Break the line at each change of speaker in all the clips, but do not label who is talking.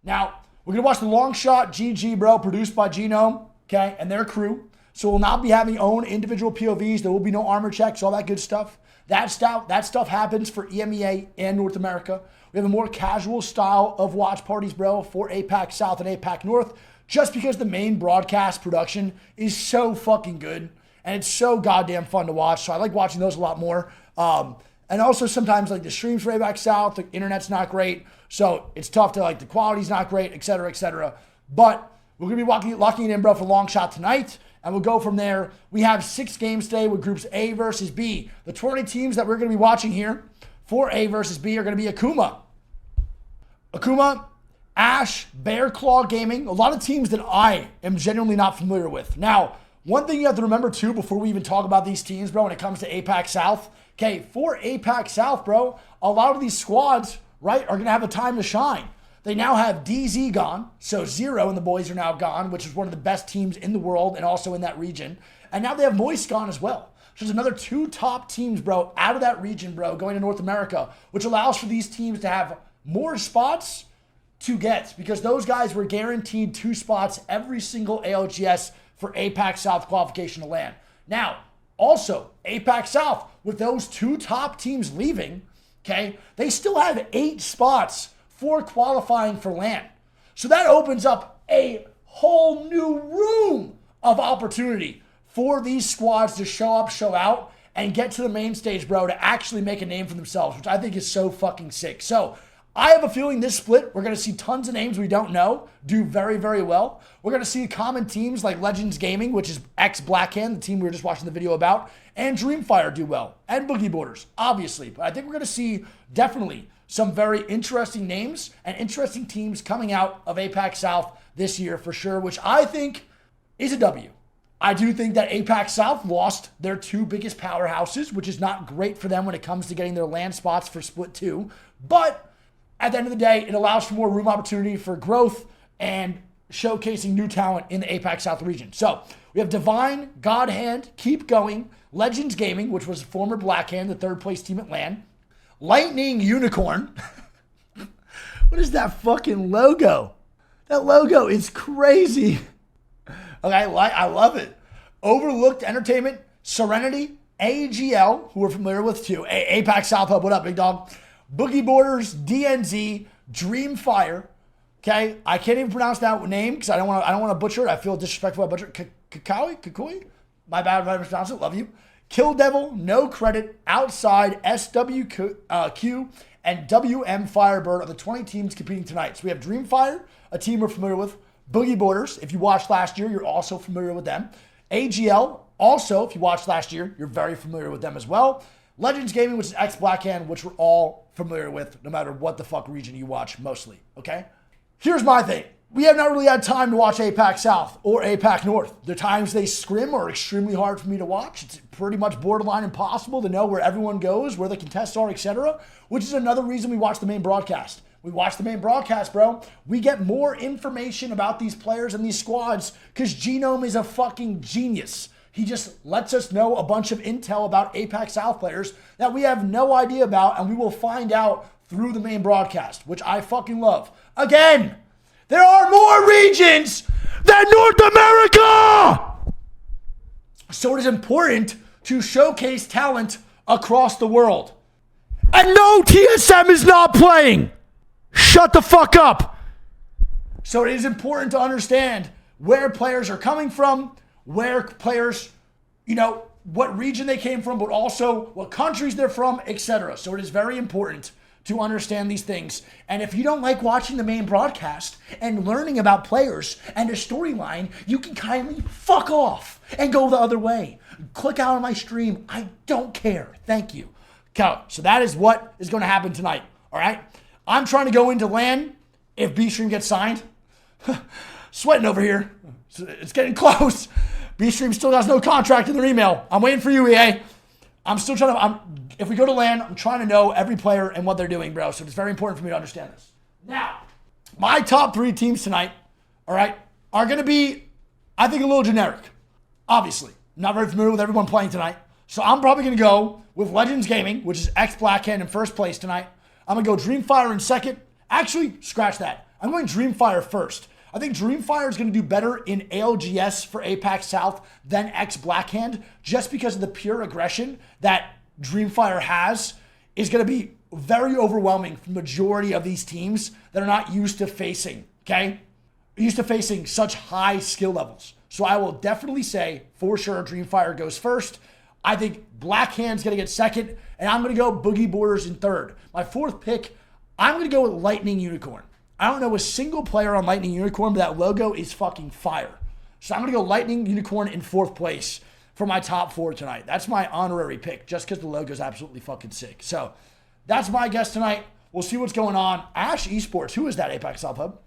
Now, we're going to watch the Long Shot GG, bro, produced by Genome, okay, and their crew. So we'll not be having own individual POVs. There will be no armor checks, all that good stuff. That stuff happens for EMEA and North America. We have a more casual style of watch parties, bro, for APAC South and APAC North, just because the main broadcast production is so fucking good and it's so goddamn fun to watch. So I like watching those a lot more. And also sometimes like the streams for APAC South, the internet's not great. So it's tough to like, the quality's not great, et cetera, et cetera. But we're going to be locking it in, bro, for Long Shot tonight. And we'll go from there. We have 6 games today with groups A versus B. The 20 teams that we're going to be watching here for A versus B are going to be Akuma, Ash, Bear Claw Gaming, a lot of teams that I am genuinely not familiar with. Now, one thing you have to remember too before we even talk about these teams, bro, when it comes to APAC South, okay, for APAC South, bro, a lot of these squads, right, are going to have a time to shine. They now have DZ gone, so Zero and the boys are now gone, which is one of the best teams in the world and also in that region. And now they have Moist gone as well. So there's another 2 top teams, bro, out of that region, bro, going to North America, which allows for these teams to have more spots to get, because those guys were guaranteed 2 spots every single ALGS for APAC South qualification to land. Now, also, APAC South, with those 2 top teams leaving, okay, they still have 8 spots for qualifying for LAN. So that opens up a whole new room of opportunity for these squads to show up, show out, and get to the main stage, bro, to actually make a name for themselves, which I think is so fucking sick. So I have a feeling this split, we're going to see tons of names we don't know do very, very well. We're going to see common teams like Legends Gaming, which is ex-Blackhand, the team we were just watching the video about, and Dreamfire do well, and Boogie Borders, obviously. But I think we're going to see definitely some very interesting names and interesting teams coming out of APAC South this year for sure, which I think is a W. I do think that APAC South lost their 2 biggest powerhouses, which is not great for them when it comes to getting their land spots for Split 2. But at the end of the day, it allows for more room opportunity for growth and showcasing new talent in the APAC South region. So we have Divine, Godhand, Keep Going, Legends Gaming, which was former Blackhand, the 3rd place team at LAN, Lightning Unicorn. What is that fucking logo? That logo is crazy. Okay, I love it. Overlooked Entertainment, Serenity, AGL, who we're familiar with too. APAC South Hub, what up, big dog? Boogie Borders, DNZ, Dreamfire. Okay, I can't even pronounce that name because I don't want to butcher it. I feel disrespectful. I butcher it. Kakoi? My bad if I mispronounce it. Love you. Kill Devil, No Credit, Outside, SWQ, and WM Firebird are the 20 teams competing tonight. So we have Dreamfire, a team we're familiar with. Boogie Borders, if you watched last year, you're also familiar with them. AGL, also, if you watched last year, you're very familiar with them as well. Legends Gaming, which is ex-Blackhand, which we're all familiar with, no matter what the fuck region you watch, mostly, okay? Here's my thing. We have not really had time to watch APAC South or APAC North. The times they scrim are extremely hard for me to watch. It's pretty much borderline impossible to know where everyone goes, where the contests are, etc., which is another reason we watch the main broadcast. We watch the main broadcast, bro. We get more information about these players and these squads because Genome is a fucking genius. He just lets us know a bunch of intel about APAC South players that we have no idea about, and we will find out through the main broadcast, which I fucking love. Again, there are more regions than North America! So it is important to showcase talent across the world. And no, TSM is not playing! Shut the fuck up! So it is important to understand where players are coming from, where players, what region they came from, but also what countries they're from, etc. So it is very important to understand these things. And if you don't like watching the main broadcast and learning about players and a storyline, you can kindly fuck off and go the other way. Click out on my stream. I don't care. Thank you. Okay, so that is what is going to happen tonight. All right? I'm trying to go into LAN if B-Stream gets signed. Sweating over here. It's getting close. B-Stream still has no contract in their email. I'm waiting for you, EA. I'm still trying to, if we go to LAN, I'm trying to know every player and what they're doing, bro. So it's very important for me to understand this. Now, my top 3 teams tonight, all right, are going to be, I think, a little generic. Obviously, not very familiar with everyone playing tonight. So I'm probably going to go with Legends Gaming, which is ex-Blackhand in first place tonight. I'm going to go Dreamfire in second. Actually, scratch that. I'm going Dreamfire first. I think Dreamfire is going to do better in ALGS for APAC South than Blackhand, just because of the pure aggression that Dreamfire has is going to be very overwhelming for the majority of these teams that are not used to facing, okay? Used to facing such high skill levels. So I will definitely say, for sure, Dreamfire goes first. I think Blackhand's going to get second, and I'm going to go Boogie Borders in third. My fourth pick, I'm going to go with Lightning Unicorn. I don't know a single player on Lightning Unicorn, but that logo is fucking fire. So I'm going to go Lightning Unicorn in fourth place for my top 4 tonight. That's my honorary pick, just because the logo is absolutely fucking sick. So that's my guess tonight. We'll see what's going on. Ash Esports, who is that APAC South Hub?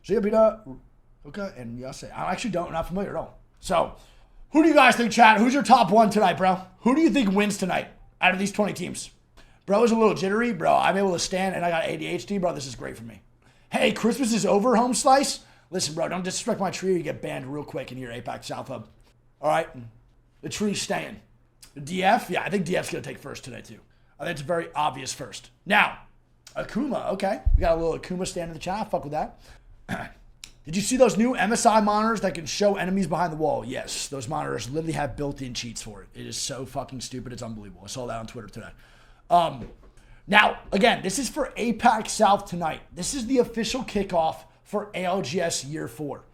Ziabita, Hoka, and Yase. I actually not familiar at all. So who do you guys think, chat? Who's your top 1 tonight, bro? Who do you think wins tonight out of these 20 teams? Bro is a little jittery. Bro, I'm able to stand, and I got ADHD. Bro, this is great for me. Hey, Christmas is over, Home Slice. Listen, bro, don't disrespect my tree or you get banned real quick in your APAC South Hub. All right? The tree's staying. The DF? Yeah, I think DF's going to take first today, too. I think it's very obvious first. Now, Akuma. Okay. We got a little Akuma stand in the chat. Fuck with that. Did you see those new MSI monitors that can show enemies behind the wall? Yes. Those monitors literally have built-in cheats for it. It is so fucking stupid. It's unbelievable. I saw that on Twitter today. Now, again, this is for APAC South tonight. This is the official kickoff for ALGS Year 4.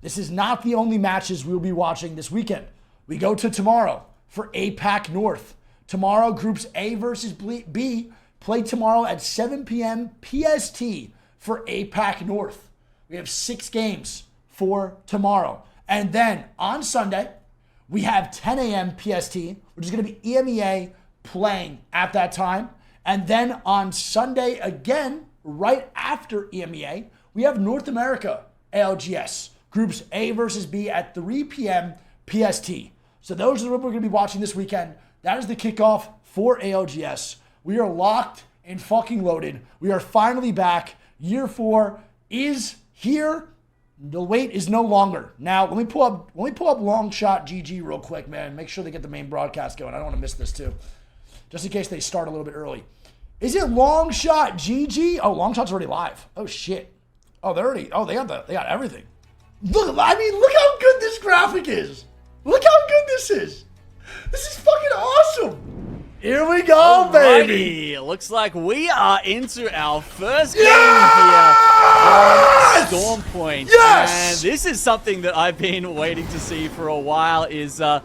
This is not the only matches we'll be watching this weekend. We go to tomorrow for APAC North. Tomorrow, Groups A versus B play tomorrow at 7 p.m. PST for APAC North. We have 6 games for tomorrow. And then on Sunday, we have 10 a.m. PST, which is going to be EMEA playing at that time. And then on Sunday again, right after EMEA, we have North America ALGS, Groups A versus B at 3 p.m. PST. So those are what we're going to be watching this weekend. That is the kickoff for ALGS. We are locked and fucking loaded. We are finally back. Year 4 is here. The wait is no longer. Now, let me pull up Longshot GG real quick, man. Make sure they get the main broadcast going. I don't want to miss this too. Just in case they start a little bit early. Is it Longshot GG? Oh, Longshot's already live. Oh shit. Oh, they got everything. Look how good this graphic is. Look how good this is. This is fucking awesome. Here we go, baby.
Looks like we are into our first game here on Storm Point.
Yes!
And this is something that I've been waiting to see for a while is
Yeah,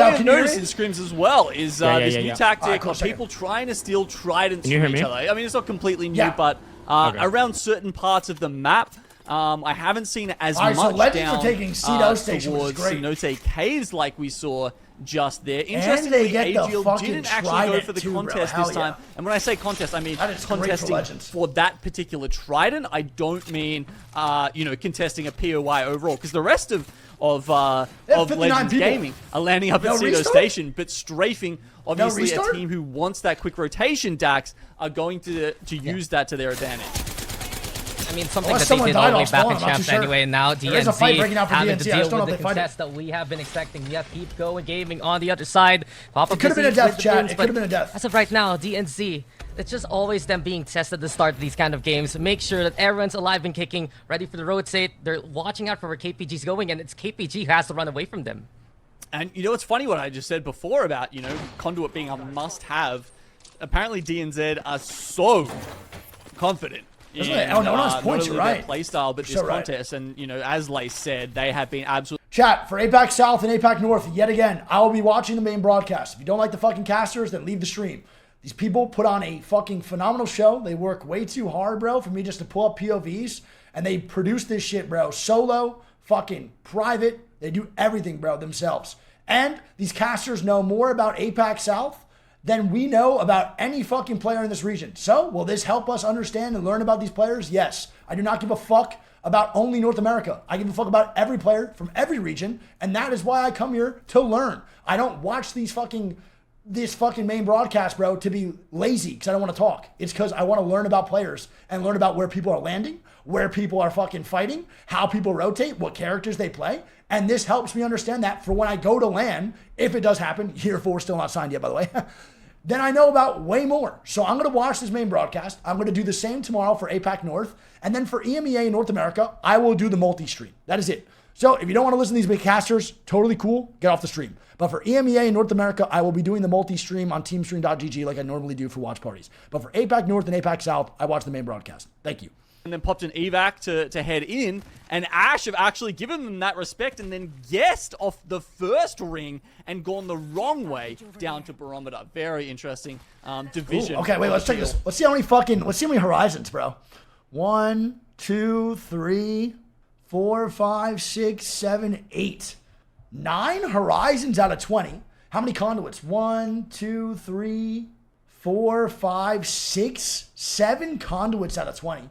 I've noticed in scrims as well is this new tactic of people trying to steal tridents from each other. I mean, it's not completely new, but around certain parts of the map, I haven't seen as much down towards Cenote Caves like we saw just there. Interestingly, AGL didn't actually go for the contest this time. And when I say contest, I mean contesting for that particular trident. I don't mean, contesting a POI overall, because the rest of Legends Gaming are landing up at Cedo Station, but strafing, obviously, a team who wants that quick rotation, Dax, are going to use that to their advantage.
I mean, something that they did all the way back in champs anyway, and now DNZ having to deal with the contest that we have been expecting. We have Keep Going Gaming on the other side.
It could have been a death, chat. It could have been a death.
As of right now, DNZ, it's just always them being tested at the start of these kind of games. Make sure that everyone's alive and kicking, ready for the rotate. They're watching out for where KPG's going, and it's KPG who has to run away from them.
And it's funny what I just said before about, Conduit being a must-have. Apparently DNZ are so confident in
not only their
playstyle, but this contest. And, as Lace said, they have been absolutely...
Chat, for APAC South and APAC North, yet again, I will be watching the main broadcast. If you don't like the fucking casters, then leave the stream. These people put on a fucking phenomenal show. They work way too hard, bro, for me just to pull up POVs. And they produce this shit, bro. Solo, fucking private. They do everything, bro, themselves. And these casters know more about APAC South than we know about any fucking player in this region. So, will this help us understand and learn about these players? Yes. I do not give a fuck about only North America. I give a fuck about every player from every region, and that is why I come here to learn. I don't watch this fucking main broadcast, bro, to be lazy because I don't want to talk. It's because I want to learn about players and learn about where people are landing, where people are fucking fighting, how people rotate, what characters they play. And this helps me understand that for when I go to LAN, if it does happen. Year 4 still not signed yet, by the way. then I know about way more. So I'm going to watch this main broadcast. I'm going to do the same tomorrow for APAC North. And then for EMEA in North America, I will do the multi-stream. That is it. So if you don't want to listen to these big casters, totally cool, get off the stream. But for EMEA in North America, I will be doing the multi-stream on teamstream.gg like I normally do for watch parties. But for APAC North and APAC South, I watch the main broadcast. Thank you.
And then popped an evac to head in, and Ash have actually given them that respect and then guessed off the first ring and gone the wrong way down to Barometer. Very interesting division.
Ooh, okay, wait, let's check this. Let's see how many horizons, bro. 1, 2, 3, 4, 5, 6, 7, 8. 9 horizons out of 20. How many conduits? 1, 2, 3, 4, 5, 6, 7 conduits out of 20.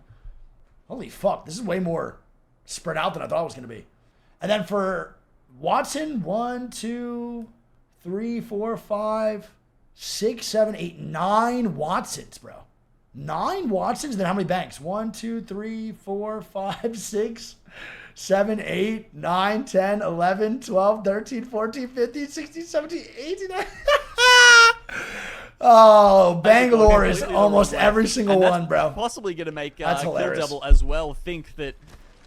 Holy fuck, this is way more spread out than I thought it was going to be. And then for Watson, 1, 2, 3, 4, 5, 6, 7, 8, 9 Watsons, bro. 9 Watsons, then how many banks? 1, 2, 3, 4, 5, 6, 7, 8, 9, 10, 11, 12, 13, 14, 15, 16, 17, 18. Oh, Bangalore is almost every single one, bro.
Possibly going to make Kill Devil as well think that,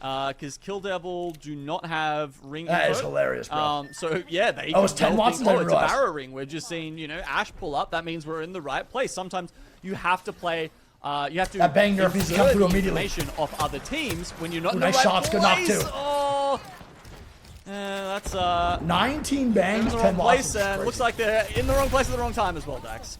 because Kill Devil do not have ring info.
That is hilarious, bro.
So, yeah, they
it's 10 Watsons.
It's a Barra ring. We're just seeing, you know, Ash pull up. That means we're in the right place. Sometimes you have to play, you have to
that bang nerf needs to come through immediately.
Information off other teams when you're not in the
nice
right
shots,
place.
good knock too.
Oh, that's
19 bangs, 10
place,
Watsons.
and looks like they're in the wrong place at the wrong time as well, Dax.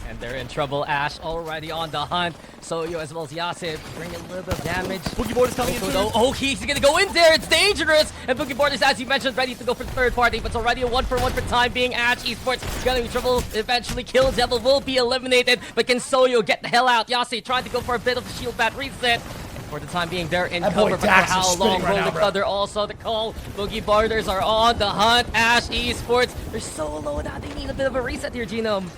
And they're in trouble. Ash already on the hunt. Soyo as well as Yasif bring a little bit of damage.
Boogie Board is coming in.
Oh, he's gonna go in there. It's dangerous. And Boogie Board is, as you mentioned, ready to go for the third party. But it's already a 1-for-1 for time being. Ash Esports gonna be in trouble. Eventually, Kill Devil will be eliminated. But can Soyo get the hell out? Yasif trying to go for a bit of a shield bat reset. For the time being, they're in cover, but for how long? Roll the Cutter also the call. Boogie Barders are on the hunt. Ash Esports, they're so low now. They need a bit of a reset here, Genome.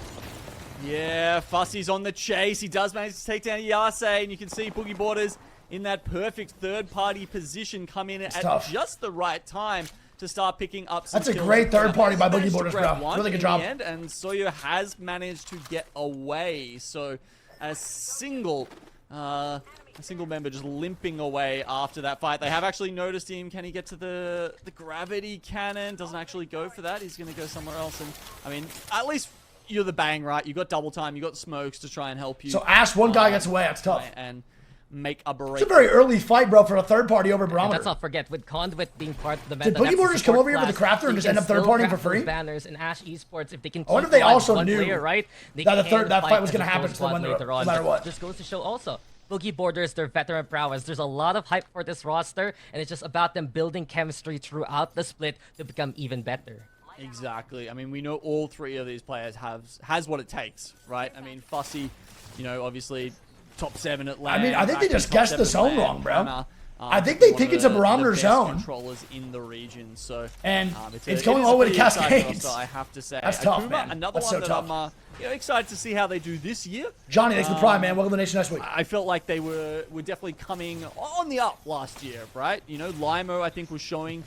Yeah, Fussy's on the chase. He does manage to take down Yase, and you can see Boogie Borders in that perfect third-party position come in at just the right time to start picking up some
That's a great third party by Boogie Borders, bro. Really good job.
And Soyo has managed to get away. So a single member just limping away after that fight. They have actually noticed him. Can he get to the gravity cannon? Doesn't actually go for that. He's going to go somewhere else. And I mean, at least you're the bang, right? You got double time. You got smokes to try and help you.
So Ash, one guy gets away. That's tough.
And make a break.
It's a very early fight, bro, for a third party over Barometer.
Let's not forget, with Conduit being part of the meta.
Did Boogie Borders come over here with the crafter and just end up third partying for free?
Banners and Ash Esports, if they can.
I wonder if they also knew
player, right?
that fight was going to happen to them
later on.
No matter what.
Just goes to show also. Boogie Borders, their veteran prowess. There's a lot of hype for this roster, and it's just about them building chemistry throughout the split to become even better.
Exactly. I mean, we know all three of these players has what it takes, right? I mean, Fussy, you know, obviously top 7 at LAN.
I mean, I think they just guessed the zone wrong, bro. I think they think it's a Barometer zone.
Controllers in the region, so
and it's going all the way to Cascades.
I have to say,
that's tough, man.
Another
that's
one
so
that
tough.
I'm excited to see how they do this year.
Johnny, thanks for the prime, man. Welcome to Nation Next Week.
I felt like they were definitely coming on the up last year, right? You know, Limo I think was showing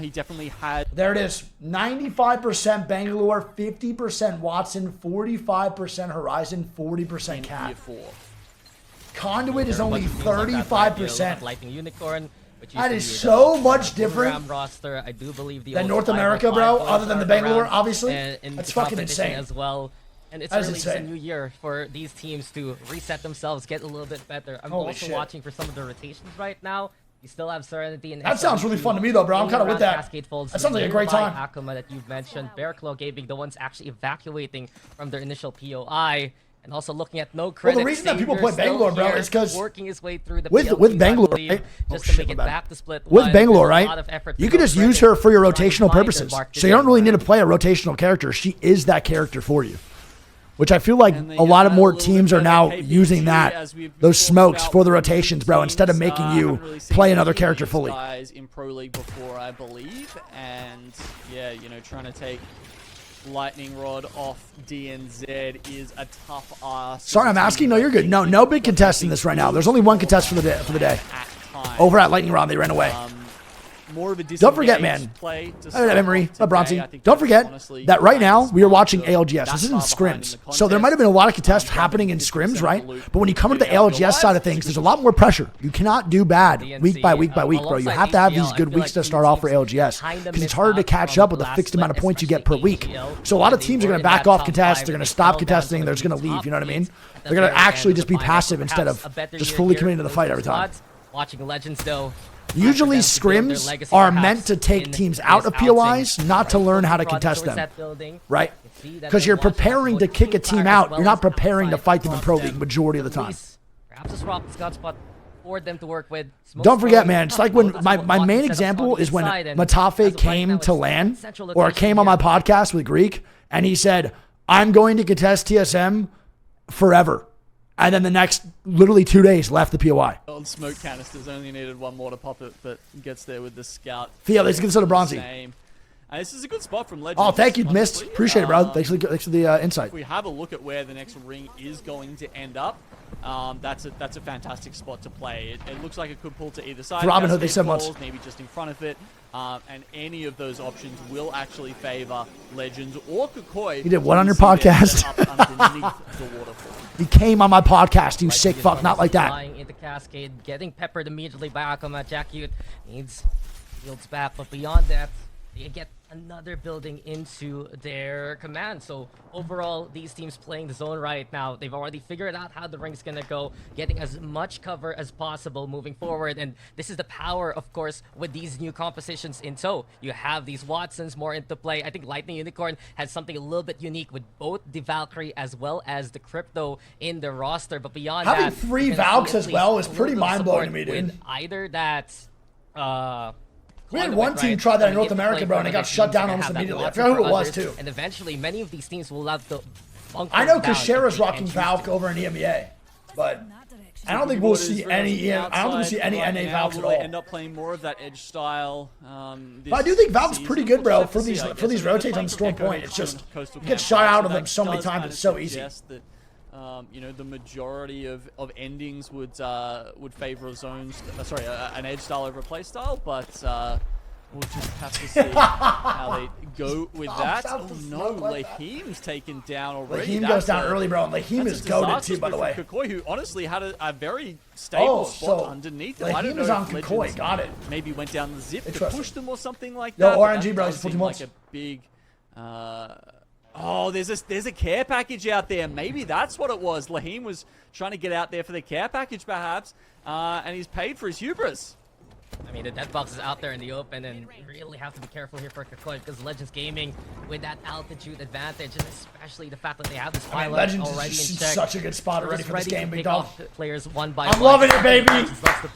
he definitely had.
There it is. 95% Bangalore, 50% Watson, 45% Horizon, 40% Cat.
Year 4.
Conduit is only 35%.
Lightning Unicorn.
That is so much different
roster. I do believe
than North America, bro, other than the Bangalore, obviously. That's fucking insane.
As well. And it's really a new year for these teams to reset themselves, get a little bit better. I'm also watching for some of the rotations right now. You still have Serenity and
that sounds really fun to me, though, bro. I'm kind of with that. That sounds like a great time.
Akuma that you've mentioned, Bearclaw Gaming, the ones actually evacuating from their initial POI. And also looking at no credit.
Well, the reason that people play Bangalore, bro, is because
working his way through the
with Bangalore, right?
Just to make it back to split
with Bangalore, right? You can just use her for your rotational purposes. So you don't really need to play a rotational character. She is that character for you. Which I feel like a lot of more teams are now using that, those smokes for the rotations, bro, instead of making you play another character fully.
Guys in Pro League before, I believe, and yeah, you know, trying to take Lightning Rod off DNZ is a tough ask.
Sorry, I'm asking. No, you're good. No big contest in this right now. There's only one contest for the day. Over at Lightning Rod, they ran away.
more of a
don't forget, man.
Play
Bronzy. Don't forget that right now we are watching ALGS. This isn't scrims. So there might have been a lot of contests happening in scrims, right? But when you come into the ALGS side of things, there's a lot more pressure. You cannot do bad week by week by week, bro. You have to have these good weeks to start off for ALGS because it's harder to catch up with the fixed amount of points you get per week. So a lot of teams are going to back off contests. They're going to stop contesting. They're just going to leave. You know what I mean? They're going to actually just be passive instead of just fully committing to the fight every time.
Watching Legends, though.
Usually scrims are meant to take teams out of POIs, not to learn how to contest them, right? Because you're preparing to kick a team out. You're not preparing to fight them in Pro League majority of the time.
Perhaps a spot for them to work with.
Don't forget, man, it's like when my main example is when Matafe came to LAN or came on my podcast with Greek and he said, I'm going to contest TSM forever. And then the next, literally 2 days, left the POI.
On smoke canisters, only needed one more to pop it, but gets there with the scout.
Theo, let's get this to Bronzy.
This is a good spot from Legends.
Oh, thank you, Mist. Appreciate it, bro. Thanks for the insight.
If we have a look at where the next ring is going to end up, that's a fantastic spot to play. It looks like it could pull to either side.
Robin Hood, they said once.
Maybe just in front of it. And any of those options will actually favor Legends or Kukoi.
You did what on your podcast?
Underneath the waterfall.
He came on my podcast, you sick fuck, not like that.
Flying into Cascade, getting peppered immediately by Akuma. Jack Youth needs shields back, but beyond that, they get another building into their command. So overall, these teams playing the zone right now, they've already figured out how the ring's gonna go, getting as much cover as possible moving forward. And this is the power, of course, with these new compositions in tow. You have these Watsons more into play. I think Lightning Unicorn has something a little bit unique with both the Valkyrie as well as the Crypto in the roster. But beyond
having
that,
3 Valks as well is pretty mind-blowing to me, dude.
Either that
we had one team try that in North America, bro, and it got shut down almost immediately. I forgot who it was, too.
And eventually, many of these teams will have the
I know Kashera's rocking Valk over in EMEA, but I don't think we'll see any. I don't think we'll see any NA Valks at all.
End up playing more of that edge style.
But I do think Valk's pretty good, bro, for these rotates on Storm Point. It's just you get shot out of them so many times. It's so easy.
You know, the majority of endings would favor a zone, an edge style over a play style, but we'll just have to see how they go with that. Oh no, Lahim's taken down already.
Lahim goes down early, bro. And Lahim is goated too, by the way.
Kukoi, who honestly had a very stable spot underneath him.
Lahim is on Kukoi, got it.
Maybe went down the zip to push them or something like that.
No, RNG, bro. He's 14 months.
Like a big. Oh, there's a care package out there. Maybe that's what it was. Lahim was trying to get out there for the care package, perhaps, and he's paid for his hubris.
I mean, the death box is out there in the open, and you really have to be careful here for Kukoi because Legends Gaming with that altitude advantage, and especially the fact that they have this pilot
Legends
already
is
in check.
Such a good spot already for this game, big dog.
Players one by
I'm loving it, baby.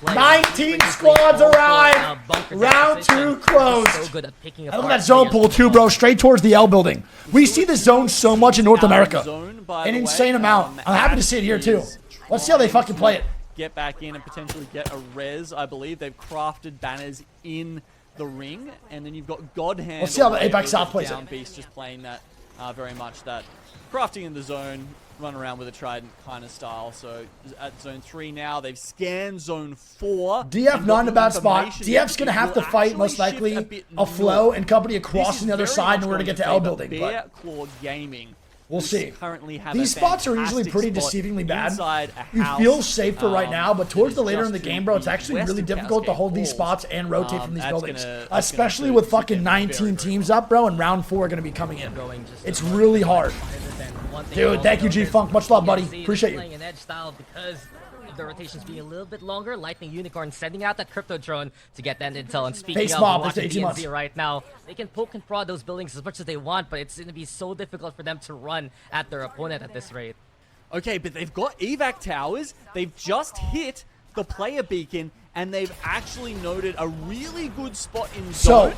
19 squads arrive. Round 2 closed. So good at picking I love that zone pull too, bro. Straight towards the L building. We see this zone so much in North America. An insane amount. I'm happy to see it here too. Let's see how they fucking play it.
Get back in and potentially get a res, I believe. They've crafted banners in the ring, and then you've got God Hand.
Let's see how the APAC South plays it.
Beast just playing that very much that crafting in the zone, run around with a trident kind of style. So at zone 3 now, they've scanned zone 4.
DF not in a bad spot. DF's going to have to fight most likely a Flow and company across the other side in order to get to L building.
Bear Claw Gaming.
We'll see.
Currently have
these spots are usually pretty deceivingly bad. You feel safe for right now, but towards the later in the game, bro, it's actually really difficult to hold these spots and rotate from these buildings. Especially with fucking 19 teams up, bro, and round 4 are going to be coming in. It's really hard. Dude, thank you, G-Funk. Much love, buddy. Appreciate you.
Playing an edge style because the rotations being a little bit longer. Lightning Unicorn sending out that crypto drone to get that intel. And speaking of watching DNZ right now, they can poke and prod those buildings as much as they want, but it's going to be so difficult for them to run at their opponent at this rate.
Okay, but they've got evac towers. They've just hit the player beacon, and they've actually noted a really good spot in zone.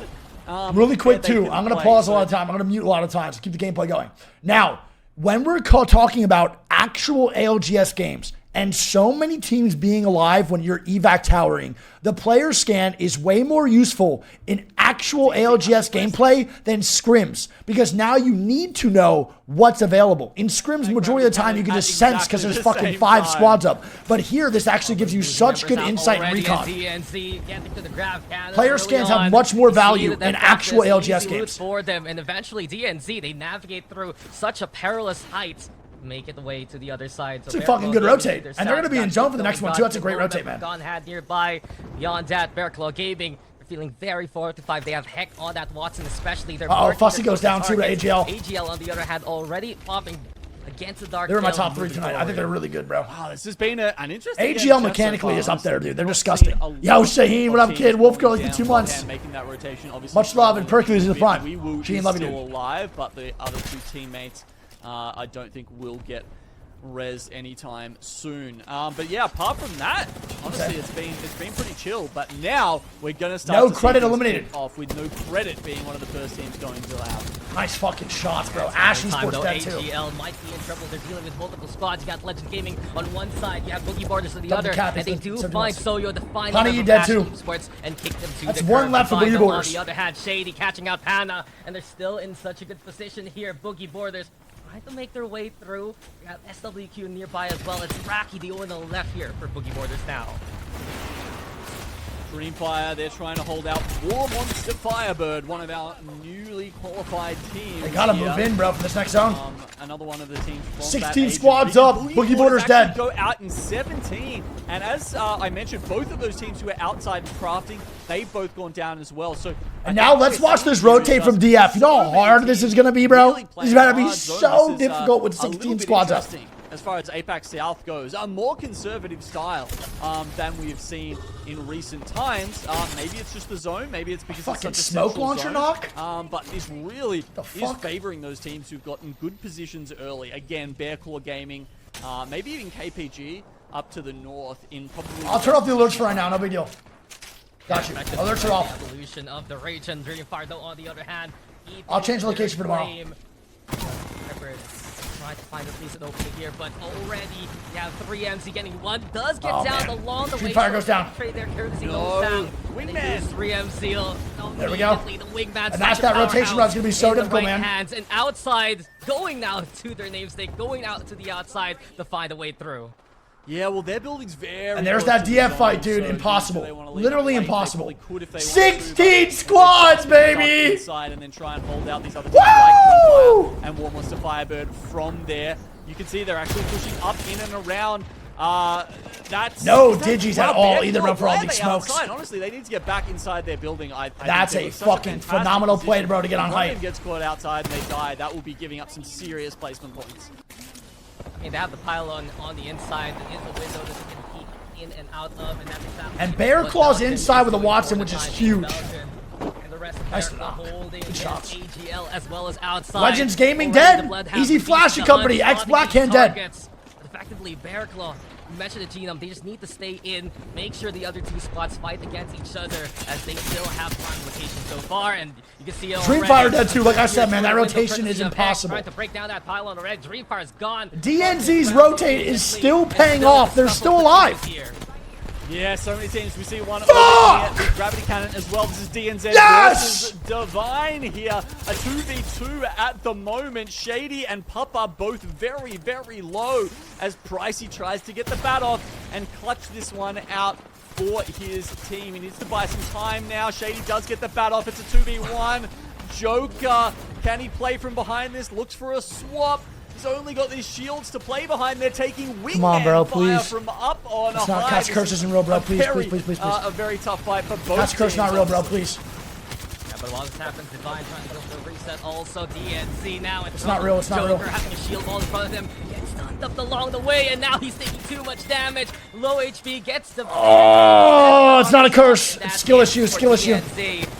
So, really quick too, I'm going to pause a lot of time. I'm going to mute a lot of times to keep the gameplay going. Now, when we're talking about actual ALGS games, and so many teams being alive when you're evac towering, the player scan is way more useful in actual ALGS gameplay than SCRIMS, because now you need to know what's available. In SCRIMS, majority of the time, you can just sense because there's fucking 5 squads up. But here, this actually gives you such good insight and recon. Player scans have much more value in actual ALGS games.
For them, and eventually DNZ, they navigate through such a perilous height, make it the way to the other side.
It's a fucking good rotate, and they're going to be in zone for the next one too. That's a great rotate, man.
Gone had nearby. Beyond that, Bearclaw Gaming, they're feeling very fortified. They have Heck on that Watson, especially.
Fussy goes down too to AGL.
AGL on the other hand already popping against the dark.
They're in my top 3 tonight. I think they're really good, bro.
Wow, this has been an interesting
AGL mechanically is up there, dude. They're disgusting. Yo, Shaheen, what up, kid? Wolf Girl, it's been 2 months. Much love, and Perkins in the prime. Shaheen, love you, dude.
Alive, but the other 2 teammates, I don't think will get res anytime soon. But yeah, apart from that, honestly, it's been pretty chill. But now we're gonna start.
No credit eliminated.
Off with no credit being one of the first teams going to lab.
Nice fucking shots, bro. Ashen Sports dead too.
AGL might be in trouble. They're dealing with multiple squads. You got Legend Gaming on one side. You have Boogie Borders on the other, and they do find Soyo to find
Honey, dead too.
Sports and kick them to
That's
the
one
curb.
left for Boogie Borders.
On the other hand, Shady catching out Pana, and they're still in such a good position here. Boogie Borders trying to make their way through. We have SWQ nearby as well. It's Rocky, the on the left here for Boogie Borders now.
Dreamfire, they're trying to hold out War Monster Firebird, one of our newly qualified teams.
They gotta move in, bro, for this next zone.
Another one of the teams.
16 squads up. Boogie Borders dead.
Go out in 17, and as I mentioned, both of those teams who were outside in crafting, they've both gone down as well. So,
and now let's watch this rotate from DF. You know how hard this is gonna be, bro. This is gonna be so difficult with 16 squads up.
As far as APAC South goes, a more conservative style than we've seen in recent times. Maybe it's just the zone, maybe it's because
fucking
it's such a
smoke launcher
zone.
knock.
But this really is favoring those teams who've gotten good positions early. Again, Bearclaw Gaming, maybe even KPG up to the north in probably.
I'll turn off the alerts for right now. No big deal. Got you. Alerts are off.
Evolution of the Rage and Dreamfire, though, on the other hand.
I'll change the location for tomorrow.
Trying to find a decent opening here, but already you have 3 MC getting one. Does get down along the way.
Fire goes down.
Their courtesy goes down.
Wingman.
3 MC.
There we go.
The Wingman.
And that's that rotation route. It's gonna be so difficult, man.
Hands and outside, going now to their namesake, going out to the outside to find a way through.
Yeah, well, their building's very.
And there's that DF fight, dude. Impossible. Literally impossible. 16 squads, baby!
Inside and then try and hold out these other
Woo!
teams and War Monster Firebird from there. You can see they're actually pushing up in and around. That's
no digis at all. Either run for all these smokes.
Honestly, they need to get back inside their building.
That's a fucking phenomenal play, bro, to get on height.
If gets caught outside and they die, that will be giving up some serious placement points.
I mean, they have the pylon on the inside. There is a window that they can peek in and out of, and that's exactly.
And Bearclaw's inside with a Watson, which is huge.
And the rest of
nice
holding AGL as well as outside.
Legends Gaming dead. Easy Flashing Company. X Blackhand dead.
Effectively, Bearclaw. You mentioned the Genome, they just need to stay in, make sure the other 2 squads fight against each other as they still have prime location so far, and you can see
Dreamfire dead too, like I said, man, that rotation is impossible.
Trying to break down that pylon already, Dreamfire's gone.
DNZ's rotate is still paying off, they're still alive.
Yeah, so many teams. We see one the Gravity Cannon as well. This is DNZ versus Divine here. A 2v2 at the moment. Shady and Papa both very, very low as Pricey tries to get the bat off and clutch this one out for his team. He needs to buy some time now. Shady does get the bat off. It's a 2v1. Joker, can he play from behind this? Looks for a swap. He's only got these shields to play behind. They're taking wingman fire from up on a high.
Catch Curse isn't real, bro. Please, please.
A very tough fight for both.
Catch Curse not real, bro. Please.
Yeah, but while this happens, Divine trying to go for the reset. Also, DNC now.
It's not real. It's not real.
Joker having a shield wall in front of him. Gets stunned up along the way, and now he's taking too much damage. Low HP gets the.
Oh, it's not a curse. It's skill issue. Skill issue.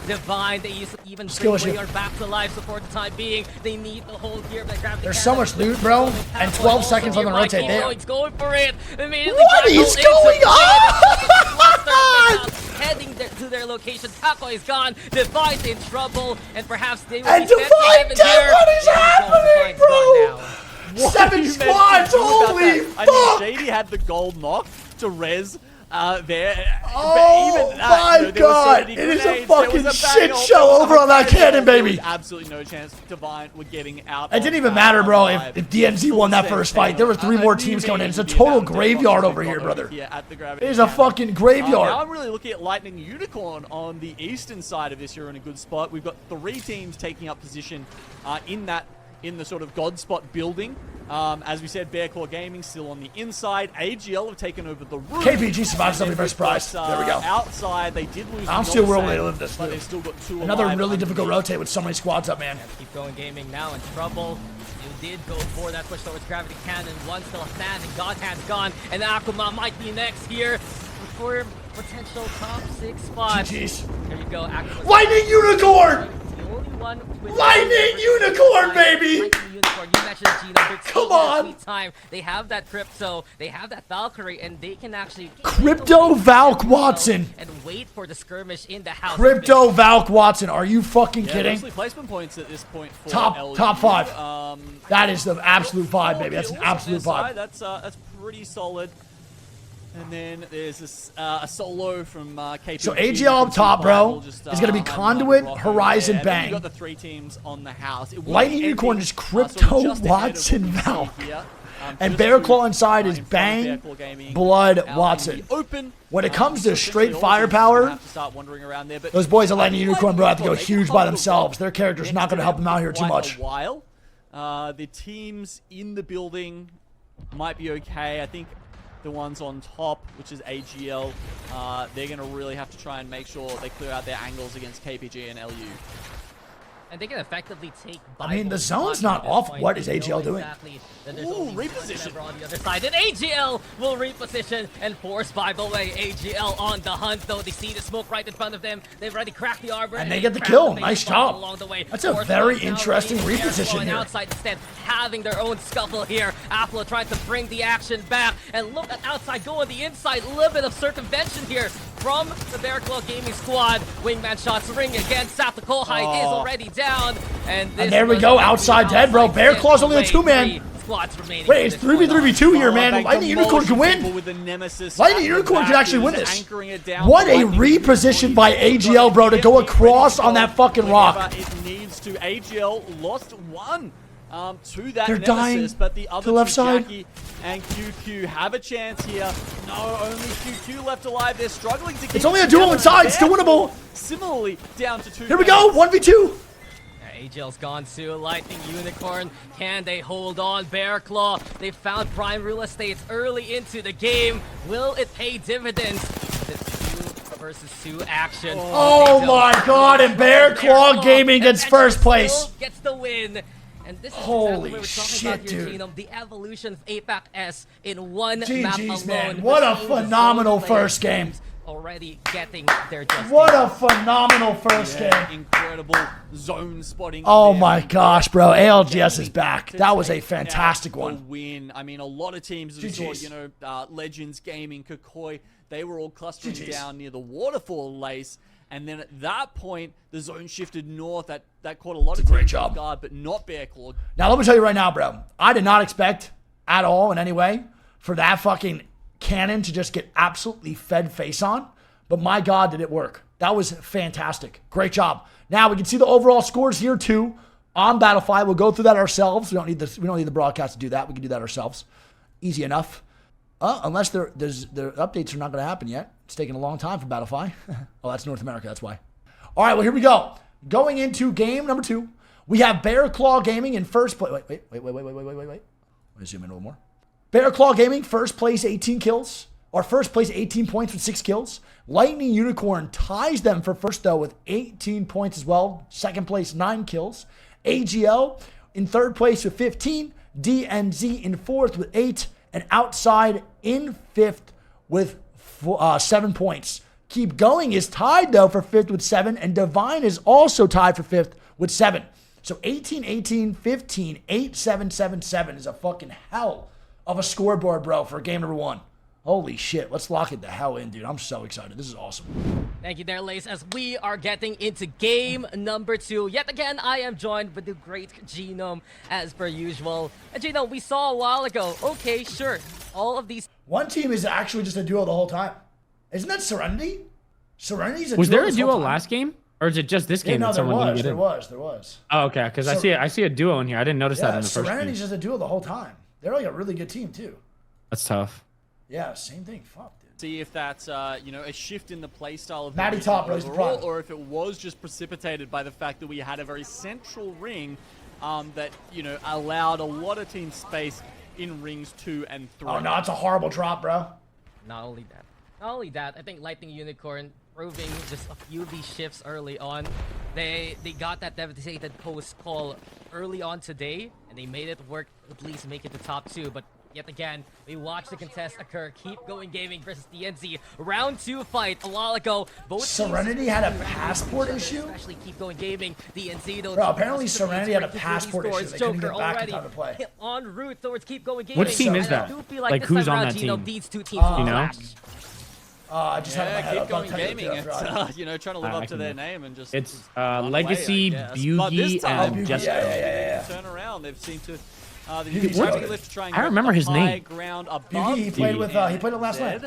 Divine, they even bring Rayor back to life, so for the time being, they need the whole gear.
There's so much loot, bro, and 12 seconds on the rotate.
He's going for it.
What is going on?
Heading to their location. Taco is gone. Divine's in trouble, and perhaps they will
be Divine dead. What is happening, bro? 7 squads. Holy fuck!
I mean, Shady had the gold knock to res. There,
oh
but even that,
god! It is a fucking shit show over on that cannon, baby!
Absolutely no chance Divine were getting out.
It didn't even matter, bro, if DNZ won that first fight. There were 3 more teams coming in. It's a total graveyard over here, brother. It is a fucking graveyard.
Now I'm really looking at Lightning Unicorn on the eastern side of this. You're in a good spot. We've got 3 teams taking up position in the sort of God spot building. As we said, Bear Claw Gaming still on the inside. AGL have taken over the roof.
KPG survives something by surprise. There we go.
Outside, they did lose.
I'm still world to live this.
But they've still got 2
Another
alive.
really difficult rotate with so many squads up, man.
Keep going Gaming now in trouble. You did go for that push towards Gravity Cannon. One still standing. Godhand's gone. And Akuma might be next here for potential top 6 spots.
GG's.
There you go. Akuma.
Lightning Unicorn!
The only one with
Lightning Unicorn, baby!
Lightning Unicorn. You mentioned Gino.
Come on!
Time. They have that Crypto. They have that Valkyrie, and they can actually
Crypto Valk Watson
and wait for the skirmish in the house.
Crypto Valk Watson. Are you fucking kidding?
Mostly placement points at this point for
Top 5. That is the absolute 5, baby. That's an absolute 5.
That's pretty solid. And then there's a solo from KPG.
So AGL up top, bro, is going to be Conduit, Horizon, Bang.
You got the 3 teams on the house.
Lightning Unicorn is Crypto, Watson, Valk. And Bear Claw inside is Bang, Blood, Watson. When it comes to straight firepower, those boys at Lightning Unicorn, bro, have to go huge by themselves. Their character's not going to help them out here too much.
The teams in the building might be okay. I think the ones on top, which is AGL, they're going to really have to try and make sure they clear out their angles against KPG and LU.
And they can effectively take.
I mean, the zone's not off. What is AGL doing?
Ooh, reposition
on the other side. And AGL will reposition and force Bible away. AGL on the hunt, though. They see the smoke right in front of them. They've already cracked the arbor.
And they get the kill. Nice job. Along the way. That's a very interesting reposition here.
Outside instead, having their own scuffle here. Apple trying to bring the action back. And look at outside, go on the inside. A little bit of circumvention here from the Bear Claw Gaming squad. Wingman shots ring again. Sap the Coal Hide is already down. And
there we go. Outside dead, bro. Bear Claw's only a 2-man. Wait, it's 3v3v2 here, man. Lightning Unicorn can win. Lightning Unicorn can actually win this. What a reposition by AGL, bro, to go across on that fucking rock.
It needs to. AGL lost 1 to that
They're
Nemesis,
dying
but the other
to the left side.
Jackie and QQ have a chance here. No, only QQ left alive. They're struggling to keep.
It's only a duel inside. It's still winnable.
Similarly, down to 2.
Here we go. 1v2.
AGL's gone to Lightning Unicorn. Can they hold on? Bear Claw, they found prime real estate early into the game. Will it pay dividends? This 2 versus 2 action.
Oh my god, and Bear Claw Gaming gets first place.
Gets the win. And this is
holy
exactly what we're
shit,
about here,
dude.
Genome, the evolution of APAC S in one
GG's,
map alone.
Man. What a phenomenal first game.
Already getting their just.
What a phenomenal first game.
Incredible zone spotting.
Oh my gosh, bro. ALGS is back. That was a fantastic one.
Win. I mean, a lot of teams, we saw, you know, Legends Gaming, Kokoi, they were all clustering down near the waterfall lace. And then at that point, the zone shifted north. That caught a lot of
great job.
Guard, but not Bear Claw.
Now, let me tell you right now, bro. I did not expect at all in any way for that fucking cannon to just get absolutely fed face on. But my God, did it work. That was fantastic. Great job. Now, we can see the overall scores here, too, on Battlefy. We'll go through that ourselves. We don't need the broadcast to do that. We can do that ourselves. Easy enough. Unless their updates are not going to happen yet. It's taking a long time for Battlefy. Oh, that's North America. That's why. All right, well, here we go. Going into game number 2. We have Bear Claw Gaming in first place. Wait. Let me zoom in a little more. Bear Claw Gaming, first place, 18 kills. Or first place, 18 points with 6 kills. Lightning Unicorn ties them for first, though, with 18 points as well. Second place, 9 kills. AGL in third place with 15. DNZ in fourth with 8. And Outside in fifth with 7 points. Keep Going is tied, though, for fifth with 7. And Divine is also tied for fifth with 7. So 18, 18, 15, 8, 7, 7, 7 is a fucking hell of a scoreboard, bro, for game number 1. Holy shit. Let's lock it the hell in, dude. I'm so excited. This is awesome.
Thank you there, Lace, as we are getting into game number 2. Yet again, I am joined with the great Genome, as per usual. And Genome, we saw a while ago. Okay, sure. All of these...
One team is actually just a duo the whole time. Isn't that Serenity? Serenity's a
Was
duo
there a duo last game? Or is it just this game?
No,
that someone
there was.
Oh, okay. Because I see a duo in here. I didn't notice that in the first game.
Serenity's just a duo the whole time. They're like a really good team too.
That's tough.
Yeah, same thing. Fuck, dude.
See if that's you know, a shift in the playstyle of the
Matty
ring
top,
overall, or if it was just precipitated by the fact that we had a very central ring that, you know, allowed a lot of team space in rings 2 and 3.
Oh no, it's a horrible drop, bro.
Not only that, I think Lightning Unicorn proving just a few of these shifts early on. They got that devastated post call early on today, and they made it work, at least make it to top 2. But yet again, we watched the contest occur. Keep Going Gaming versus DNZ. Round 2 fight a while ago. Both
Serenity had a passport issue?
Especially Keep Going Gaming. DNZ though.
Bro, apparently Serenity had a passport issue. They couldn't get back in time to play.
En route towards Keep Going Gaming.
What team is that? Like
this
who's
time
on
around,
that
Gino,
team?
these two teams will
you know?
clash.
I just had my head
Keep
up.
Going Gaming. It's, you know, trying to live up to their name and just.
It's Legacy,
Bugie,
and Jessica.
Yeah.
Turn around. They've seemed to.
I remember his name.
Bugie, he played with. He played it last night.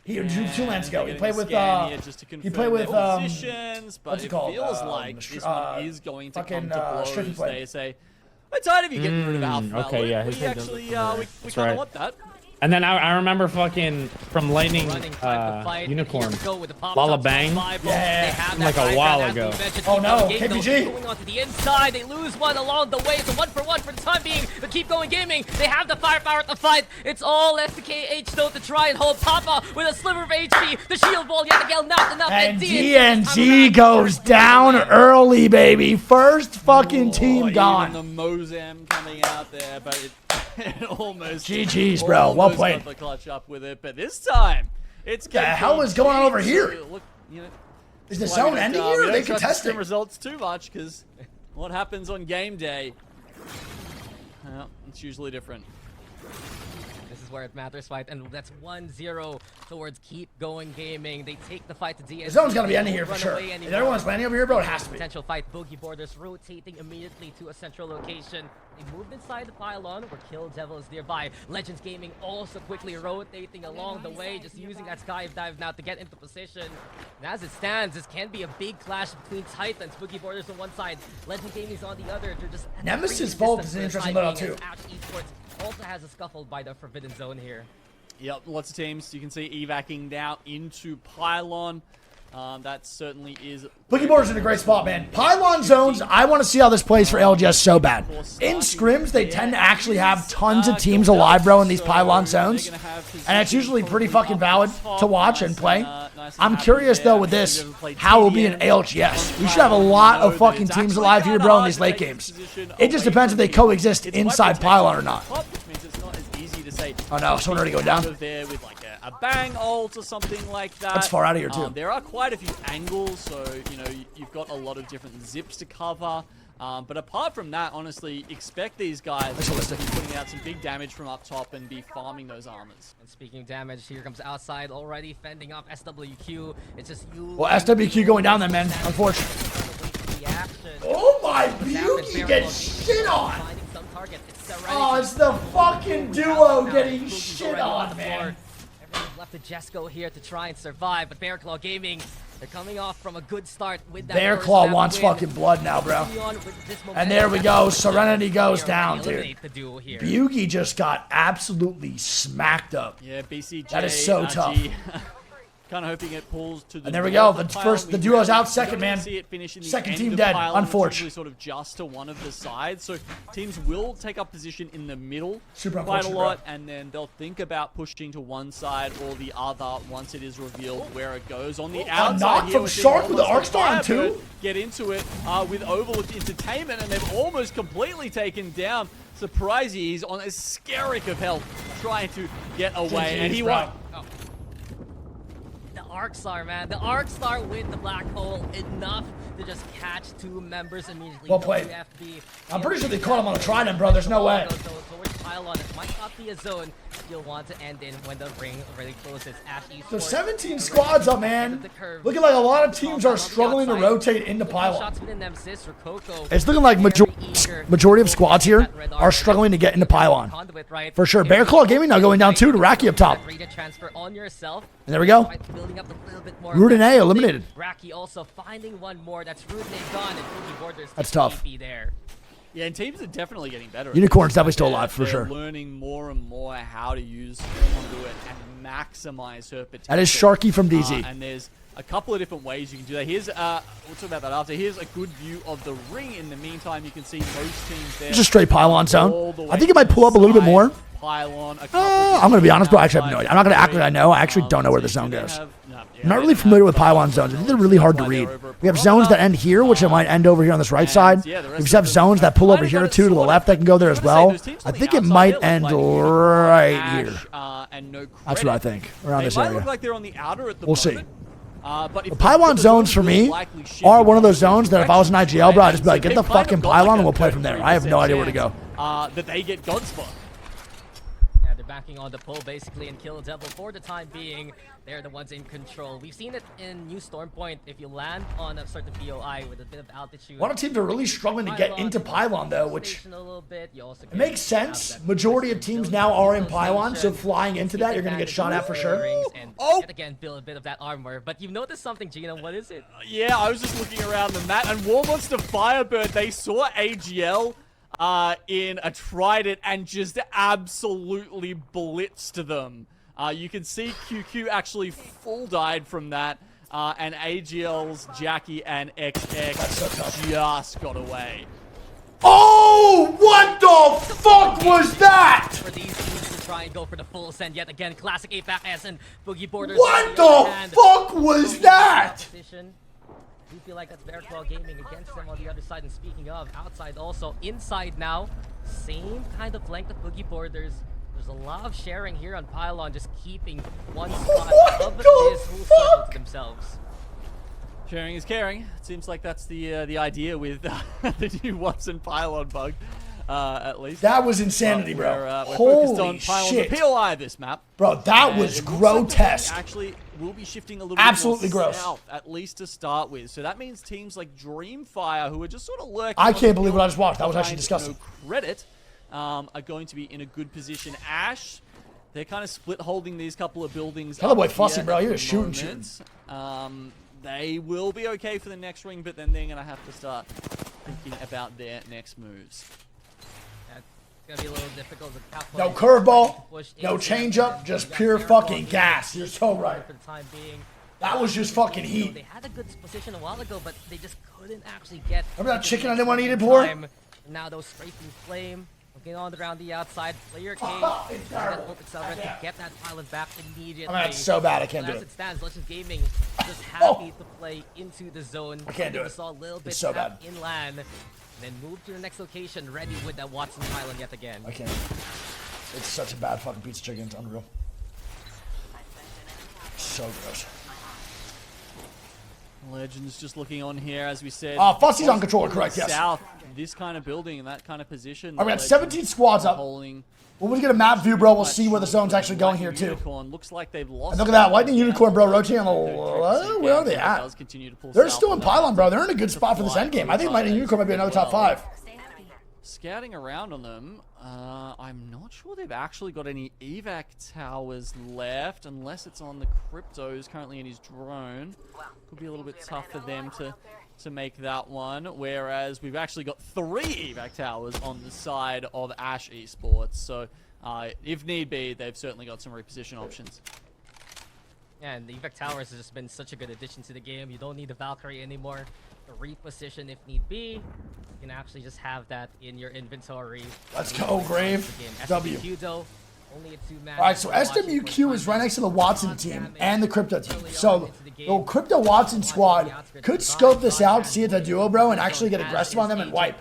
He 2 lands ago. He played with. He played with.
But it feels like this one is going to come to blows. They say, we're tired of you getting rid of Alpha.
Okay, yeah.
We actually, we kind of want that.
And then I remember fucking from Lightning Unicorn, Lala Bang, like a while ago.
Oh no, KPG!
Going onto the inside, they lose one along the way, so 1 for 1 for the time being. But Keep Going Gaming, they have the firepower to fight. It's all SDKH though to try and hold Papa with a sliver of HP. The shield wall yet again not enough.
And DNZ goes down early, baby. First fucking team gone.
Even the Mozam coming out there, but it almost.
GG's, bro. Well played.
The clutch up with it, but this time it's.
The hell is going on over here?
Look, you know,
is the zone ending here? They contest it.
Results too much because what happens on game day? It's usually different.
This is where it matters, fight, and that's 1-0 towards Keep Going Gaming. They take the fight to DNZ.
The zone's gonna be ending here for sure. If everyone's landing over here, bro, it has to be.
Potential fight. Boogie Borders rotating immediately to a central location. They moved inside the pylon where Kill Devil is nearby. Legends Gaming also quickly rotating along the way, just using that sky dive now to get into position. And as it stands, this can be a big clash between Titans. Boogie Borders on one side, Legend Gaming's on the other. They're just
Nemesis Volt is an interesting loadout too.
Also has a scuffle by the Forbidden Zone here.
Yep, lots of teams. You can see evacing now into Pylon. That certainly is.
Boogie Borders in a great spot, man. Pylon zones, I want to see how this plays for ALGS so bad. In scrims, they tend to actually have tons of teams alive, bro, in these Pylon zones. And it's usually pretty fucking valid to watch and play. I'm curious, though, with this, how it will be in ALGS. We should have a lot of fucking teams alive here, bro, in these late games. It just depends if they coexist inside Pylon or not. Oh no, someone already going down.
There with like a bang ult or something like that.
That's far out of here too.
There are quite a few angles, so you know you've got a lot of different zips to cover. But apart from that, honestly, expect these guys to be putting out some big damage from up top and be farming those armors.
And speaking of damage, here comes outside already fending off SWQ. It's just you.
Well, SWQ going down then, man. Unfortunately. Oh my, Bugie gets shit on. Oh, it's the fucking duo getting shit on, man.
Everyone's left to Jesco here to try and survive, but Bearclaw Gaming, they're coming off from a good start with that.
Bearclaw wants fucking blood now, bro. And there we go. Serenity goes down, dude. Bugie just got absolutely smacked up.
Yeah, BCJ.
That is so tough.
Kind of hoping it pulls to the.
And there we go. The duo's out second, man. Second team dead, unfortunately.
Sort of just to one of the sides, so teams will take up position in the middle
quite
a lot, and then they'll think about pushing to one side or the other once it is revealed where it goes. On the outside,
knock from Shark with the Arcstar on 2.
Get into it with Overlooked Entertainment, and they've almost completely taken down Surprisey. He's on a skerrick of health, trying to get away, and he won.
Arcstar, man. The Arcstar with the black hole, enough to just catch 2 members immediately.
Well played. I'm pretty sure they caught him on a trident, bro. There's no way.
pylon. It might not be a zone you'll want to end in when the ring already closes. Ash Esports,
so 17 squads up, man. Looking like a lot of teams are struggling to rotate into pylon. It's looking like majority of squads here are struggling to get into pylon. For sure. Bear Claw Gaming now going down 2 to Raki up top. And there we go. Root and A eliminated.
Raki also finding one more. That's Root and A gone, and Boogie Borders.
That's tough.
There.
Yeah, and teams are definitely getting better.
Unicorn's definitely still alive, for sure.
Learning more and more how to use Conduit and maximize her potential.
That is Sharky from DZ.
And there's a couple of different ways you can do that. Here's, we'll talk about that after. Here's a good view of the ring. In the meantime, you can see most teams there.
Just a straight pylon zone. I think it might pull up a little bit more.
Pylon,
I'm going to be honest, bro. I actually have no idea. I'm not going to act like I know. I actually don't know where the zone goes. I'm not really familiar with pylon zones. I think they're really hard to read. We have zones that end here, which might end over here on this right side. We just have zones that pull over here too to the left that can go there as well. I think it might end right here. That's what I think, around this area. We'll see. The pylon zones for me are one of those zones that if I was an IGL, bro, I'd just be like, get the fucking pylon and we'll play from there. I have no idea where to go.
That they get God's spot.
Backing on the pull basically and Kill Devil for the time being. They're the ones in control. We've seen it in New Storm Point. If you land on a certain POI with a bit of altitude.
A lot of teams are really struggling to get into pylon though, which it makes sense. Majority of teams now are in pylon, so flying into that, you're going to get shot at for sure.
Oh! Yet again, build a bit of that armor. But you've noticed something, Gina. What is it?
Yeah, I was just looking around the map, and War Monster Firebird, they saw AGL in a Trident and just absolutely blitzed them. You can see QQ actually full died from that, and AGL's Jackie and XX just got away.
Oh, what the fuck was that?
For these teams to try and go for the full ascent yet again, classic APAC and Boogie Borders.
What the fuck was that?
We feel like that's Bear Claw Gaming against them on the other side. And speaking of, outside also, inside now, same kind of length of Boogie Borders. There's a lot of sharing here on Pylon, just keeping one spot of this whole circle to themselves.
Sharing is caring. It seems like that's the idea with the new Watson Pylon bug. At least
that was insanity, bro.
We're focused on Pylon, the POI this map.
Bro, that was grotesque.
Like actually, we'll be shifting a little
absolutely
bit more
gross
south, at least to start with. So that means teams like Dreamfire, who are just sort of lurking.
I can't believe what I just watched. That was actually disgusting.
No credit, are going to be in a good position. Ash, they're kind of split holding these couple of buildings.
Tell the boy Fussy, bro. You're shooting.
They will be okay for the next ring, but then they're going to have to start thinking about their next moves.
It's gonna be a little difficult.
No curveball, no changeup, just pure fucking gas. You're so right.
For the time being,
that was just fucking heat.
They had a good position a while ago, but they just couldn't actually get.
Remember that chicken I didn't want to eat it for?
Now those straight from Flame, looking on around the outside. Player King, get that pilot back immediately.
I mean, that's so bad. I can't do it.
As it stands, Legends Gaming just happy to play into the zone.
I can't do it.
Saw a little bit
it's so bad.
Inland. Then move to the next location, ready with that Watson Island yet again.
I can't. It's such a bad fucking pizza chicken. It's unreal. So gross.
Legends just looking on here, as we said.
Fussy's on controller, correct, yes.
South, this kind of building and that kind of position.
All right, we got 17 squads up. When we get a map view, bro, we'll see where the zone's actually going here, too.
Looks like they've lost.
And look at that. Lightning Unicorn, bro, rotating on the... Where are they at? They're still in Pylon, bro. They're in a good spot for this endgame. I think Lightning Unicorn might be another top 5.
Scouting around on them, I'm not sure they've actually got any evac towers left, unless it's on the Crypto, who's currently in his drone. Could be a little bit tough for them to make that one, whereas we've actually got 3 evac towers on the side of Ash Esports, so if need be, they've certainly got some reposition options.
Yeah, and the evac towers has just been such a good addition to the game. You don't need the Valkyrie anymore. The reposition if need be. You can actually just have that in your inventory.
Let's go, Grave. W.
Only a 2-man.
All right, so SWQ is right next to the Watson team and the Crypto team. So the Crypto Watson squad could scope this out, see it's a duo, bro, and actually get aggressive on them and wipe.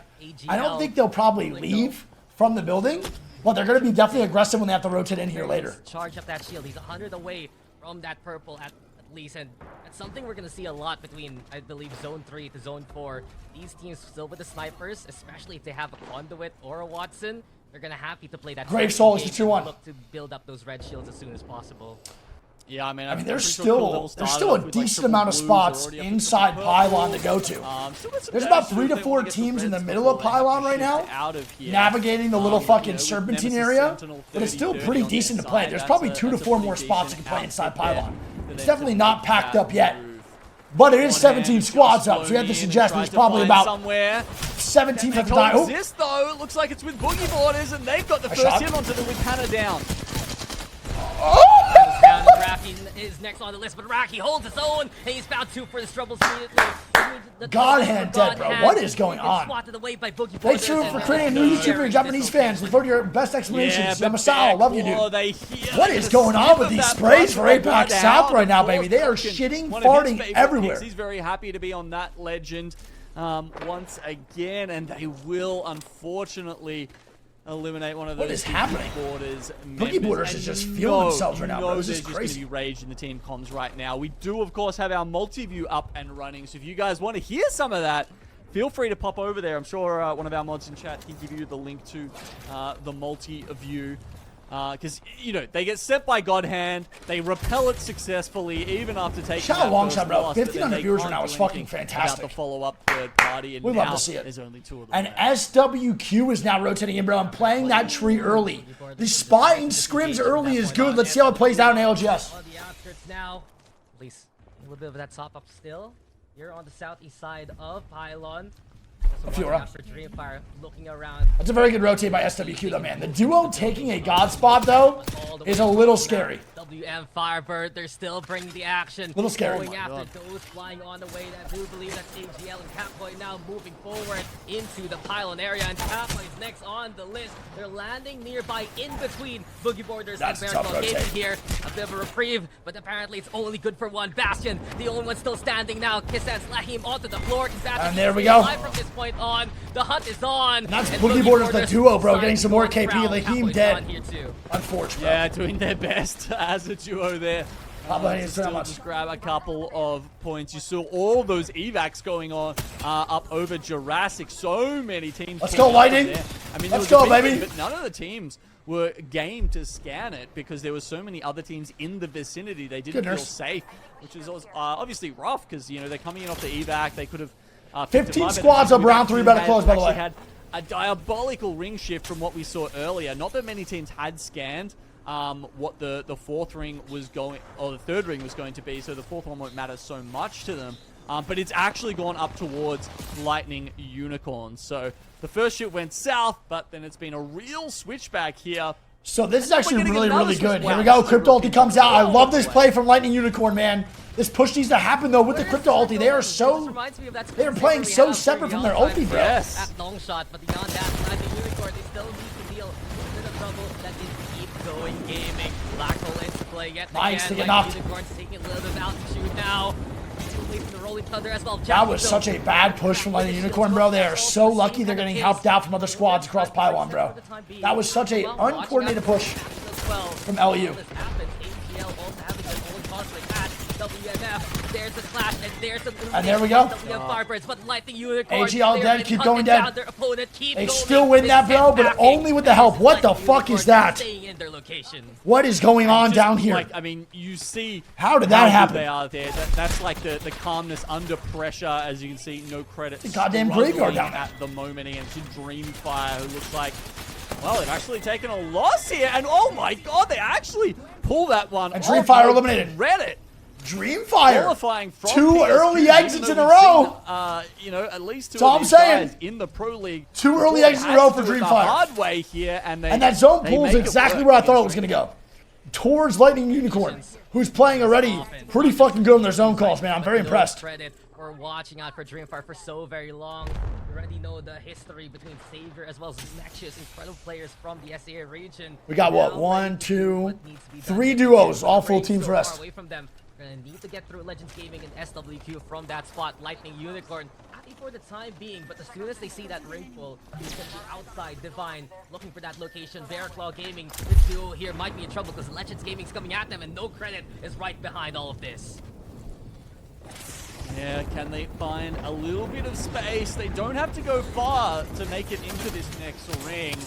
I don't think they'll probably leave from the building, but they're going to be definitely aggressive when they have to rotate in here later.
Charge up that shield. He's 100 away from that purple at least, and that's something we're going to see a lot between, I believe, Zone 3 to Zone 4. These teams still with the snipers, especially if they have a Conduit or a Watson. they're gonna happy to play that.
Grave Soul is the 2-1.
Look to build up those red shields as soon as possible.
Yeah, I mean,
there's still a decent amount of spots inside Pylon to go to. There's about 3 to 4 teams in the middle of Pylon right now, navigating the little fucking serpentine area, but it's still pretty decent to play. There's probably 2 to 4 more spots you can play inside Pylon. It's definitely not packed up yet, but it is 17 squads up, so you have to suggest there's probably about 17 at the time.
Oh, though, it looks like it's with Boogie Boarders, and they've got the first hit onto the Lipana down.
Raki is next on the list, but Raki holds his own, and he's found 2 for his troubles immediately.
Godhand dead, bro. What is going on? Thanks for creating a new YouTube for Japanese fans. Look forward to your best explanations. Yamasao, love you, dude. What is going on with these sprays for APAC South right now, baby? They are shitting, farting everywhere.
He's very happy to be on that legend once again, and they will, unfortunately, eliminate one of those.
What is happening?
Boogie
Boarders is just feeling themselves right now, bro. This is
crazy.
crazy.
Going to be rage in the team comms right now. We do, of course, have our multi-view up and running. So if you guys want to hear some of that, feel free to pop over there. I'm sure one of our mods in chat can give you the link to the multi-view. Because, you know, they get set by God Hand, they repel it successfully, even after taking
shout out long shot, bro. 1,500 viewers right now is fucking fantastic.
About the follow-up third party, and
we love to see it.
There's only 2 of them.
And SWQ is now rotating in, bro. I'm playing that tree early. The spot in scrims early is good. Let's see how it plays out in ALGS.
On the outskirts now, at least a little bit of that top up still. You're on the southeast side of Pylon. Dreamfire looking around.
That's a very good rotate by SWQ, though, man. The duo taking a God spot, though, is a little scary.
WM Firebird, they're still bringing the action.
Little scary.
Going after those flying on the way. I do believe that's AGL and Catboy now moving forward into the Pylon area. And Catboy is next on the list. They're landing nearby in between Boogie Boarders and Bearclaw Gaming here. A bit of a reprieve, but apparently it's only good for one. Bastion, the only one still standing now. Kisses Lahim onto the floor.
And there we go.
From this point on, the hunt is on.
And that's Boogie Boarders, the duo, bro, getting some more KP. Lahim dead. Unfortunately.
Yeah, doing their best as a duo there.
Just
grab a couple of points. You saw all those evacs going on up over Jurassic. So many teams.
Let's go, Lightning.
I mean,
let's go, baby.
But none of the teams were game to scan it because there were so many other teams in the vicinity. They didn't feel safe, which is obviously rough because, you know, they're coming in off the evac. They could have 15
squads up round 3 better close, by the way.
Had a diabolical ring shift from what we saw earlier. Not that many teams had scanned what the fourth ring was going, or the third ring was going to be, so the fourth one won't matter so much to them. But it's actually gone up towards Lightning Unicorn. So the first shoot went south, but then it's been a real switchback here.
So this is actually really, really good. Here we go. Crypto ulti comes out. I love this play from Lightning Unicorn, man. This push needs to happen, though, with the crypto ulti. They are playing so separate from their ulti, bro.
Yes.
That long shot, but beyond that, Lightning Unicorn, they still need to deal with a bit of trouble. That is keep going gaming. Black hole into play yet
nice
again.
To get knocked.
Unicorn's taking a little bit of altitude now. From the rolling thunder as well.
That was such a bad push from Lightning Unicorn, bro. They are so lucky they're getting helped out from other squads across Pylon, bro. That was such a uncoordinated push from LU.
There's a clash, and there's a
and there we go.
But Lightning Unicorn,
AGL dead, keep going dead. They still win that, bro, but only with the help. What the fuck is that? What is going on down here?
Like, I mean, you see
how did that happen?
They are there. That's like the calmness under pressure, as you can see. No credit.
The goddamn graveyard down there
at the moment against Dreamfire, who looks like, well, they've actually taken a loss here, and oh my god, they actually pull that one.
And Dreamfire eliminated.
Reddit.
Dreamfire. 2 early exits in a row.
You know, at least 2
That's all I'm saying.
Guys in the pro league.
2 early exits in a row for Dreamfire.
Hard way here, and
that zone pool is exactly where I thought it was going to go. Towards Lightning Unicorn, who's playing already pretty fucking good on their zone calls, man. I'm very impressed.
We're watching out for Dreamfire for so very long. You already know the history between Savior as well as Nexus, incredible players from the SAA region.
We got what, 1, 2, 3 duos, all full teams rest.
Away from them. We're gonna need to get through Legends Gaming and SWQ from that spot. Lightning Unicorn, happy for the time being, but as soon as they see that ring pull, he's gonna be outside Divine, looking for that location. Bearclaw Gaming, this duo here might be in trouble because Legends Gaming's coming at them, and No Credit is right behind all of this.
Yeah, can they find a little bit of space? They don't have to go far to make it into this next ring.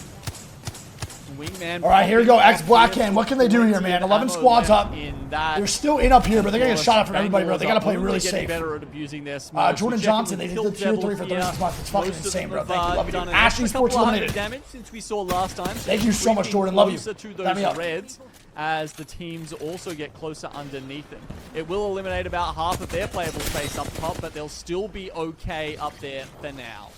Wingman.
All right, here we go. X Blackhand. What can they do here, man? 11 squads up. They're still in up here, but they're going to get shot at from everybody, bro. They got to play really safe.
Better at abusing their smokes.
Jordan Johnson, they did the tier 3 for 36 months. It's fucking insane, bro. Thank you. Love you. Ashley Sports eliminated.
Damage since we saw last time.
Thank you so much, Jordan. Love you.
To those reds as the teams also get closer underneath them. It will eliminate about half of their playable space up top, but they'll still be okay up there for now.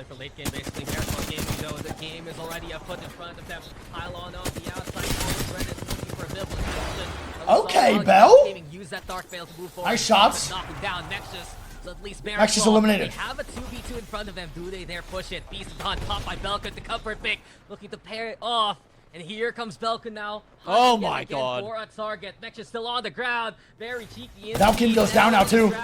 For late game, basically, marathon game, you know, the game is already a foot in front of them. Pylon on the outside, looking for a bit of
okay, Bell.
Use that dark veil to move forward.
Nice shots.
Knocking down Nexus. So at least
Nexus eliminated.
They have a 2v2 in front of them. Do they dare push it? Beast is on top by Belkin. The comfort pick, looking to pair it off. And here comes Belkin now.
Oh my god.
For a target. Nexus still on the ground. Very cheeky.
Belkin goes down now too.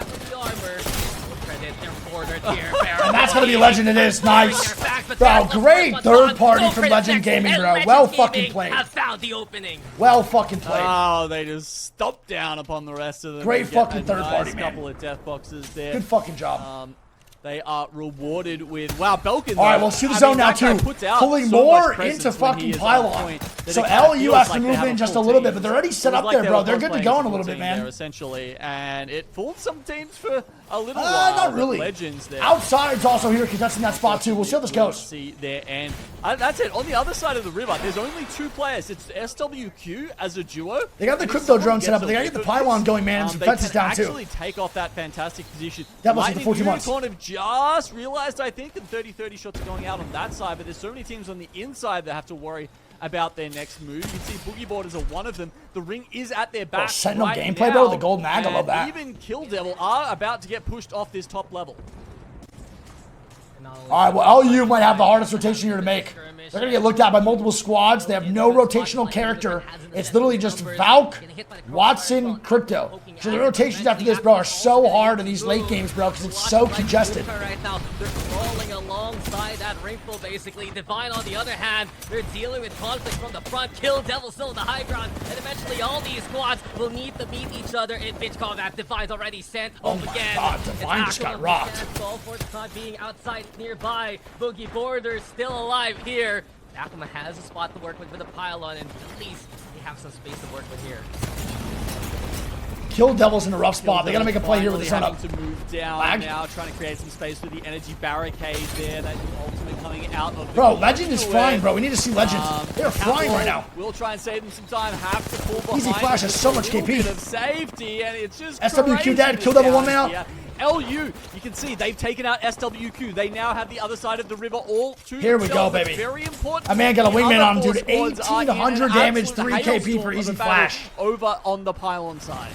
And
that's gonna be Legend. It is nice, bro. Great third party from Legend Gaming, bro. Well fucking played.
Have found the opening.
Well fucking played.
Oh, they just stomped down upon the rest of them.
Great fucking third party, man.
Couple of death boxes there.
Good fucking job.
They are rewarded with Belkin.
All right, we'll see the zone now too. Pulling more into fucking Pylon. So LU has to move in just a little bit, but they're already set up there, bro. They're good to go in a little bit, man.
Essentially, and it fooled some teams for a little while.
Not really.
Legends there.
Outside's also here contesting that spot too. We'll see how this goes.
See there, and that's it. On the other side of the river, there's only 2 players. It's SWQ as a duo.
They got the crypto drone set up, but they gotta get the Pylon going, man, and some fences down too.
Actually take off that fantastic position.
That was the 14 months.
Unicorn have just realized, I think, that 30-30 shots are going out on that side, but there's so many teams on the inside that have to worry about their next move. You can see Boogie Boarders are one of them. The ring is at their back.
Sentinel
right
gameplay,
now,
bro, with the gold mag. I love that.
Even Kill Devil are about to get pushed off this top level.
All right, well, LU might have the hardest rotation here to make. They're going to get looked at by multiple squads. They have no rotational character. It's literally just Valk, Watson, Crypto. So the rotations after this, bro, are so hard in these late games, bro, because it's so congested.
Right now, they're crawling alongside that ringful, basically. Divine, on the other hand, they're dealing with conflict from the front. Kill Devil still in the high ground, and eventually all these squads will need to meet each other in pitch combat. Divine's already sent home again.
Oh my god, Divine just got rocked.
All for the time being outside nearby. Boogie Boarders still alive here. Akuma has a spot to work with the Pylon, and at least they have some space to work with here.
Kill Devil's in a rough spot. They got to make a play here with the sun up.
To move down now, trying to create some space with the energy barricade there. That ultimate coming out of.
Bro, Legend is flying, bro. We need to see Legend. They're flying right now.
We'll try and save them some time. Have to pull behind.
Easy Flash has so much KP.
Bit of safety, and it's just
SWQ dead. Kill Devil 1 man out.
LU, you can see they've taken out SWQ. They now have the other side of the river all to
Here we go, baby.
Very important.
A man got a wingman on him, dude. 1800 damage, 3 KP for Easy Flash.
Over on the Pylon side.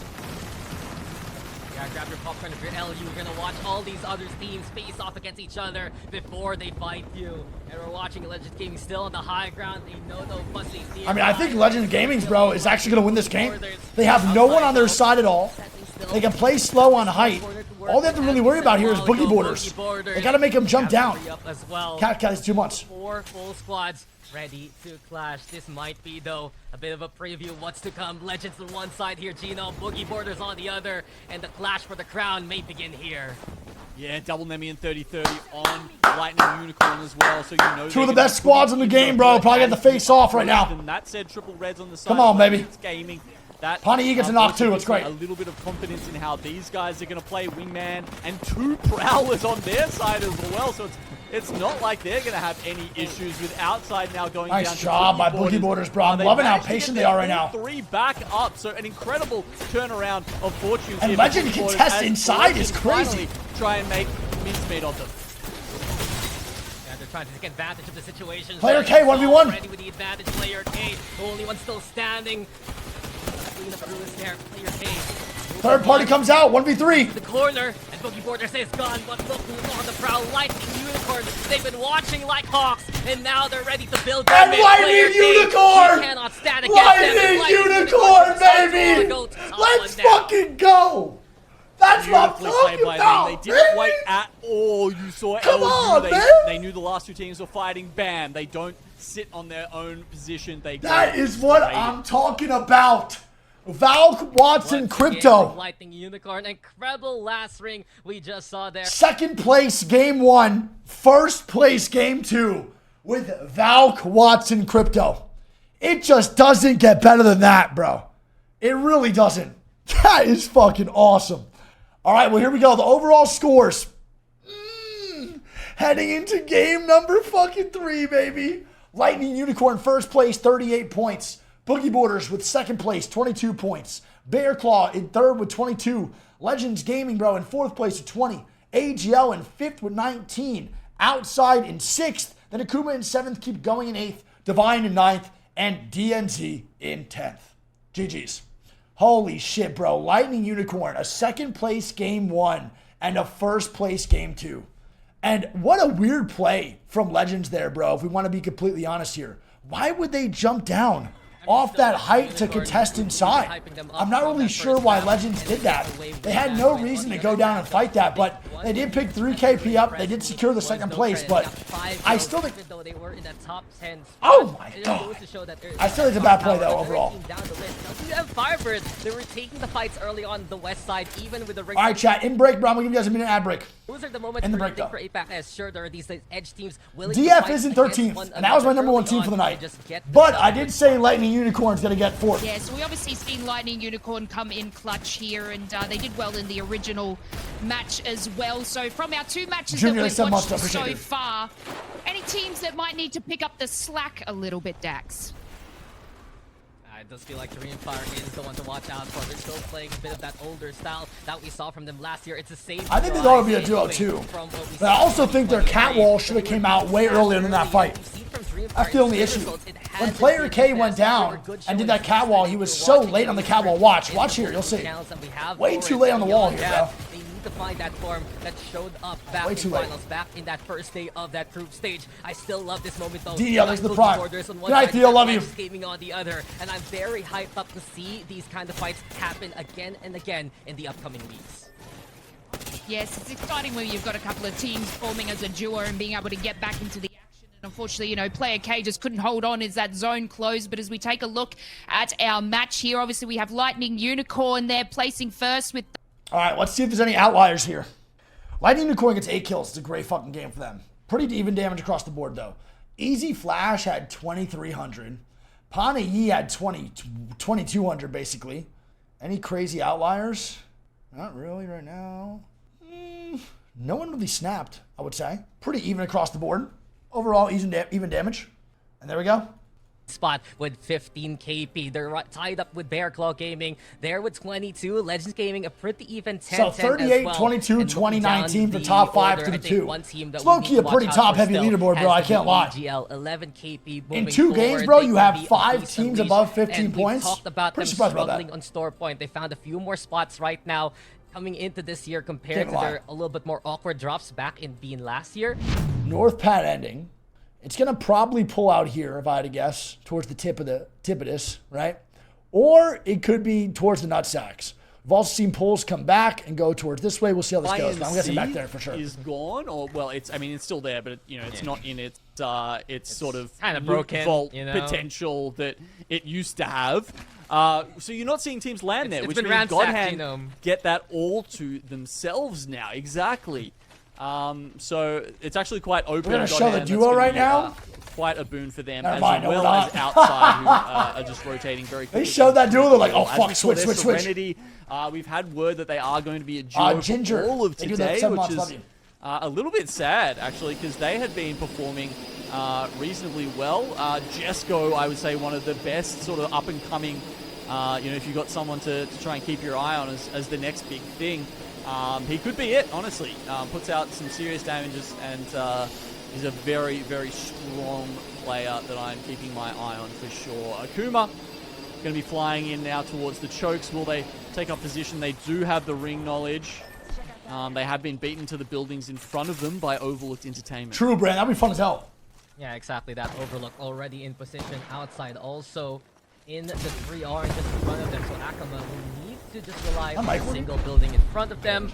Grab your popcorn if you're LU. You're gonna watch all these other teams face off against each other before they fight you. And we're watching Legend Gaming still on the high ground. They know no fussy.
I mean, I think Legend Gaming's, bro, is actually gonna win this game. They have no one on their side at all. They can play slow on height. All they have to really worry about here is Boogie Boarders. They gotta make them jump down. Cat is 2 months.
4 full squads ready to clash. This might be, though, a bit of a preview of what's to come. Legends on one side here, Gino. Boogie Boarders on the other. And the clash for the crown may begin here.
Yeah, double Nemi and 30-30 on Lightning Unicorn as well. So you know
2 of the best squads in the game, bro. Probably got the face off right now.
That said, triple reds on the side.
Come on, baby.
Gaming. That
Pani gets a knock too. It's great.
A little bit of confidence in how these guys are going to play wingman, and 2 prowlers on their side as well. So it's not like they're going to have any issues with outside now going down.
Nice job by Boogie Boarders, bro. I'm loving how patient they are right now.
3 back up, so an incredible turnaround of fortune.
And Legend contest inside is crazy.
Try and make mincemeat of them.
They're trying to take advantage of the situation.
Player K 1v1.
Ready with the advantage. Player K, only one still standing.
Third party comes out, 1v3.
The corner, and Boogie Boarder says gone, but look who's on the prowl. Lightning Unicorn, they've been watching like hawks, and now they're ready to build their
and Lightning Unicorn!
Cannot stand against
Lightning Unicorn, baby! Let's fucking go! That's what I'm talking about,
They didn't wait at all. You saw LU. They knew the last 2 teams were fighting. Bam. They don't sit on their own position. That
is what I'm talking about. Valk, Watson, Crypto.
Lightning Unicorn, incredible last ring we just saw there.
Second place, game 1. First place, game 2. with Valk Watson Crypto. It just doesn't get better than that, bro. It really doesn't. That is fucking awesome. All right, well, here we go. The overall scores. Heading into game number fucking 3, baby. Lightning Unicorn first place, 38 points. Boogie Borders with second place, 22 points. Bear Claw in third with 22. Legends Gaming, bro, in fourth place with 20. AGL in fifth with 19. Outside in sixth. Then Akuma in seventh, keep going in eighth. Divine in ninth. And DNZ in 10th. GG's. Holy shit, bro. Lightning Unicorn, a second place game 1 and a first place game 2. And what a weird play from Legends there, bro, if we want to be completely honest here. Why would they jump down off that height to contest inside? I'm not really sure why Legends did that. They had no reason to go down and fight that, but they did pick 3 KP up. They did secure the second place, but I still think... Oh my god. I still think it's a bad play though, overall.
They were taking the fights early on the west side, even with the ring.
Alright, chat, in break, bro. I'm gonna give you guys a minute ad break.
Those are the moments
in the
where
break,
you think for APAC, as sure there are these edge teams willing
DF is in 13th, and that was my number 1 team for the night. But I did say Lightning Unicorn's gonna get 4th.
Yeah, so we obviously seen Lightning Unicorn come in clutch here, and they did well in the original match as well. So from our 2 matches that we've watched so far, any teams that might need to pick up the slack a little bit, Dax?
It does feel like Korean Fire is the one to watch out for. They're still playing a bit of that older style that we saw from them last year. It's the same.
I think they ought to be a duo too. But I also think their catwall should have came out way earlier than that fight. That's the only issue. When player K went down and did that catwall, he was so late on the catwall. Watch here, you'll see. Way too late on the wall here, bro.
To find that form that showed up back in finals, back in that first day of that group stage. I still love this moment though.
DL, there's the prime. Good night, Theo, love you.
Gaming on the other, and I'm very hyped up to see these kind of fights happen again and again in the upcoming weeks.
Yes, it's exciting when you've got a couple of teams forming as a duo and being able to get back into the action. And unfortunately, you know, player K just couldn't hold on as that zone closed. But as we take a look at our match here, obviously we have Lightning Unicorn there placing first with...
All right, let's see if there's any outliers here. Lightning Unicorn gets 8 kills. It's a great fucking game for them. Pretty even damage across the board, though. Easy Flash had 2,300. Pana Yi had 2,200, basically. Any crazy outliers? Not really right now. No one really snapped, I would say. Pretty even across the board. Overall, even damage. And there we go.
Spot with 15 KP. They're tied up with Bear Claw Gaming. There with 22. Legends Gaming, a pretty even 10-10
so 38,
well.
22, 2019 for top 5 to the 2. It's low-key a pretty top-heavy leaderboard, bro. I can't lie.
AGL, 11 KP
in 2 games, bro, you have 5 teams above 15 points.
Talked about
pretty
them
surprised about
struggling
that.
on store point. They found a few more spots right now coming into this year compared to their a little bit more awkward drops back in being last year.
North pad ending. It's going to probably pull out here, if I had to guess, towards the tip of this, right? Or it could be towards the nutsacks. We've also seen pulls come back and go towards this way. We'll see how this goes. But I'm guessing back there for sure.
Is gone, or well, it's still there, but it's not in its sort of
kind of broken
vault potential that it used to have. So you're not seeing teams land there, which means Godhand get that all to themselves now. Exactly. So it's actually quite open.
We're going to show the duo right now.
Quite a boon for them, as well as outside, who are just rotating very quickly.
They showed that duo, they're like, oh fuck, switch.
We've had word that they are going to be a duo for all of today, which is a little bit sad, actually, because they had been performing reasonably well. Jesco, I would say, one of the best sort of up-and-coming, if you've got someone to try and keep your eye on as the next big thing. He could be it, honestly. Puts out some serious damages and is a very, very strong player that I'm keeping my eye on for sure. Akuma going to be flying in now towards the chokes. Will they take up position? They do have the ring knowledge. They have been beaten to the buildings in front of them by Overlooked Entertainment.
True, Brand. That'd be fun as hell.
Yeah, exactly. That Overlook already in position outside. Also in the 3R just in front of them. So Akuma will need to just rely on a single building in front of them,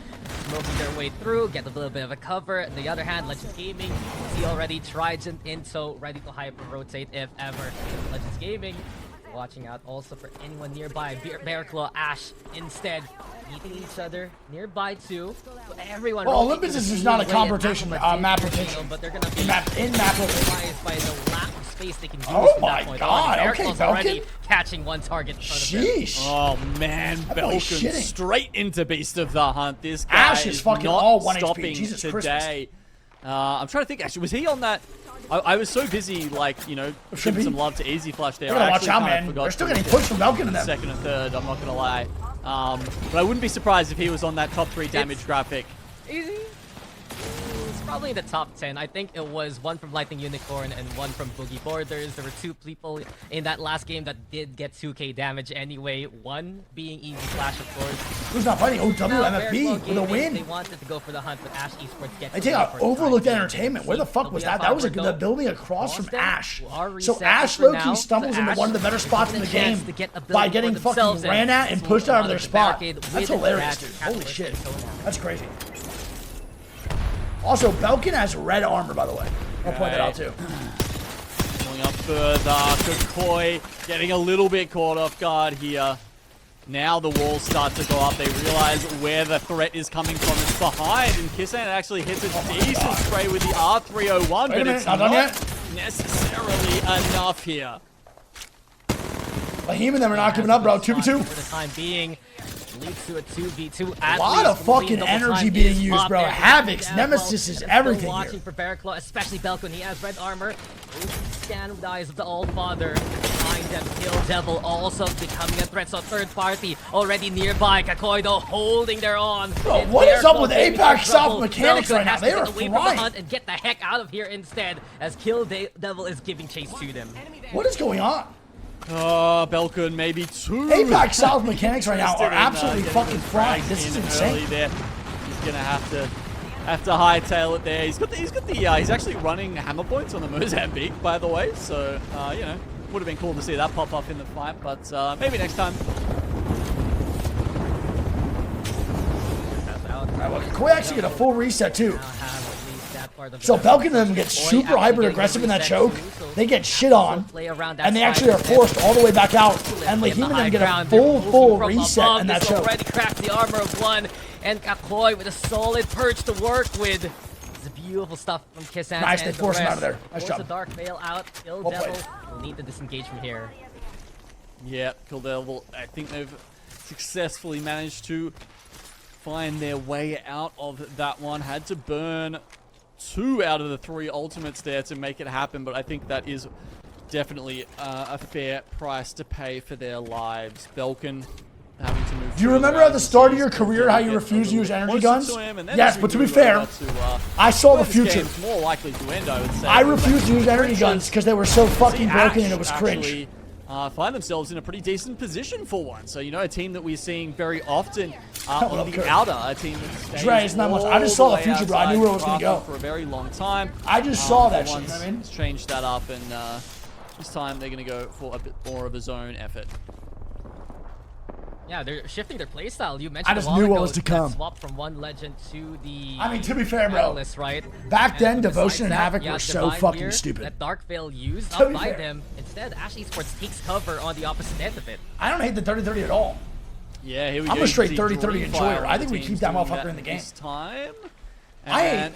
smoking their way through, get a little bit of a cover. On the other hand, Legends Gaming, see already Trident in, so ready to hyper rotate if ever. Legends Gaming Watching out also for anyone nearby. Bearclaw, Ash instead meeting each other nearby too. So everyone.
Well, Olympus is just not a confrontation map rotation.
But they're gonna be
in map rotation
by the lack of space they can use.
Oh
from
my
that point
god!
on.
Okay,
Bearclaw's already catching one target in front of him.
Sheesh.
Oh man, Belkin straight into Beast of the Hunt. This guy
Ash is fucking
not
all 1
stopping
HP. Jesus
today. I'm trying to think. Actually, was he on that? I was so busy, like, you know, giving some love to Easy Flash there.
You gotta watch out, man. They're still getting pushed from Belkin in them.
Second and third, I'm not gonna lie. But I wouldn't be surprised if he was on that top 3 damage graphic.
Easy. It's probably in the top 10. I think it was one from Lightning Unicorn and one from Boogie Borders. There were 2 people in that last game that did get 2k damage anyway. One being Easy Flash, of course.
Who's not fighting? OW MFB with a win.
They wanted to go for the hunt, but Ash Esports gets
I take out Overlooked Entertainment. Where the fuck was that? That was the building across from Ash. So Ash low-key stumbles into one of the better spots in the game by getting fucking ran at and pushed out of their spot. That's hilarious, dude. Holy shit. That's crazy. Also, Belkin has red armor, by the way. I'll point that out, too.
Going up further. Koi getting a little bit caught off guard here. Now the walls start to go up. They realize where the threat is coming from. It's behind, and Kisan actually hits a decent spray with the R301, but it's not necessarily enough here.
Lahim and them are not giving up, bro. 2v2.
For the time being. Leads to a 2v2.
A lot of fucking energy being used, bro. Havoc's Nemesis is everything
watching
here.
For Bearclaw, especially Belkin. He has red armor. Scan with the eyes of the All-Father. Behind them, Kill Devil also becoming a threat. So third party already nearby. Kakoido holding their own.
Bro, what is up with APAC South mechanics right now? They are flying.
And get the heck out of here instead, as Kill Devil is giving chase to them.
What is going on?
Belkin maybe 2.
APAC South mechanics right now are absolutely fucking flying. This is insane.
There. He's gonna have to hightail it there. He's actually running hammer points on the Mozambique, by the way. So you know, would have been cool to see that pop up in the fight, but maybe next time.
Alright, well, Koi actually get a full reset too. So Belkin and them get super hyper aggressive in that choke. They get shit on, and they actually are forced all the way back out. And Lahim and them get a full reset in that choke.
Already cracked the armor of one, and Kakoi with a solid perch to work with. It's beautiful stuff from Kisan.
Nice, they force him out of there. Nice job.
The Dark Veil out. Kill Devil will need to disengage from here.
Yeah, Kill Devil. I think they've successfully managed to find their way out of that one. Had to burn 2 out of the 3 ultimates there to make it happen, but I think that is definitely a fair price to pay for their lives. Belkin having to move.
Do you remember at the start of your career how you refused to use energy guns? Yes, but to be fair, I saw the future.
More likely to end, I would say.
I refused to use energy guns because they were so fucking broken and it was cringe.
Find themselves in a pretty decent position for one. So, you know, a team that we're seeing very often on the outer, a team that stays
not much. I just saw the future, bro. I knew where it was going to go.
For a very long time.
I just saw that shit, you know what I mean?
Changed that up, and this time they're going to go for a bit more of a zone effort.
Yeah, they're shifting their playstyle. You mentioned
I just knew what was to come.
Swap from one legend to the.
I mean, to be fair, bro.
Right?
Back then, Devotion and Havoc were so fucking
here,
stupid.
That Dark Veil used up by them. Instead, Ash Esports takes cover on the opposite end of it.
I don't hate the 30-30 at all.
Yeah, here we go.
I'm a straight 30-30 enjoyer. I think we keep that motherfucker in the game.
This time.
I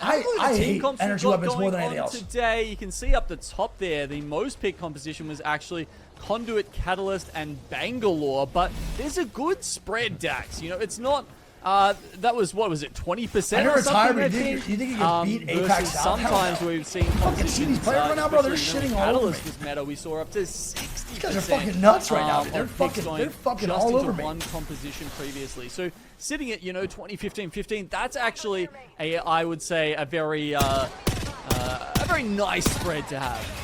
hate energy weapons more than anything else.
Today, you can see up the top there, the most picked composition was actually Conduit, Catalyst, and Bangalore, but there's a good spread, Dax. You know, it's not, that was, what was it, 20%?
I never tired, but you think you can beat APAC South?
Sometimes we've seen
fucking see these players right now, bro, they're shitting all over me.
Catalyst was meta, we saw up to 60%.
These guys are fucking nuts right now. They're fucking all over me.
One composition previously. So sitting at, you know, 20-15-15, that's actually I would say a very nice spread to have.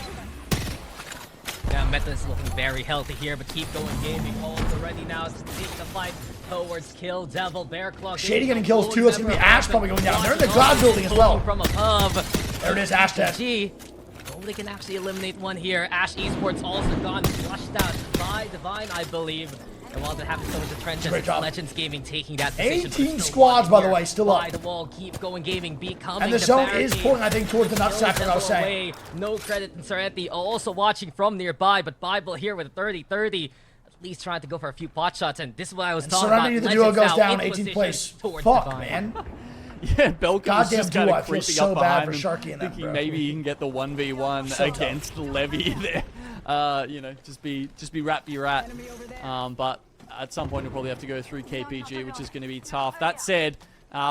Yeah, Meta is looking very healthy here, but keep going gaming. Holds already now to take the fight towards Kill Devil. Bearclaw.
Shady getting kills too. It's gonna be Ash probably going down. They're in the cloud building as well.
From above.
There it is, Ash dead.
They can actually eliminate one here. Ash Esports also gone flushed out by Divine, I believe. And while that happens so in the trenches, Legends Gaming taking that position.
18 squads, by the way, still up.
By the wall, keep going Gaming, becoming
and the zone is pulling, I think, towards the nutsack, I was saying.
No credit in Sorrenti, also watching from nearby, but Bible here with a 30-30. At least trying to go for a few pot shots, and this is what I was talking about.
Serenity, the duo goes down, 18th place. Fuck, man.
Yeah, Belkin's just kind of creeping
so
up
bad
behind
for Sharky and
thinking maybe he can get the 1v1 so against Levy there. You know, just be rat be rat. But at some point, you'll probably have to go through KPG, which is going to be tough. That said,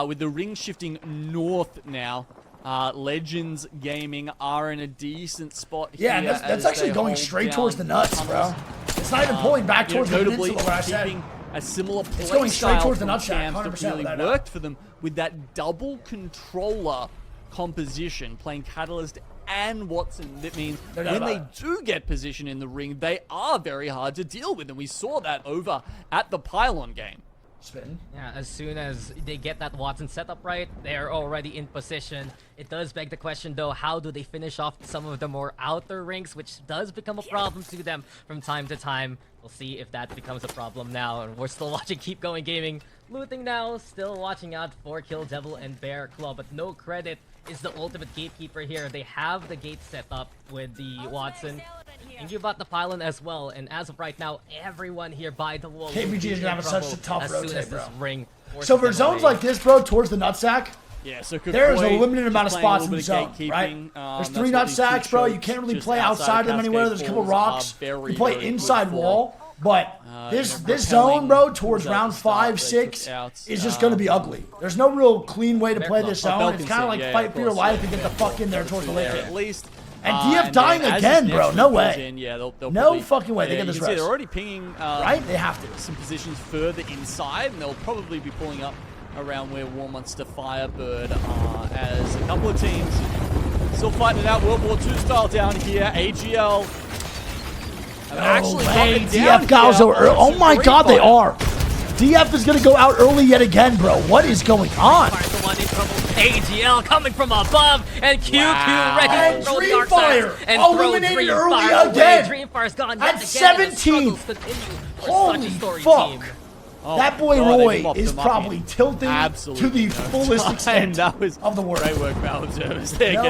with the ring shifting north now, Legends Gaming are in a decent spot here.
Yeah, that's actually going straight towards the nuts, bro. It's not even pulling back towards the peninsula, what I said.
A similar play
it's going straight towards the
nutsack,
that
really worked for them with that double controller composition, playing Catalyst and Watson. That means when they do get position in the ring, they are very hard to deal with, and we saw that over at the Pylon game.
Spin.
Yeah, as soon as they get that Watson setup right, they're already in position. It does beg the question, though, how do they finish off some of the more outer rings, which does become a problem to them from time to time. We'll see if that becomes a problem now, and we're still watching Keep Going Gaming. Looting now, still watching out for Kill Devil and Bear Claw, but no credit is the ultimate gatekeeper here. They have the gate set up with the Watson. Thinking about the Pylon as well, and as of right now, everyone here by the wall.
KPG is gonna have such a tough rotate, bro.
So
for zones like this, bro, towards the nutsack,
yeah, so
there's a limited amount of spots in the zone, right? There's 3 nutsacks, bro. You can't really play outside of them anywhere. There's a couple rocks. You play inside wall, but this zone, bro, towards round 5, 6 is just gonna be ugly. There's no real clean way to play this zone. It's kind of like fight for your life and get the fuck in there towards the late game.
At least.
And DF dying again, bro. No way.
Yeah, they'll
no fucking way. They get this rest.
They're already pinging.
Right? They have to.
Some positions further inside, and they'll probably be pulling up around where War Monster Firebird are, as a couple of teams still fighting it out World War II style down here. AGL have actually gotten
DF goes over. Oh my god, they are. DF is going to go out early yet again, bro. What is going on?
AGL coming from above, and QQ ready to throw the dark side and
eliminated early again.
Dreamfire's gone
at 17. Holy fuck.
Oh,
that boy Roy is probably tilting to the fullest extent of the word.
Great work, Valentine. They're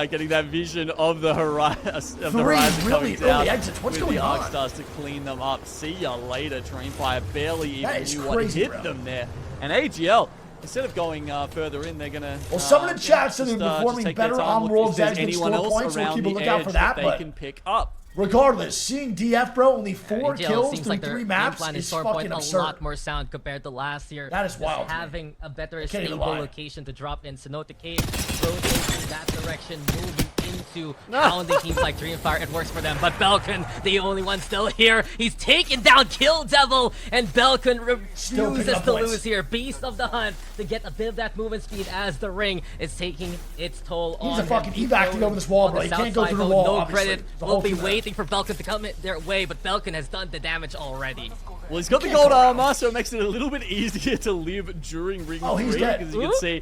getting that vision of the horizon.
Really early exits. What's going on?
Starts to clean them up. See ya later. Dreamfire barely even knew what hit them there. And AGL, instead of going further in, they're gonna.
Well, some of the chats said they're performing better on World's Edge than score points. We'll keep a lookout for that.
They can pick up.
Regardless, seeing DF, bro, only 4 kills through 3 maps is fucking absurd.
A lot more sound compared to last year.
That is wild.
Having a better stable location to drop in. Cenote Cave, rotating in that direction, moving into pounding teams like Dreamfire. It works for them, but Belkin, the only one still here. He's taken down Kill Devil, and Belkin refuses to lose here. Beast of the Hunt to get a bit of that movement speed as the ring is taking its toll on him.
He's a fucking evac over this wall, bro. He can't go through the wall,
no credit. We'll be waiting for Belkin to come their way, but Belkin has done the damage already.
Well, he's got the gold armor, so it makes it a little bit easier to live during Ring 3. Because you can see,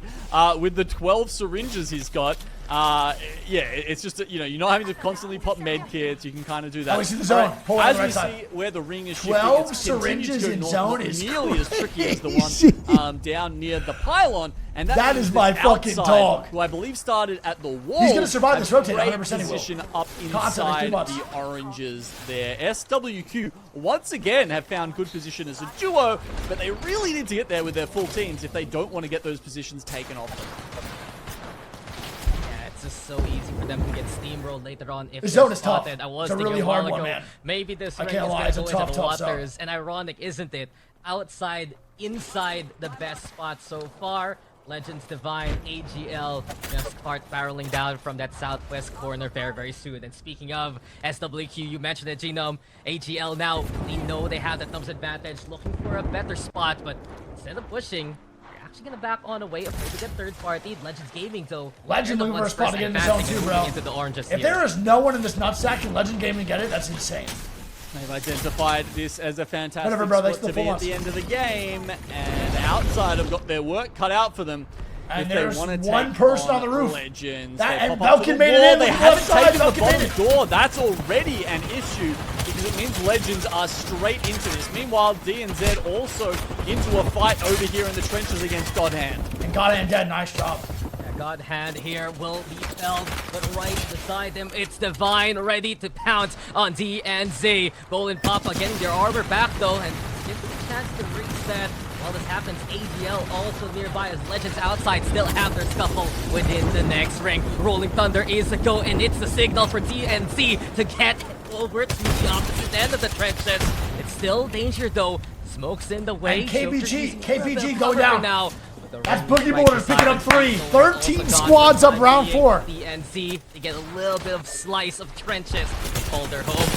with the 12 syringes he's got, yeah, it's just, you know, you're not having to constantly pop med kits. You can kind of do that.
Oh, we see the zone.
As we see where the ring is shifting,
12 syringes in zone is
nearly as tricky as the one down near the pylon. And
that is my fucking dog.
Who I believe started at the wall.
He's going to survive this rotate. 100%
position up inside the oranges there. SWQ once again have found good position as a duo, but they really need to get there with their full teams if they don't want to get those positions taken off them.
Yeah, it's just so easy for them to get steamrolled later on if
the zone is
tough.
Tough.
I was
it's a really hard one, man.
Maybe this ring is going to go into the waters, and ironic, isn't it? Outside, inside the best spot so far. Legends Divine, AGL, just start barreling down from that southwest corner very, very soon. And speaking of SWQ, you mentioned it, Genome. AGL now, we know they have that thumbs advantage, looking for a better spot, but instead of pushing, they're actually going to back on away, afraid to get third party. Legends Gaming, though.
Legend looking for a spot to get in the zone too, bro.
Into the oranges
if there is no one in this nutsack and Legend Gaming get it, that's insane.
They've identified this as a fantastic
spot
to be at the end of the game, and outside have got their work cut out for them.
And
if
there's
they want to
one person on the roof.
Legends,
and Belkin made it in.
They haven't taken the bottom door. That's already an issue because it means Legends are straight into this. Meanwhile, DNZ also into a fight over here in the trenches against Godhand.
And Godhand dead, nice job.
Godhand here will be felled, but right beside him, it's Divine ready to pounce on DNZ. Golden Papa getting their armor back though, and gives them a chance to reset. While this happens, AGL also nearby as Legends outside still have their scuffle within the next ring. Rolling Thunder is a go, and it's the signal for DNZ to get over to the opposite end of the trenches. It's still danger though. Smoke's in the way.
And KPG going down.
Now.
That's Boogie Borders picking up 3. 13 squads up round 4.
DNZ to get a little bit of slice of trenches. Hold their home.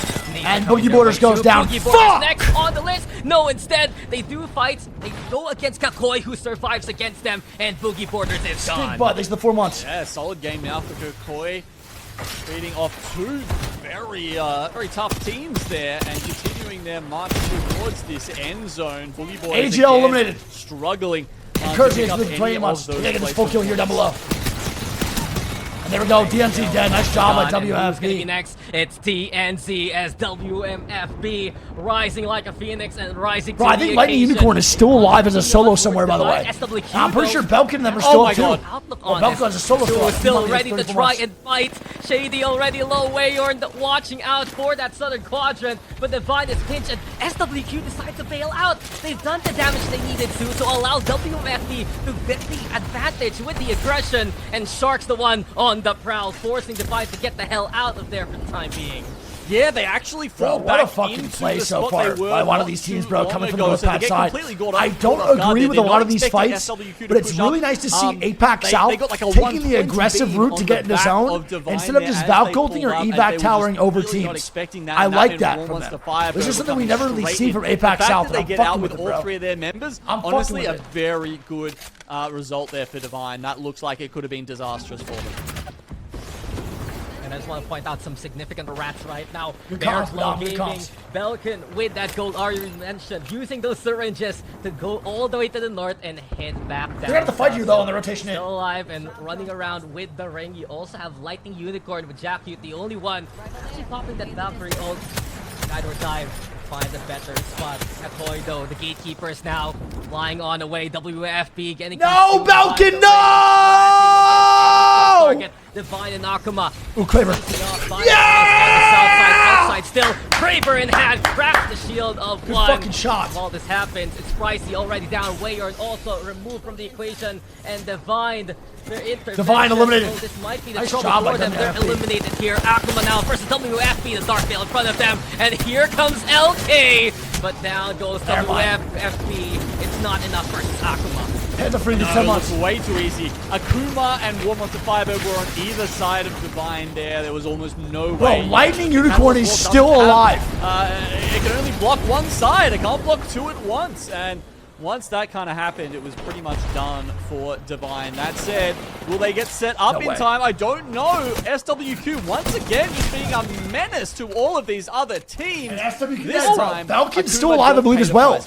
And Boogie Borders goes down.
Boogie Borders next on the list. No, instead, they do fight. They go against Kakoi, who survives against them. And Boogie Borders is gone.
Big butt. These are the 4 months.
Yeah, solid game now for Kakoi. Beating off 2 very tough teams there and continuing their march towards this end zone. Boogie Borders
AGL eliminated.
Struggling.
Encouraging to the playing much. They get this full kill here down below. And there we go. DNZ dead. Nice job by WMFB.
Next, it's DNZ as WMFB rising like a phoenix and rising.
Bro, I think Lightning Unicorn is still alive as a solo somewhere, by the way. I'm pretty sure Belkin and them are still up too. Belkin has a solo
still ready to try and fight. Shady already low. Wayorn watching out for that southern quadrant, but Divine is pinched and SWQ decides to bail out. They've done the damage they needed to allow WMFB to get the advantage with the aggression, and Shark's the one on the prowl, forcing Divine to get the hell out of there for the time being.
Yeah, they actually fall back.
What a fucking play so far by one of these teams, bro, coming from the APAC side. I don't agree with a lot of these fights, but it's really nice to see APAC South taking the aggressive route to get in the zone instead of just Valculting or evac towering over teams. I like that from them. This is something we never really see from APAC South, and I'm fucking with it, bro.
All 3 of their members, honestly, a very good result there for Divine. That looks like it could have been disastrous for them.
And I just want to point out some significant rats right now. Belkin with that gold already mentioned, using those syringes to go all the way to the north and head back down.
They're going to fight you though on the rotation in.
Still alive and running around with the ring. You also have Lightning Unicorn with Jackute, the only one actually popping that Valkyrie ult. Guide or dive. Find a better spot. Kakoi though, the gatekeeper is now flying on away. WFB getting
no, Belkin, no!
Target. Divine and Akuma.
Ooh, Claver.
Yeah! Outside still. Braver in hand. Cracks the shield of
good
one.
Fucking shot.
While this happens, it's Pricey already down. Wayorn also removed from the equation. And Divine,
Divine eliminated.
So this might be the
nice
trouble for them. They're eliminated here. Akuma now versus WFB. The Dark Veil in front of them. And here comes LK. But down goes WFB. It's not enough versus Akuma.
And the free to 10 months.
Way too easy. Akuma and Warm Up to Fiber were on either side of Divine there. There was almost no way.
Bro, Lightning Unicorn is still alive.
It can only block one side. It can't block 2 at once. And once that kind of happened, it was pretty much done for Divine. That said, will they get set up in time? I don't know. SWQ once again just being a menace to all of these other teams.
And SWQ this time, Valkin's still alive, I believe, as well.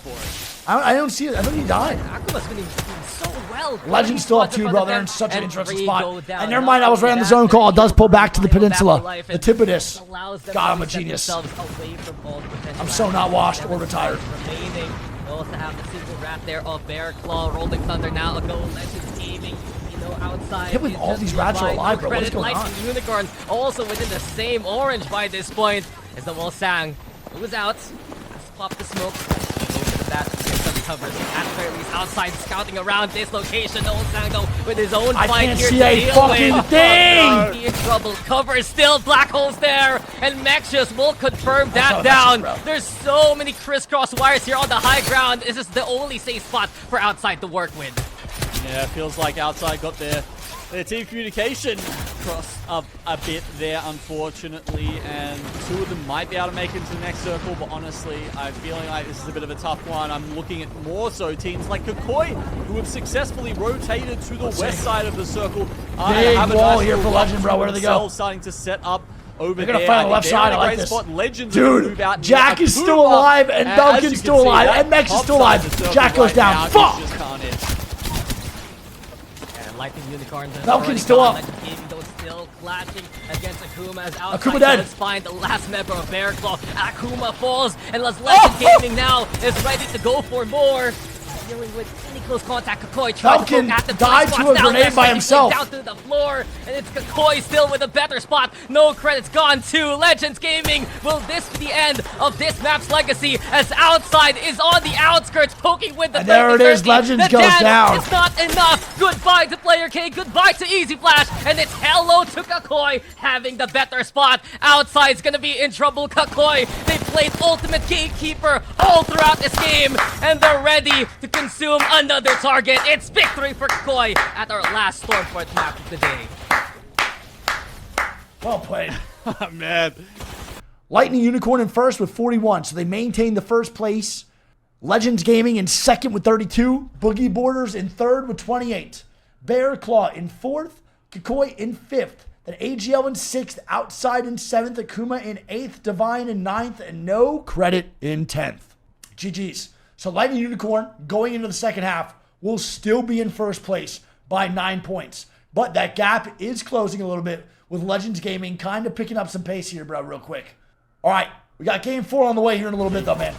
I don't see it. I think he died.
Akuma's been so well.
Legend's still up too, bro. They're in such an interesting spot. And never mind, I was right on the zone call. It does pull back to the peninsula. The tip of this. God, I'm a genius. I'm so not washed or retired.
They also have the single wrap there of Bear Claw. Rolling Thunder now. A go. Legends gaming. Outside.
I can't believe all these rats are alive, bro. What is going on?
Unicorn also within the same orange by this point. As the Wolsang moves out. Let's pop the smoke. That covers at very least outside scouting around this location. Wolsang with his own fight here.
I can't see a fucking thing.
He in trouble. Cover still. Black holes there. And Mexius will confirm that down. There's so many crisscross wires here on the high ground. This is the only safe spot for outside to work with.
Yeah, feels like outside got their team communication crossed up a bit there, unfortunately, and 2 of them might be able to make it into the next circle, but honestly, I'm feeling like this is a bit of a tough one. I'm looking at more so teams like Kakoi, who have successfully rotated to the west side of the circle.
Big wall here for Legend, bro. Where do they go?
Starting to set up over
They're gonna fight on the left side. I like this.
Legends
dude, Jack is still alive, and Belkin's still alive, and Mex is still alive. Jack goes down. Fuck!
Lightning Unicorns.
Falcon's still up.
Legends Gaming, though, still clashing against Akuma as outside.
Akuma dead.
Let's find the last member of Bear Claw. Akuma falls, and Legends Gaming now is ready to go for more. Dealing with any close contact, Kakoi tries to poke at the
died to a grenade by himself.
Down to the floor, and it's Kakoi still with a better spot. No credits gone to Legends Gaming. Will this be the end of this map's legacy as outside is on the outskirts poking with the
and there it is, Legends goes down.
It's not enough. Goodbye to Player K, goodbye to Easy Flash, and it's hello to Kakoi having the better spot. Outside's gonna be in trouble. Kakoi, they played ultimate gatekeeper all throughout this game, and they're ready to consume another target. It's victory for Kakoi at our last Stormfront map of the day.
Well played.
Oh, man.
Lightning Unicorn in first with 41, so they maintain the first place. Legends Gaming in second with 32. Boogie Borders in third with 28. Bear Claw in fourth. Kakoi in fifth. Then AGL in sixth. Outside in seventh. Akuma in eighth. Divine in ninth. And no credit in 10th. GG's. So Lightning Unicorn, going into the second half, will still be in first place by 9 points. But that gap is closing a little bit with Legends Gaming kind of picking up some pace here, bro, real quick. All right, we got game 4 on the way here in a little bit, though, man.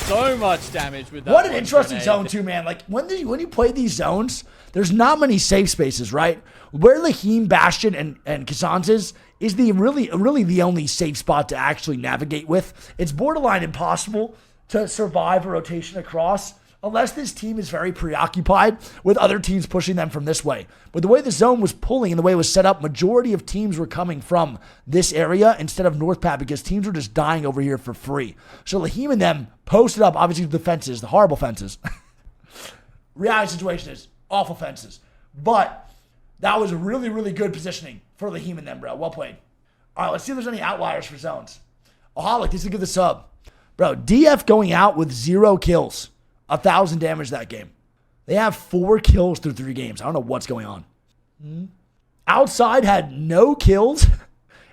So much damage with that.
What an interesting zone, too, man. Like, when you play these zones, there's not many safe spaces, right? Where Lahim, Bastion, and Kazan's is the really the only safe spot to actually navigate with. It's borderline impossible to survive a rotation across unless this team is very preoccupied with other teams pushing them from this way. But the way the zone was pulling and the way it was set up, majority of teams were coming from this area instead of North Pat because teams were just dying over here for free. So Lahim and them posted up, obviously, the fences, the horrible fences. Reality situation is awful fences. But that was really good positioning for Lahim and them, bro. Well played. All right, let's see if there's any outliers for zones. Oholic, this is a good sub. Bro, DF going out with 0 kills. 1,000 damage that game. They have 4 kills through 3 games. I don't know what's going on. Outside had no kills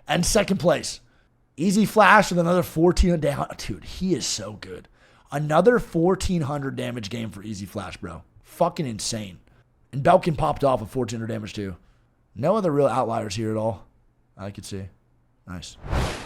and second place. Easy Flash with another 1,400 damage. Dude, he is so good. Another 1,400 damage game for Easy Flash, bro. Fucking insane. And Belkin popped off with 1,400 damage too. No other real outliers here at all I could see. Nice.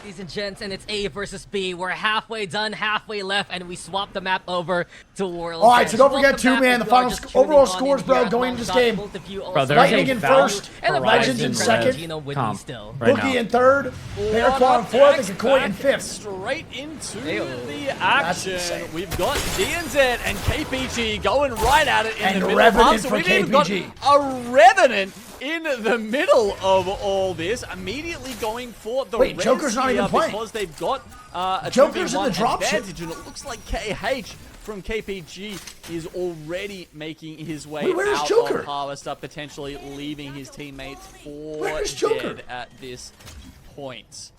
Ladies and gents, and it's A versus B. We're halfway done, halfway left, and we swap the map over to World.
All right, so don't forget too, man. The final overall scores, bro, going into this game. Lightning in first, Legends in second, Boogie in third, Bear Claw in fourth, and Kakoi in fifth.
Straight into the action. We've got DNZ and KPG going right at it in the middle.
Revenant
So
for
we've even got
KPG.
a Revenant in the middle of all this, immediately going for the
Wait, Joker's not even playing.
Because they've got a
Joker's in the
2v1
dropship.
advantage, and it looks like KH from KPG is already making his way
where's
out
Joker?
of Harvester, potentially leaving his teammates for
Where's Joker?
dead at this point.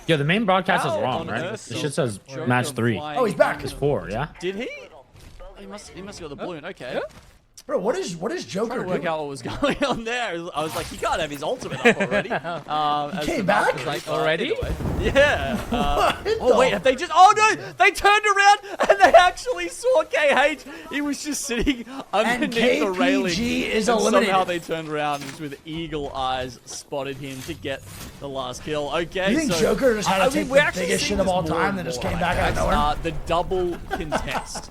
Yo, the main broadcast is
How
wrong,
on
right?
earth
It
is
just says
Joker
match 3.
flying
Oh, he's back.
It's 4, yeah?
Did he? He must have got the balloon. Okay.
Bro, what is
Trying
Joker
to work
doing?
out what was going on there. I was like, he can't have his ultimate up already.
He came back?
Like, already?
Yeah.
Oh,
wait, have they just... Oh, no! They turned around and they actually saw KH. He was just sitting underneath the railing.
KPG is
and
eliminated.
somehow they turned around and just with eagle eyes spotted him to get the last kill. Okay,
You think
so...
Joker just had to take
we're
the
actually
biggest
seeing
shit of
this
all
more
time
and
that just
more,
came
like,
back out of nowhere?
the double contest.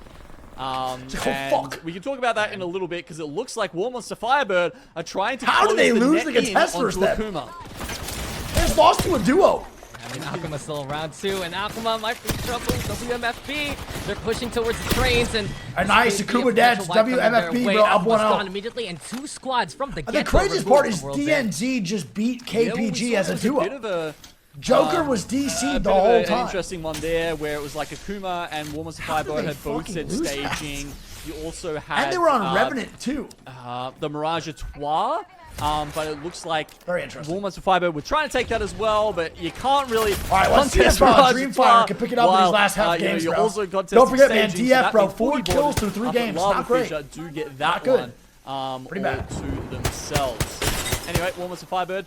And
fuck.
we can talk about that in a little bit because it looks like War Monster Firebird are trying to
How did
close
they
the
lose
net
the contest
in
first
onto
then?
Akuma.
They just lost to a duo.
I mean, Akuma's still around too, and Akuma might be in trouble. WMFB, they're pushing towards the trains, and
A nice Akuma dead. WMFB, bro, up 1-0.
immediately, and 2 squads from the
The craziest part is DNZ just beat KPG as a
Bit of
duo.
a
Joker was DC'd the whole
An
time.
interesting one there where it was like Akuma and War Monster
How did
Firebird
they
had both
fucking
said
lose that?
staging. You also had
And they were on Revenant too.
the Mirage Etoile. But it looks like
Very interesting.
War Monster Firebird were trying to take that as well, but you can't really.
All right, let's see if
Mirage
Dreamfire
Etoile
can pick it up in
while,
these last half
you know,
games,
you're
bro.
also contesting
Don't forget, man,
staging, so
DF,
that
bro,
means
4
Boogie
kills
Borders
through 3
up at
games.
Lava
Not great.
Fisher do get that
Not good.
one
Pretty
all
bad.
to themselves. Anyway, War Monster Firebird.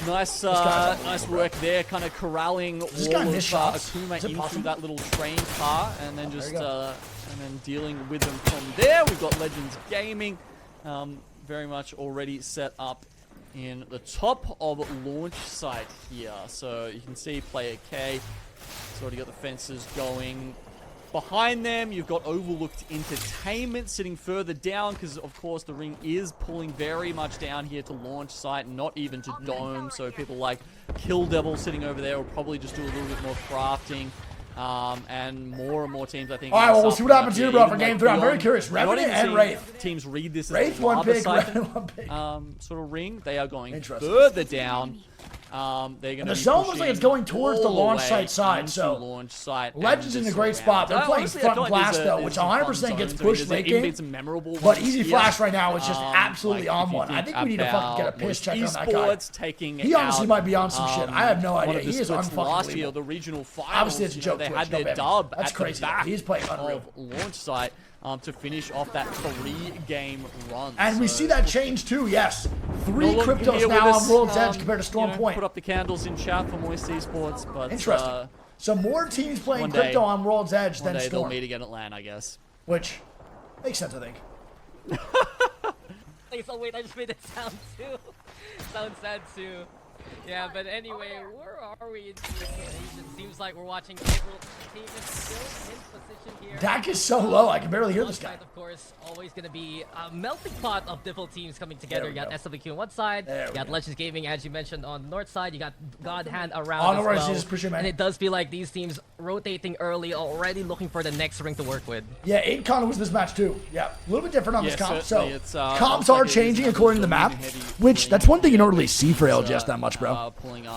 Nice,
guy's
nice work there, kind of corralling all
this guy
of
miss shots?
Akuma
Is it
into
possible?
that little train car, and then
There
just
you go.
and then dealing with them from there. We've got Legends Gaming very much already set up in the top of launch site here. So you can see player K. It's already got the fences going. Behind them, you've got Overlooked Entertainment sitting further down because, of course, the ring is pulling very much down here to launch site, not even to dome. So people like Kill Devil sitting over there will probably just do a little bit more crafting. And more teams, I think.
All right, well, we'll see what happens here, bro, for game 3. I'm very curious. Revenant and Wraith.
Teams read this
Wraith
as
one pick,
Revenant
one pick.
Sort of ring. They are going further down. They're going to
the zone looks like it's going towards the launch site side, so
launch site
Legends in a great spot. They're playing front blast though, which 100% gets pushed late game. But Easy Flash right now is just absolutely on one. I think we need to fucking get a piss check on that guy. He honestly might be on some shit. I have no idea. He is unfucking
the regional finals.
Obviously, it's a joke.
They had their dub
at
the back
He's playing unreal.
of launch site. To finish off that 3-game run.
And we see that change too, yes. 3 cryptos now on World's Edge compared to Storm Point.
Put up the candles in chat for Moist Esports, but...
Interesting. So more teams playing crypto on World's Edge than Storm.
One day they'll meet again at LAN, I guess.
Which makes sense, I think.
So wait, I just made it sound too. Sounds sad too. Yeah, but anyway, where are we in the occasion? Seems like we're watching several teams still in position here.
Dak is so low, I can barely hear this guy.
Of course, always going to be a melting pot of different teams coming together. You got SWQ on one side, you got Legends Gaming, as you mentioned, on the north side. You got God Hand around as well. And it does feel like these teams rotating early, already looking for the next ring to work with.
Yeah, 8 Con was this match too. Yeah, a little bit different on this comp. So comps are changing according to the map, which that's one thing you don't really see for ALGS that much, bro.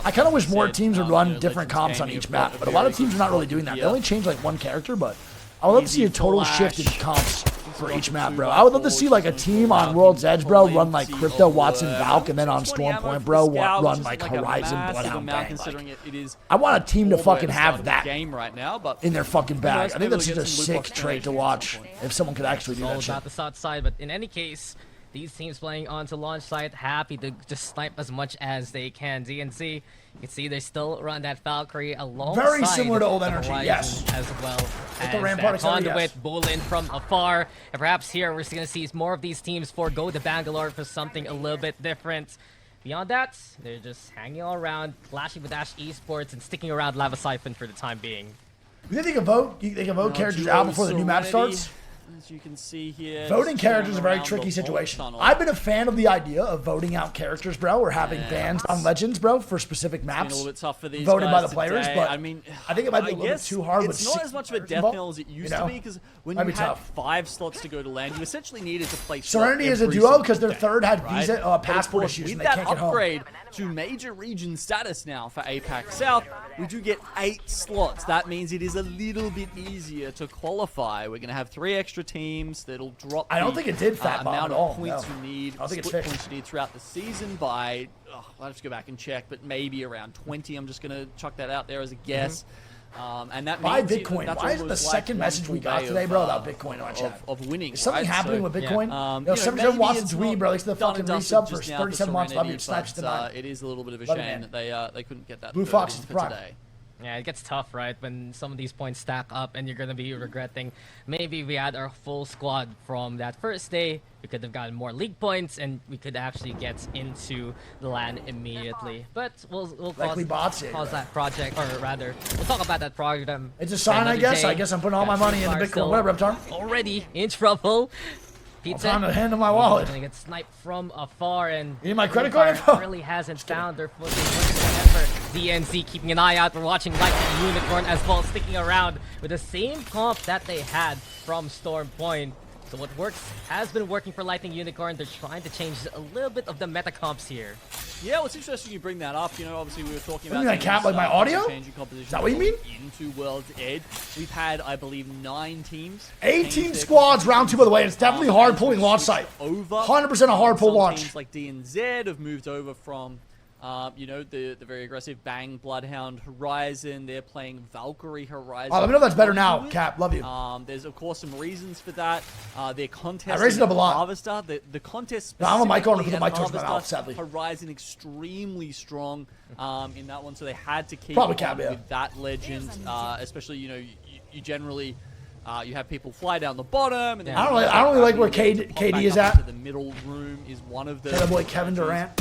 I kind of wish more teams would run different comps on each map, but a lot of teams are not really doing that. They only change like one character, but I would love to see a total shift in comps for each map, bro. I would love to see like a team on World's Edge, bro, run like Crypto, Watson, Valk, and then on Storm Point, bro, run like Horizon, Bloodhound, Bang. Like, I want a team to fucking have that in their fucking bag. I think that's just a sick trait to watch if someone could actually do that
shit. All about the south side, but in any case, these teams playing onto launch site, happy to just snipe as much as they can. DNC, you can see they still run that Valkyrie alongside.
Very similar to Old Energy, yes.
As well as the Rampart Conduit, Bullin from afar. And perhaps here we're going to see more of these teams forego the Bangalore for something a little bit different. Beyond that, they're just hanging all around, clashing with Ash Esports and sticking around Lava Siphon for the time being.
You think they can vote? They can vote characters out before the new map starts?
As you can see here,
voting characters is a very tricky situation. I've been a fan of the idea of voting out characters, bro, or having bans on Legends, bro, for specific maps.
It's been a little bit tough for these
voted by the
guys
players,
today.
but
I mean,
I think it might be a little bit too hard.
It's not as much of a death knell as it used to be, because when you had 5 slots to go to land, you essentially needed to play
Serenity is a duo because their third had visa passport issues and they can't get home.
With that upgrade to major region status now for APAC South, we do get 8 slots. That means it is a little bit easier to qualify. We're going to have 3 extra teams that'll drop
I don't think it did fat bomb
amount
at all.
of points you need,
I don't think
split points you need throughout the season by, I'll have to go back and check, but maybe around 20. I'm just going to chuck that out there as a guess. And that
buy
means
Bitcoin. Why is the second message we got today, bro, about Bitcoin on chat?
Of winning,
is something happening with Bitcoin? Yeah. 77 watts to tweet, bro. Thanks to the fucking resub for 37 months. Love you. Snipes tonight.
It is a little bit of a shame that they couldn't get that.
Blue Fox is the prime.
Yeah, it gets tough, right, when some of these points stack up and you're going to be regretting. Maybe we had our full squad from that first day. We could have gotten more league points and we could actually get into the LAN immediately. But we'll pause that project, or rather, we'll talk about that program.
It's a sign, I guess. I guess I'm putting all my money in the Bitcoin. Whatever, Reptar.
Already in trouble. Pizza.
I'm trying to hand him my wallet.
Gonna get sniped from afar, and
you need my credit card info?
Really hasn't found their footing. Effort. DNC keeping an eye out. We're watching Lightning Unicorn as well, sticking around with the same comp that they had from Storm Point. So what has been working for Lightning Unicorn. They're trying to change a little bit of the meta comps here.
Yeah, what's interesting you bring that up. You know, obviously we were talking about.
I cap like my audio? Is that what you mean?
Into World's Edge, we've had, I believe, 9 teams.
18 squads, round 2, by the way. It's definitely hard pulling launch site. 100% a hard pull launch.
Teams like DNZ have moved over from. You know, the very aggressive Bang, Bloodhound, Horizon. They're playing Valkyrie Horizon.
Oh, let me know if that's better now, Cap. Love you.
There's, of course, some reasons for that. Their contest.
I raised it up a lot.
Harvester, the contest.
No, I'm a mic owner because the mic towards my mouth, sadly.
Horizon extremely strong in that one, so they had to keep
Cap,
with that legend. Especially, you know, you generally. You have people fly down the bottom. And then
I don't really like where KD is at.
The middle room is one of the.
Boy Kevin Durant.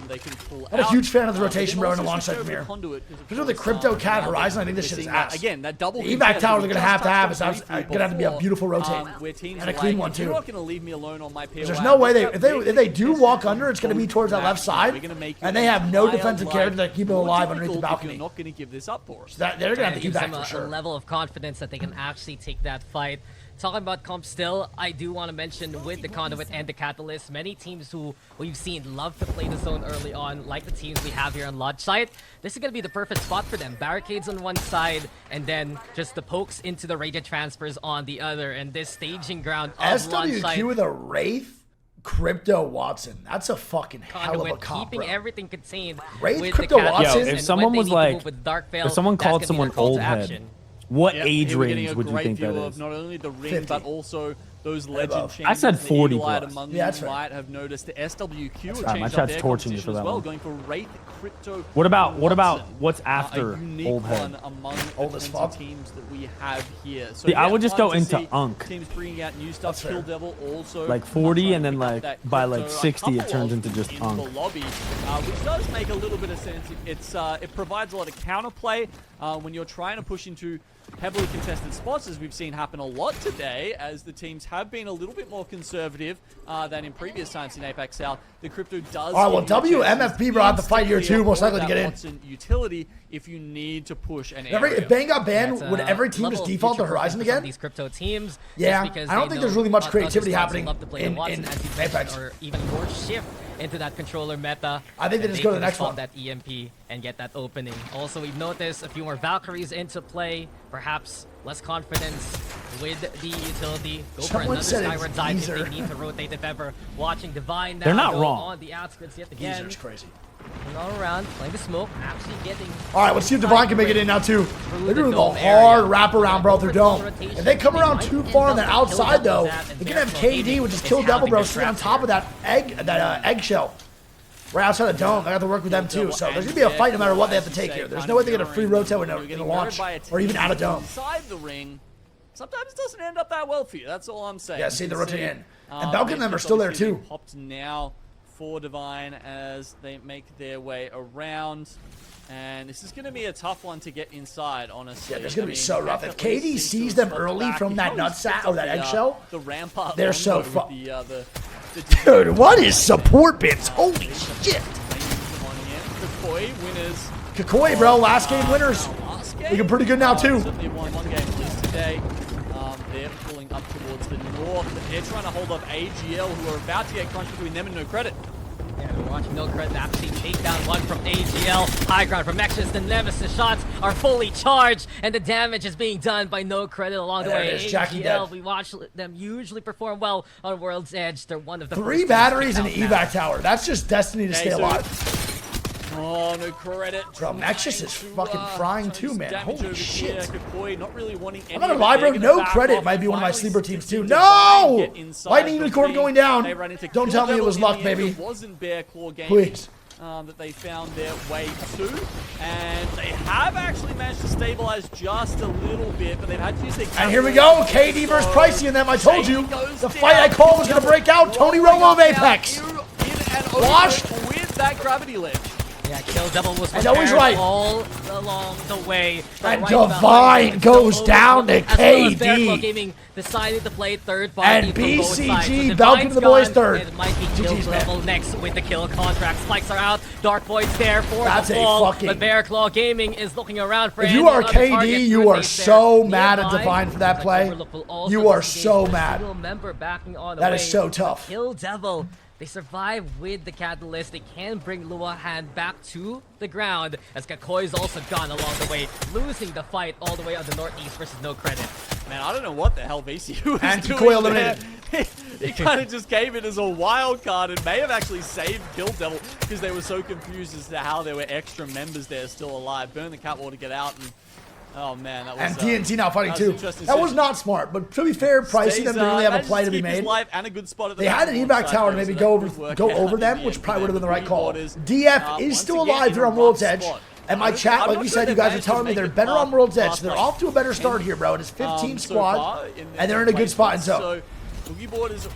They can pull
I'm a huge fan of the rotation, bro, in a launch side from here. Especially with the Crypto Cat Horizon, I think this shit is ass.
Again, that double.
The evac tower they're going to have is going to have to be a beautiful rotate. And a clean one, too.
You're not going to leave me alone on my POI.
There's no way if they do walk under, it's going to be towards that left side. And they have no defensive character that keep it alive underneath the balcony.
You're not going to give this up for us.
They're going to have to evac for sure.
A level of confidence that they can actually take that fight. Talking about comp still, I do want to mention with the Conduit and the Catalyst, many teams who we've seen love to play the zone early on, like the teams we have here on Lodge side. This is going to be the perfect spot for them. Barricades on one side, and then just the pokes into the radiant transfers on the other. And this staging ground of Lodge side.
SWQ with a Wraith, Crypto Watson. That's a fucking hell of a comp,
keeping
bro.
everything contained.
Wraith,
with
Crypto
the
Watson.
If someone was like, if someone called someone old head, what age range would you think that is?
Not only the ring,
50.
but also those legend changes.
I said 40
plus.
plus.
Yeah, that's
might have noticed the SWQ
My
changed
chat's
their
torching you for that
as well,
one.
going for Wraith, Crypto.
What about
Watson,
what's after
a unique
old head?
one among
Old
the
as
20
fuck.
teams that we have here. So
See, I would just go
fun to
into
see
Unk.
Teams bringing out new stuff.
That's fair.
Kill Devil also
Like 40, and then
trying to
like
pick up that
by
Crypto.
like
A
60, it
couple
turns
of
into just
in
Unk.
the lobby, which does make a little bit of sense. It provides a lot of counterplay when you're trying to push into heavily contested spots, as we've seen happen a lot today, as the teams have been a little bit more conservative than in previous times in APAC South. The Crypto does.
All right, well, WMFP brought the fight here too, most likely to get in.
Utility if you need to push an area.
If Bang got banned, would every team just default to Horizon again?
These Crypto teams.
Yeah, I don't think there's really much creativity happening in Apex.
Or even more shift into that controller meta.
I think they just go to the next one.
That EMP and get that opening. Also, we've noticed a few more Valkyries into play. Perhaps less confidence with the utility. Go for another Skyward dive if they need to rotate if ever. Watching Divine now.
They're not wrong.
On the outskirts yet again.
Geezer's crazy.
All around, playing the smoke, actually getting.
All right, let's see if Divine can make it in now too. They're doing the hard wraparound, bro, through Dome. If they come around too far on the outside, though, they can have KD, which is Kill Devil, bro, straight on top of that eggshell. Right outside the Dome. I got to work with them too. So there's going to be a fight no matter what they have to take here. There's no way they get a free rotate in a launch or even out of Dome.
Inside the ring, sometimes it doesn't end up that well for you. That's all I'm saying.
Yeah, see the rotate in. And Belkin and them are still there too.
Popped now for Divine as they make their way around. And this is going to be a tough one to get inside, honestly.
Yeah, it's going to be so rough. If KD sees them early from that nutsack or that eggshell, they're so fucked. Dude, what is support bits? Holy shit. Kakoi, bro, last game winners. Looking pretty good now, too.
Certainly won one game at least today. They're pulling up towards the north. They're trying to hold up AGL, who are about to get crunched between them and No Credit.
Yeah, we're watching No Credit actually take down one from AGL. High ground from Nexus, the Nemesis shots are fully charged, and the damage is being done by No Credit along the way. AGL, we watch them usually perform well on World's Edge. They're one of the
3 batteries and an evac tower. That's just destiny to stay alive.
Oh, No Credit.
Bro, Nexus is fucking frying too, man. Holy shit.
Kakoi not really wanting
I'm gonna lie, bro. No Credit might be one of my sleeper teams too. No! Lightning Unicorn going down. Don't tell me it was luck, baby.
It wasn't Bear Claw game.
Please.
That they found their way to, and they have actually managed to stabilize just a little bit, but they've had to use their.
And here we go, KD versus Pricey in them. I told you, the fight I called was gonna break out. Tony Romo of Apex. Washed
with that gravity ledge.
Yeah, Kill Devil was
always right
all along the way.
And Divine goes down to KD.
Gaming decided to play third party
and BCG, Belkin to the boys third.
It might be Kill Devil next with the kill contract. Spikes are out. Dark Void's there for the fall. But Bear Claw Gaming is looking around for
if you are KD, you are so mad at Divine for that play. You are so mad. That is so tough.
Kill Devil. They survive with the Catalyst. They can bring Luahan back to the ground as Kakoi's also gone along the way, losing the fight all the way on the northeast versus No Credit.
Man, I don't know what the hell VCU is
and
doing.
Kakoi eliminated.
He kind of just gave it as a wild card and may have actually saved Kill Devil because they were so confused as to how there were extra members there still alive. Burn the Catwall to get out and... Oh man, that was
and TNT now fighting too. That was not smart, but to be fair, Pricey doesn't really have a play to be made.
And a good spot at the
they had an evac tower to maybe go over them, which probably would have been the right call. DF is still alive here on World's Edge. And my chat, like we said, you guys are telling me they're better on World's Edge. So they're off to a better start here, bro. It is 15 squads, and they're in a good spot in zone.
So Boogieboard is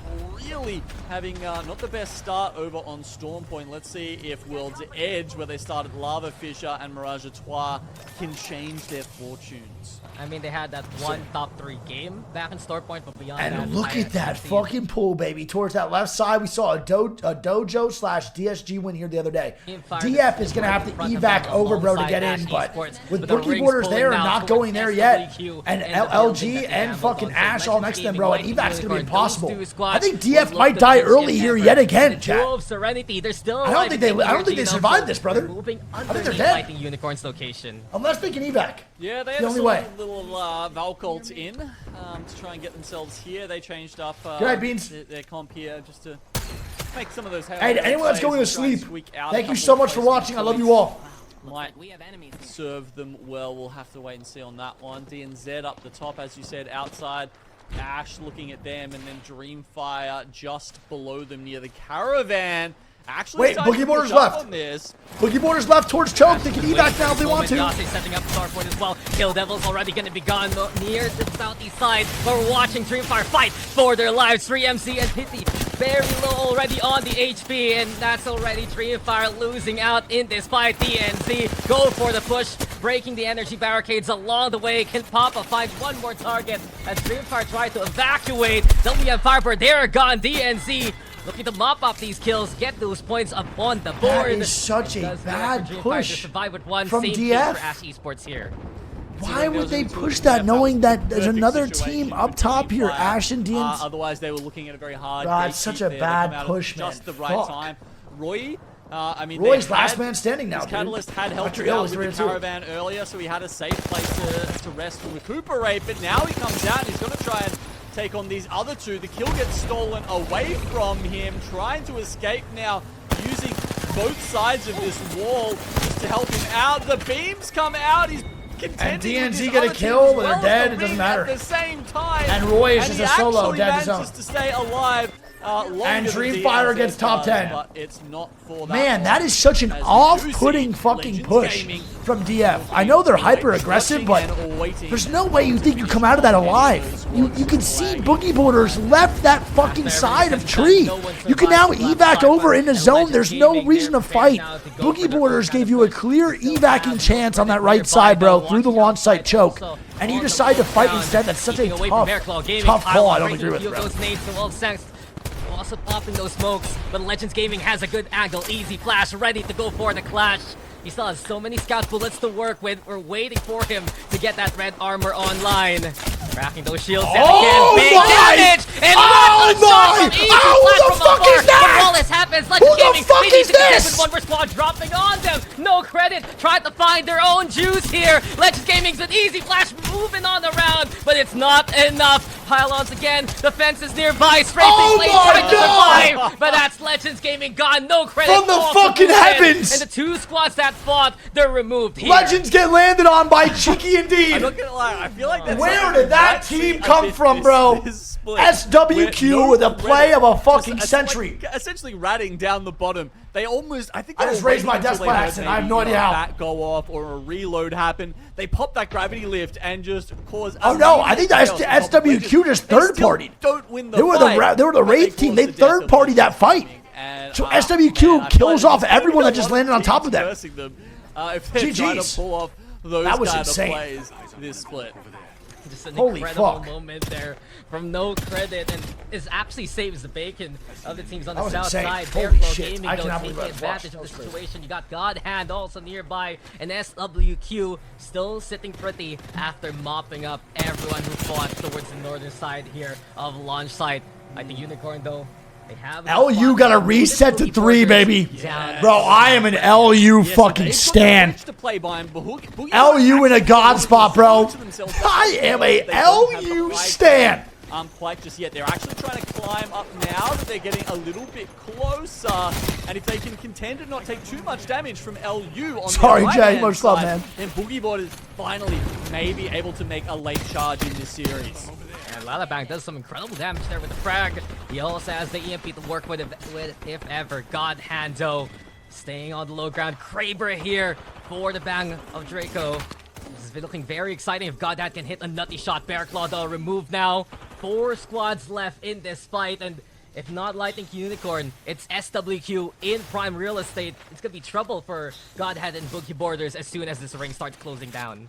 really having not the best start over on Storm Point. Let's see if World's Edge, where they started Lava Fissure and Mirage Etoile, can change their fortunes.
I mean, they had that one top 3 game back in Storm Point, but beyond that...
And look at that fucking pull, baby. Towards that left side, we saw a Dojo/DSG win here the other day. DF is going to have to evac over, bro, to get in, but with Boogieboarders there and not going there yet, and LG and fucking Ash all next to them, bro, and evac's going to be impossible. I think DF might die early here yet again, chat. I don't think they survived this, brother. I think they're dead.
Unicorn's location.
Unless they can evac.
Yeah, they had a little Valcolt in to try and get themselves here. They changed up their comp here just to make some of those.
Hey, anyone that's going to sleep, thank you so much for watching. I love you all.
Might serve them well. We'll have to wait and see on that one. DNZ up the top, as you said, outside. Ash looking at them, and then Dreamfire just below them near the caravan. Actually,
wait, Boogieboarders left. Boogieboarders left towards Choke. They can evac now if they want to.
Nase setting up Star Point as well. Kill Devil's already going to be gone near the southeast side. But we're watching Dreamfire fight for their lives. 3MC and Pitty very low already on the HP, and that's already Dreamfire losing out in this fight. DNZ go for the push, breaking the energy barricades along the way. Can Papa find one more target as Dreamfire tried to evacuate? WM Firebird, they're gone. DNZ looking to mop up these kills, get those points up on the board.
That is such a bad push from DF.
For Ash Esports here.
Why would they push that knowing that there's another team up top here, Ash and DNZ?
Otherwise, they were looking at a very hard.
God, it's such a bad push, man.
Just the right time. Roy, I mean,
Roy's last man standing now,
Catalyst had helped out with the caravan earlier, so he had a safe place to rest and recuperate. But now he comes out and he's going to try and take on these other two. The kill gets stolen away from him, trying to escape now, using both sides of this wall just to help him out. The beams come out. He's contending
and DNZ
with
get a kill, but they're dead. It doesn't matter.
At the same time,
and Roy is just a solo dead zone.
To stay alive.
And Dreamfire gets top 10.
But it's not for that.
Man, that is such an off-putting fucking push from DF. I know they're hyper-aggressive, but there's no way you think you come out of that alive. You can see Boogieboarders left that fucking side of tree. You can now evac over in the zone. There's no reason to fight. Boogieboarders gave you a clear evacing chance on that right side, bro, through the launch site choke. And you decide to fight instead. That's such a tough call. I don't agree with, bro.
Also popping those smokes, but Legends Gaming has a good angle. Easy flash, ready to go for the clash. He still has so many scout bullets to work with. We're waiting for him to get that red armor online. Cracking those shields and again, big damage! And
oh my! Who the fuck is that?
All this happens.
Who the fuck is this?
One more squad dropping on them. No credit. Tried to find their own juice here. Legends Gaming's an easy flash moving on around, but it's not enough. Pylons again. The fence is nearby. Strafing Blade trying to survive, but that's Legends Gaming gone. No credit
from the fucking heavens.
And the two squads that fought, they're removed here.
Legends get landed on by Cheeky indeed.
I'm not gonna lie. I feel like that's
where did that team come from, bro? SWQ with a play of a fucking century.
Like, essentially ratting down the bottom. They almost, I think
I just raised my desk by accident. I have no idea how.
That go off or a reload happen. They pop that gravity lift and just cause.
Oh no! I think that SWQ just third partied.
Don't win the
fight. They were the Wraith team. They third partied that fight. So SWQ kills off everyone that just landed on top of them.
If they're trying to pull off those kind of plays, this split.
Just an incredible moment there from no credit, and is absolutely saves the bacon of the teams on the south side. Airflow Gaming though taking advantage of the situation. You got God Hand also nearby, and SWQ still sitting pretty after mopping up everyone who fought towards the northern side here of launch site. I think Unicorn though, they have
LU got a reset to 3, baby. Yes. Bro, I am an LU fucking stan. LU in a god spot, bro. I am a LU stan.
Quite just yet. They're actually trying to climb up now that they're getting a little bit closer. And if they can contend and not take too much damage from LU on
sorry,
the
Jay, much love, man.
Then Boogieboard is finally maybe able to make a late charge in this series.
And Lalabang does some incredible damage there with the frag. He also has the EMP to work with if ever. God Hand though Staying on the low ground. Kraber here for the bang of Draco. This has been looking very exciting. If Godhat can hit a nutty shot, Bearclaw though removed now. 4 squads left in this fight, and if not Lightning Unicorn, it's SWQ in prime real estate. It's gonna be trouble for Godhat and Boogie Borders as soon as this ring starts closing down.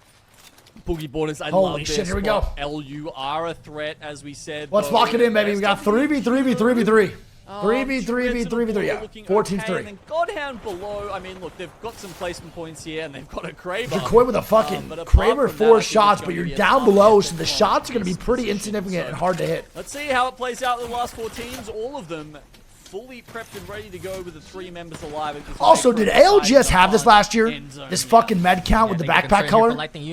Boogie Borders, I
Holy
love
shit,
this
here we go.
LU are a threat, as we said.
Let's lock it in, baby. We got 3v3v3v3. 3v3v3v3, yeah. 14-3.
And then Godhound below, I mean, look, they've got some placement points here, and they've got a Kraber.
Jacoy with a fucking Kraber 4 shots, but you're down below, so the shots are going to be pretty insignificant and hard to hit.
Let's see how it plays out in the last 4 teams. All of them fully prepped and ready to go with the 3 members alive.
Also, did ALGS have this last year? This fucking med count with the backpack color?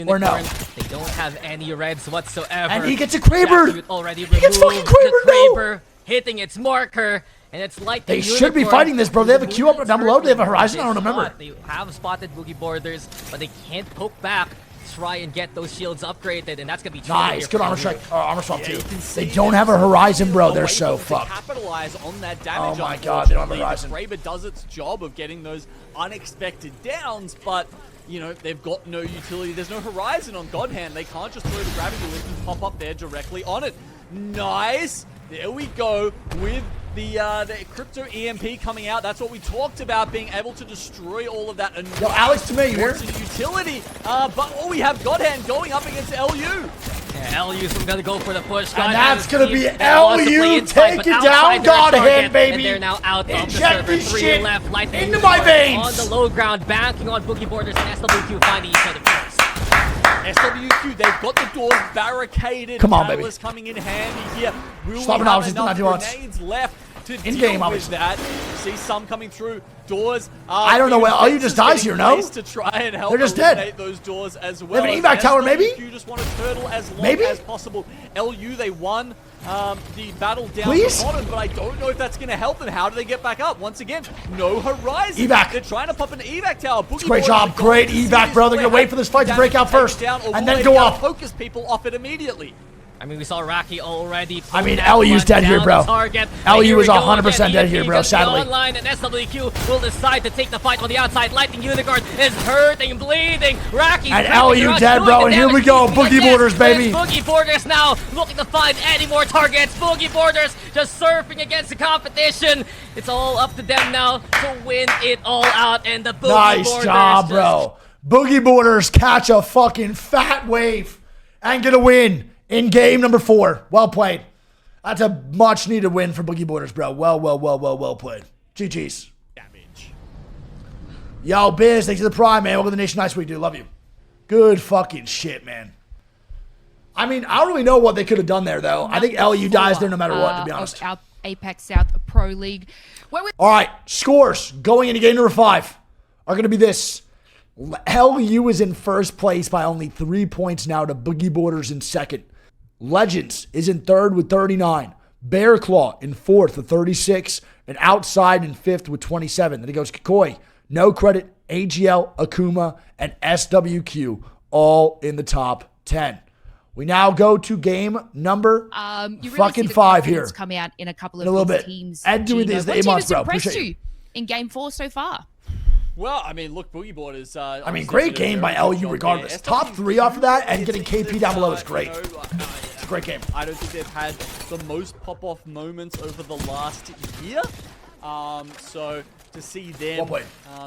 Or no?
They don't have any reds whatsoever.
And he gets a Kraber!
Already
He gets fucking Kraber,
Kraber hitting its marker. And it's like
they should be fighting this, bro. They have a queue up down below. Do they have a horizon? I don't remember.
They have spotted Boogie Borders, but they can't poke back. Try and get those shields upgraded, and that's gonna be
nice. Good armor strike, armor swap too. They don't have a horizon, bro. They're so fucked.
Capitalize on that damage.
Oh my god, they don't have a horizon.
Kraber does its job of getting those unexpected downs, but you know they've got no utility. There's no horizon on Godhand. They can't just throw the gravity lift and pop up there directly on it. Nice. There we go with the crypto EMP coming out. That's what we talked about, being able to destroy all of that.
Yo, Alex, to me, you hear?
Utility, but we have Godhand going up against LU.
Yeah, LU's gonna go for the push.
And that's gonna be LU taking down Godhand, baby.
And they're now out of the
server.
This 3 shit left. Lightning
into my veins.
On the low ground, banking on Boogie Borders and SWQ finding each other first.
SWQ, they've got the doors barricaded.
Come on, baby.
Coming in handy here. Will
stop
we
it,
have
enough
grenades left to deal with that? See some coming through. Doors.
I don't know where. Oh, you just dies here, no?
To try and help
they're just dead.
Those doors as well.
They have an evac tower, maybe?
You just want to turtle as long as possible. LU, they won the battle down the bottom, but I don't know if that's going to help them. How do they get back up? Once again, no horizon.
Evac.
They're trying to pop an evac tower.
Great job. Great evac, bro. They're going to wait for this fight to break out first and then go up.
Focus people off it immediately.
I mean, we saw Raki already.
I mean, LU's dead here, bro. LU is 100% dead here, bro, sadly.
Online, and SWQ will decide to take the fight on the outside. Lightning Unicorn is hurting, bleeding. Raki
and LU dead, bro, and here we go. Boogie Borders, baby.
Boogie Borders now looking to find any more targets. Boogie Borders just surfing against the competition. It's all up to them now to win it all out, and the Boogie Borders.
Nice job, bro. Boogie Borders catch a fucking fat wave and get a win in game number 4. Well played. That's a much needed win for Boogie Borders, bro. Well played. GG's.
Damage.
Yo, Biz, thanks for the prime, man. Welcome to the Nation NiceWigg, dude. Love you. Good fucking shit, man. I mean, I don't really know what they could have done there, though. I think LU dies there no matter what, to be honest.
Our APAC South Pro League.
All right, scores going into game number 5 are going to be this. LU is in first place by only 3 points now to Boogie Borders in second. Legends is in third with 39. Bearclaw in fourth with 36. And Outside in fifth with 27. Then it goes Kikoi, No Credit, AGL, Akuma, and SWQ all in the top 10. We now go to game number fucking 5 here.
Come out in a couple of
a little bit.
Teams.
And doing these the A-Mods, bro.
Impressed you in game 4 so far?
Well, I mean, look, Boogie Borders.
I mean, great game by LU regardless. Top 3 after that and getting KP down below is great. It's a great game.
I don't think they've had the most pop-off moments over the last year. So to see them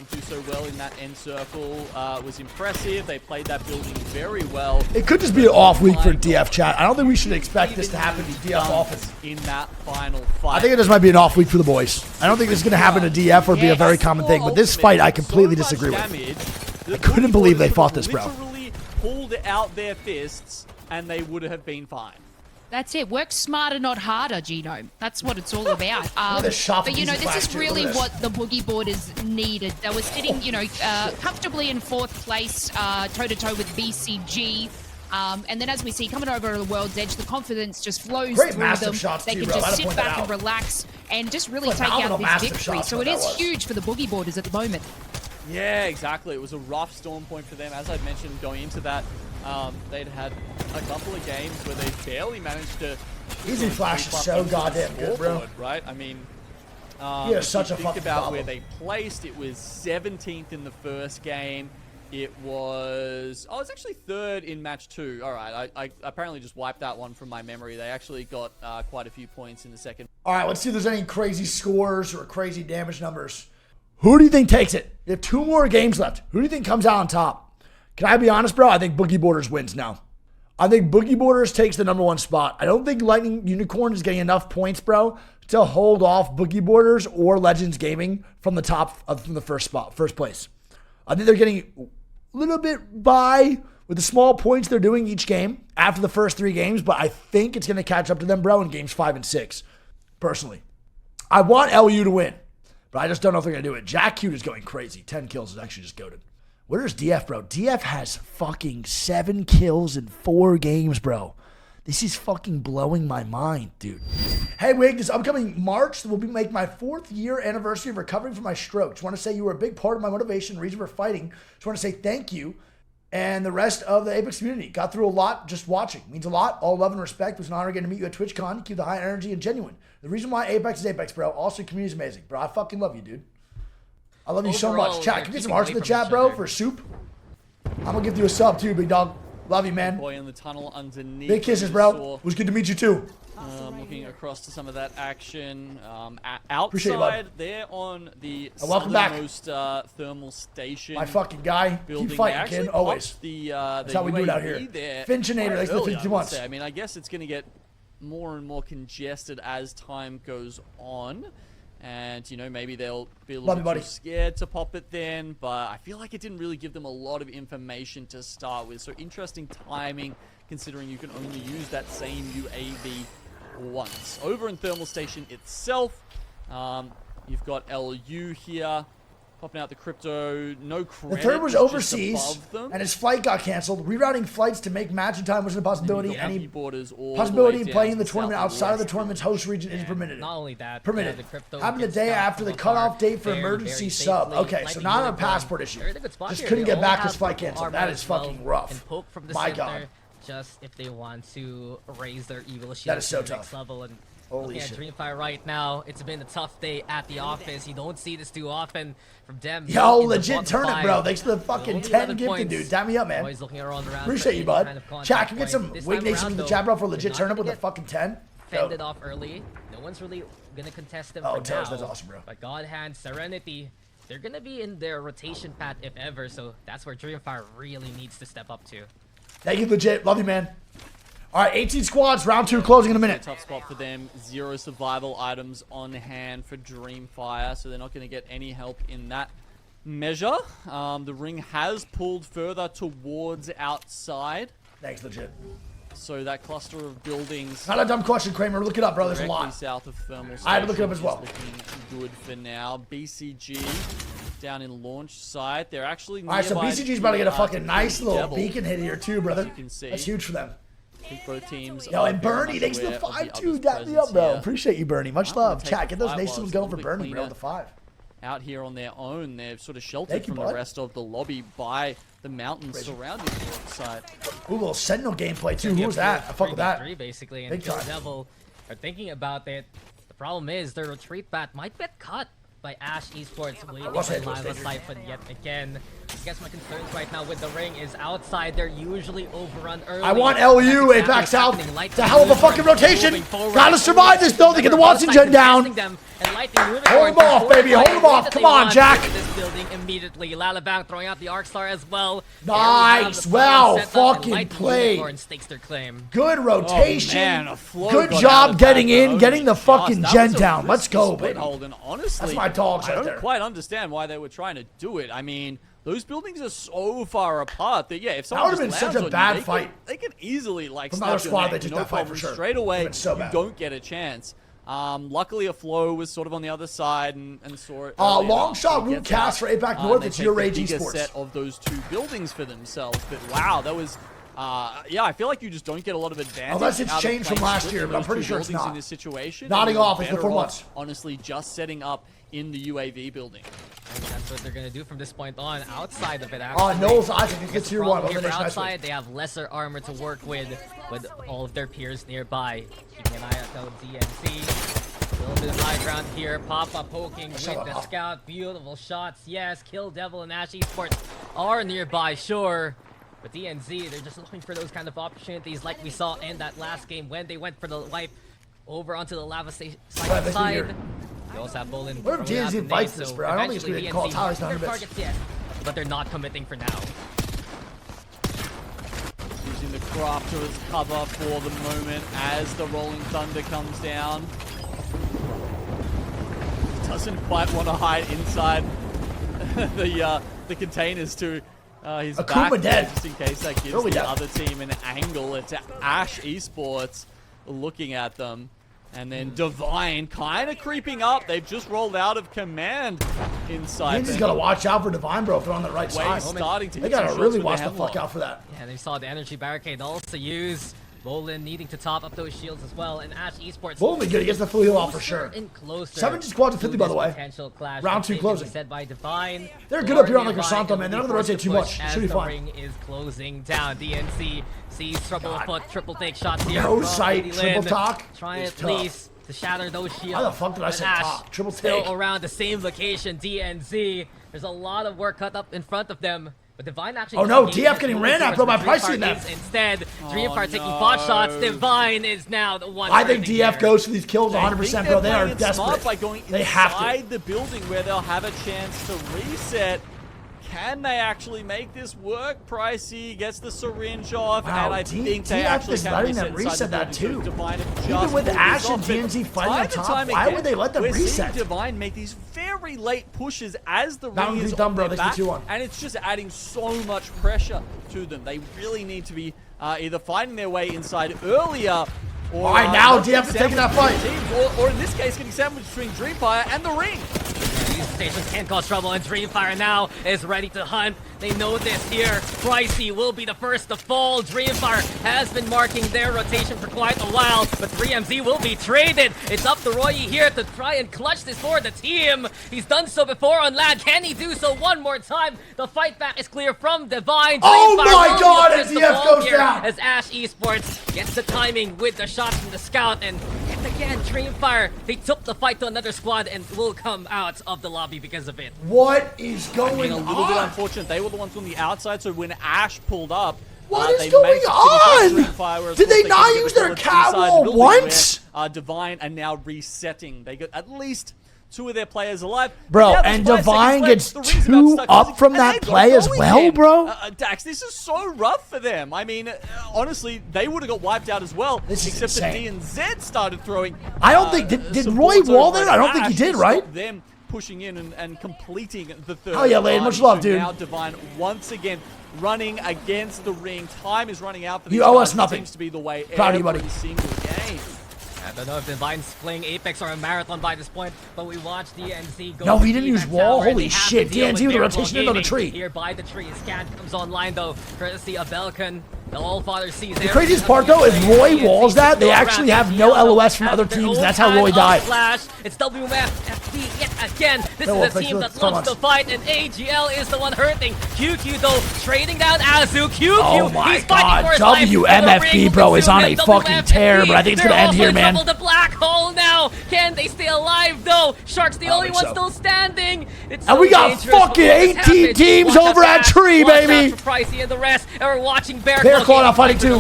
do so well in that end circle was impressive. They played that building very well.
It could just be an off week for DF chat. I don't think we should expect this to happen in DF office.
In that final fight.
I think it just might be an off week for the boys. I don't think this is going to happen to DF or be a very common thing, but this fight I completely disagree with. I couldn't believe they fought this, bro.
Literally pulled out their fists and they would have been fine.
That's it. Work smarter, not harder, Gino. That's what it's all about.
But,
you know, this is really what the Boogie Borders needed. They were sitting, you know, comfortably in 4th place, toe-to-toe with BCG. And then as we see, coming over the World's Edge, the confidence just flows through them. They can just sit back and relax and just really take out this victory. So it is huge for the Boogie Borders at the moment.
Yeah, exactly. It was a rough storm point for them. As I mentioned, going into that, they'd had a couple of games where they barely managed to...
Easy Flash is so goddamn good, bro.
Right? I mean,
Such a
think
fucking
about
problem.
where they placed, it was 17th in the first game. It was... Oh, it's actually 3rd in match 2. All right, I apparently just wiped that one from my memory. They actually got quite a few points in the second.
All right, let's see if there's any crazy scores or crazy damage numbers. Who do you think takes it? You have 2 more games left. Who do you think comes out on top? Can I be honest, bro? I think Boogie Borders wins now. I think Boogie Borders takes the #1 spot. I don't think Lightning Unicorn is getting enough points, bro, to hold off Boogie Borders or Legends Gaming from the top from the first place. I think they're getting a little bit by with the small points they're doing each game after the first 3 games, but I think it's going to catch up to them, bro, in games 5 and 6. Personally, I want LU to win, but I just don't know if they're going to do it. Jack Cute is going crazy. 10 kills is actually just goated. Where's DF, bro? DF has fucking 7 kills in 4 games, bro. This is fucking blowing my mind, dude. Hey, Wig, this upcoming March will make my 4th year anniversary of recovering from my stroke. Just want to say you were a big part of my motivation and reason for fighting. Just want to say thank you and the rest of the Apex community. Got through a lot just watching. Means a lot. All love and respect. It was an honor getting to meet you at TwitchCon. Keep the high energy and genuine. The reason why Apex is Apex, bro. Also, community is amazing. Bro, I fucking love you, dude. I love you so much. Chat, can you get some hearts in the chat, bro, for soup? I'm going to give you a sub, too, big dog. Love you, man.
Boy in the tunnel underneath.
Big kisses, bro. It was good to meet you, too.
Looking across to some of that action. Outside, they're on the southernmost thermal station.
My fucking guy. Keep fighting, kid. Always. That's how we do it out here. Finchinator, thanks for the 50 months.
I mean, I guess it's going to get more and more congested as time goes on. And, you know, maybe they'll be a little bit too scared to pop it then. But I feel like it didn't really give them a lot of information to start with. So interesting timing, considering you can only use that same UAV once. Over in Thermal Station itself, you've got LU here. Popping out the crypto, no credit.
The 3rd was overseas, and his flight got canceled. Rerouting flights to make match in time wasn't a possibility. Any possibility of playing the tournament outside of the tournament's host region is permitted.
Not only that,
permitted. Happened the day after the cutoff date for emergency sub. Okay, so not a passport issue. Just couldn't get back his flight canceled. That is fucking rough. My God.
Just if they want to raise their evil shield
that is so
to the next
tough.
level. And
holy
shit. Dreamfire right now, it's been a tough day at the office. You don't see this too often from them.
Yo, legit tournament, bro. Thanks for the fucking 10 gifted, dude. Damn me up, man.
Always looking around
appreciate you, bud. Chat, can we get some Wig Nation in the chat, bro, for a legit tournament with a fucking 10?
Fended off early. No one's really gonna contest them for now.
That's awesome, bro.
But God Hand, Serenity, they're gonna be in their rotation path if ever, so that's where Dreamfire really needs to step up to.
Thank you, legit. Love you, man. All right, 18 squads, round 2 closing in a minute.
Tough spot for them. 0 survival items on hand for Dreamfire, so they're not going to get any help in that measure. The ring has pulled further towards outside.
Thanks, legit.
So that cluster of buildings...
Not a dumb question, Kramer. Look it up, bro. There's a lot.
South of Thermal Station.
I had to look it up as well.
Looking good for now. BCG down in launch side. They're actually
all right, so BCG's about to get a fucking nice little beacon hit here too, brother. You can see. That's huge for them.
I think both teams.
Yo, and Bernie, thanks for the 5-2. Dap me up, bro. Appreciate you, Bernie. Much love. Chat, get those nations going for Bernie, bro, with the 5.
Out here on their own, they're sort of sheltered from the rest of the lobby by the mountains surrounding the site.
Ooh, little Sentinel gameplay too. Who was that? I fuck with that.
Basically, and Kill Devil are thinking about it. The problem is their retreat path might get cut by Ash Esports waiting for Lava Siphon yet again. I guess my concerns right now with the ring is outside. They're usually overrun early.
I want LU, APAC South. It's a hell of a fucking rotation. Gotta survive this though. They get the Watson Gen down. Hold him off, baby. Hold him off. Come on, Jack.
This building immediately. Lalabang throwing out the Arc Star as well.
Nice. Well fucking played. Good rotation. Good job getting in, getting the fucking Gen down. Let's go, baby.
Honestly,
that's my dogs right there.
I don't quite understand why they were trying to do it. I mean, those buildings are so far apart that, yeah, if someone
that would have been such a bad fight.
They can easily, like,
from another squad, they took that fight for sure.
Straight away, you don't get a chance. Luckily, a flow was sort of on the other side and saw it.
Long shot root cast for APAC North. It's your Rage Esports.
Set of those 2 buildings for themselves, but wow, that was. Yeah, I feel like you just don't get a lot of advantage.
Unless it's changed from last year, but I'm pretty sure it's not.
In this situation,
nodding off is the 4 months.
Honestly, just setting up in the UAV building.
And that's what they're going to do from this point on, outside of it.
Knowles, I think it's tier 1.
Outside, they have lesser armor to work with all of their peers nearby. Keeping an eye out on DNC. A little bit of high ground here. Papa poking with the scout. Beautiful shots. Yes, Kill Devil and Ash Esports are nearby, sure. But DNZ, they're just looking for those kind of opportunities like we saw in that last game when they went for the wipe over onto the lava side. They also have Bolin.
What if DNZ fights this, bro? I don't think it's going to call Towers down a bit.
But they're not committing for now.
Using the Crafter as cover for the moment as the Rolling Thunder comes down. Doesn't quite want to hide inside the containers to his back there, just in case that gives the other team an angle. It's Ash Esports looking at them. And then Divine kind of creeping up. They've just rolled out of command inside.
You just got to watch out for Divine, bro, if they're on the right side. They got to really watch the fuck out for that.
Yeah, they saw the energy barricade also use. Bolin needing to top up those shields as well, and Ash Esports.
Bolin good. He gets the full heal off for sure.
7
squads to 50, by the way. Round 2 closing.
Said by Divine.
They're good up here on the Crisanto, man. They're not going to rotate too much. Should be fine.
The ring is closing down. DNC sees trouble afoot. Triple take shots here.
No sight. Triple talk.
Try at least to shatter those shields.
How the fuck did I say top? Triple take.
Still around the same location. DNZ. There's a lot of work cut up in front of them. But Divine actually.
Oh no, DF getting ran at, bro, by pricing them.
Instead, Dreamfire taking pot shots. Divine is now the one.
I think DF goes for these kills 100%, bro. They are desperate.
By going inside the building where they'll have a chance to reset. Can they actually make this work? Pricey gets the syringe off, and I think they actually can
reset that too. Even with Ash and DNZ fighting on top, why would they let them reset?
We're seeing Divine make these very late pushes as the ring is on their back, and it's just adding so much pressure to them. They really need to be either fighting their way inside earlier, or
all right, now DF is taking that fight,
or in this case, getting sandwiched between Dreamfire and the ring.
These stations can cause trouble, and Dreamfire now is ready to hunt. They know this here. Pricey will be the first to fall. Dreamfire has been marking their rotation for quite a while, but 3MZ will be traded. It's up to Roy here to try and clutch this for the team. He's done so before on Lad. Can he do so one more time? The fight back is clear from Divine.
Oh my god, as DF goes down!
As Ash Esports gets the timing with the shot from the scout, and again, Dreamfire, they took the fight to another squad and will come out of the lobby because of it.
What is going on?
A little bit unfortunate. They were the ones on the outside, so when Ash pulled up,
what is going on? Did they not use their catwall once?
Divine are now resetting. They got at least 2 of their players alive.
Bro, and Divine gets 2 up from that play as well, bro?
Dax, this is so rough for them. I mean, honestly, they would have got wiped out as well, except that DNZ started throwing.
I don't think, did Roy wall there? I don't think he did, right?
Them pushing in and completing the third.
Oh yeah, Lane, much love, dude.
Now Divine once again running against the ring. Time is running out for
these guys. You owe us nothing.
Seems to be the way
Proud of you, buddy.
Every single game.
I don't know if Divine's playing Apex or a marathon by this point, but we watched DNZ go.
No, he didn't use wall. Holy shit. DNZ with a rotation into the tree.
Here by the tree. Scan comes online though, courtesy of Belkin. The Allfather sees
the craziest part though, if Roy walls that, they actually have no LOS from other teams. That's how Roy died.
Flash. It's WMFD yet again. This is a team that loves to fight, and AGL is the one hurting. QQ though, trading down Azu. QQ,
oh my god, WMFD, bro, is on a fucking tear, but I think it's gonna end here, man.
The black hole now. Can they stay alive though? Shark's the only one still standing. It's
and we got fucking 18 teams over at Tree, baby.
Pricey and the rest, and we're watching Bear
Claw out fighting too.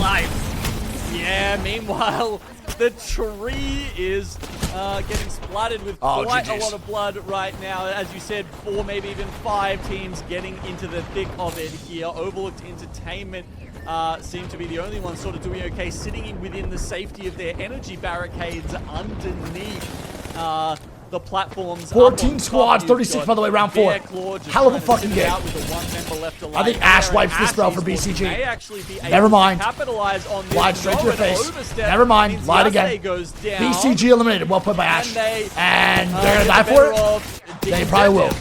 Yeah, meanwhile, the tree is getting splattered with quite a lot of blood right now. As you said, 4, maybe even 5 teams getting into the thick of it here. Overlooked Entertainment seem to be the only ones sort of doing okay, sitting within the safety of their energy barricades underneath the platforms.
14 squads, 36 by the way, round 4. Hell of a fucking game. I think Ash wipes this, bro, for BCG. Never mind. Lied straight to your face. Never mind. Lied again. BCG eliminated. Well played by Ash. And they're gonna die for it? They probably will.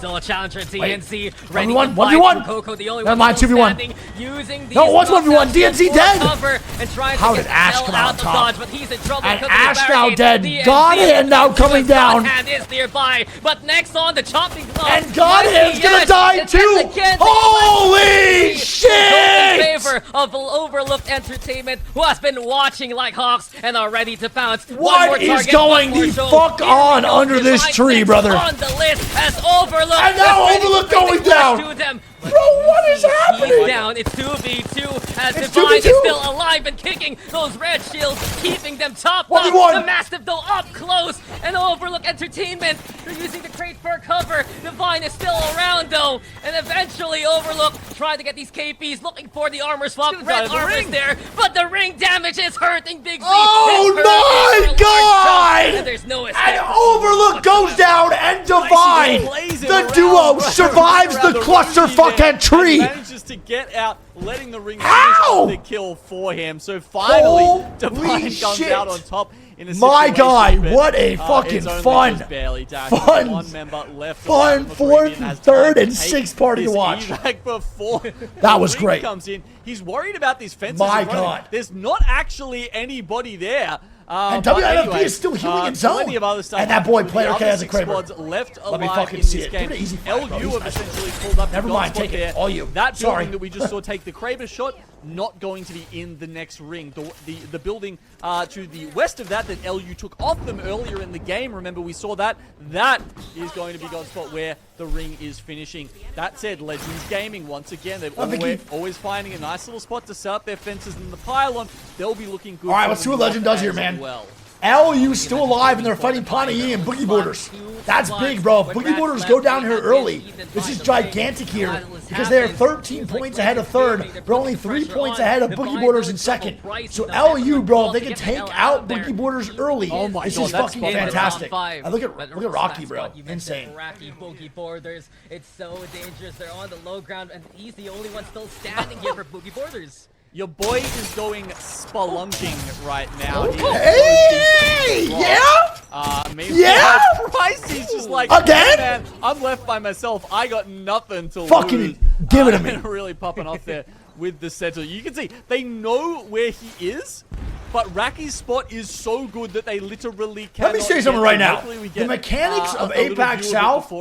still a challenger in DNC. Ready
1v1,
to fight.
1v1.
Coco, the only
Never
one
mind,
still
2v1.
standing, using these
No, it was 1v1. DNC dead.
cover and trying
How
to
did
get
Ash
L
come
out
out
of
top?
dodge, but he's in trouble.
And
because of the
Ash now
barricade.
dead.
DNC
Godhand now coming down.
Godhand is nearby, but next on the chopping block.
And Godhand's gonna die too. Holy shit!
In favor of Overlooked Entertainment, who has been watching like hawks and are ready to pounce.
What is going the fuck on under this tree, brother?
On the list as Overlooked.
And now Overlooked going down. Bro, what is happening?
He's down. It's 2v2 as
It's
Divine is
2v2.
still alive and kicking those red shields, keeping them top.
1v1.
The Mastiff though up close, and Overlook Entertainment, they're using the crate for cover. Divine is still around though, and eventually Overlook trying to get these KPs, looking for the armor swap. Red armor's there, but the ring damage is hurting Big Z.
Oh my god!
And there's no escape.
And Overlook goes down, and Divine, the duo, survives the clusterfuck at tree.
Manages to get out, letting the ring
How?
finish the kill for him. So finally,
Holy
Divine comes
shit.
out on top. In a
My
situation,
guy,
but,
what a fucking
it's only
fun,
just barely dashing.
fun,
One member left
fun fourth, and third, and sixth party to watch.
Before
That was
the ring
great.
comes in. He's worried about these fences.
My
in front of him.
God.
There's not actually anybody there.
And
but
WNFP
anyway,
is still healing in zone.
plenty of other stuff
And that boy
with
player
the
K
other
has a
6
Kraber.
squads left
Let me
alive
fucking
in
see
this
it.
game.
Pretty easy fight, bro.
LU
He's
have
nice.
essentially pulled up
Never
the
mind,
spot
take it.
there.
All you.
That
Sorry.
building that we just saw take the Kraber shot, not going to be in the next ring. The building to the west of that LU took off them earlier in the game. Remember, we saw that. That is going to be God's spot where the ring is finishing. That said, Legends Gaming, once again, they're always finding a nice little spot to set up their fences in the pylon. They'll be looking good.
All right, let's see what Legend does here, man.
Well.
LU still alive, and they're fighting Pani and Boogie Borders. That's big, bro. If Boogie Borders go down here early, this is gigantic here because they are 13 points ahead of third, but only 3 points ahead of Boogie Borders in second. So LU, bro, if they can take out Boogie Borders early, this is fucking fantastic. Look at Rocky, bro. Insane.
Rocky, Boogie Borders. It's so dangerous. They're on the low ground, and he's the only one still standing here for Boogie Borders.
Your boy is going spelunking right now.
Hey! Yeah?
Yeah? Price, he's just like,
again?
Man, I'm left by myself. I got nothing to
fucking
lose.
give it to me.
Really popping off there with the settle. You can see they know where he is, but Racky's spot is so good that they literally cannot.
Let me say something right now. The mechanics of APAC South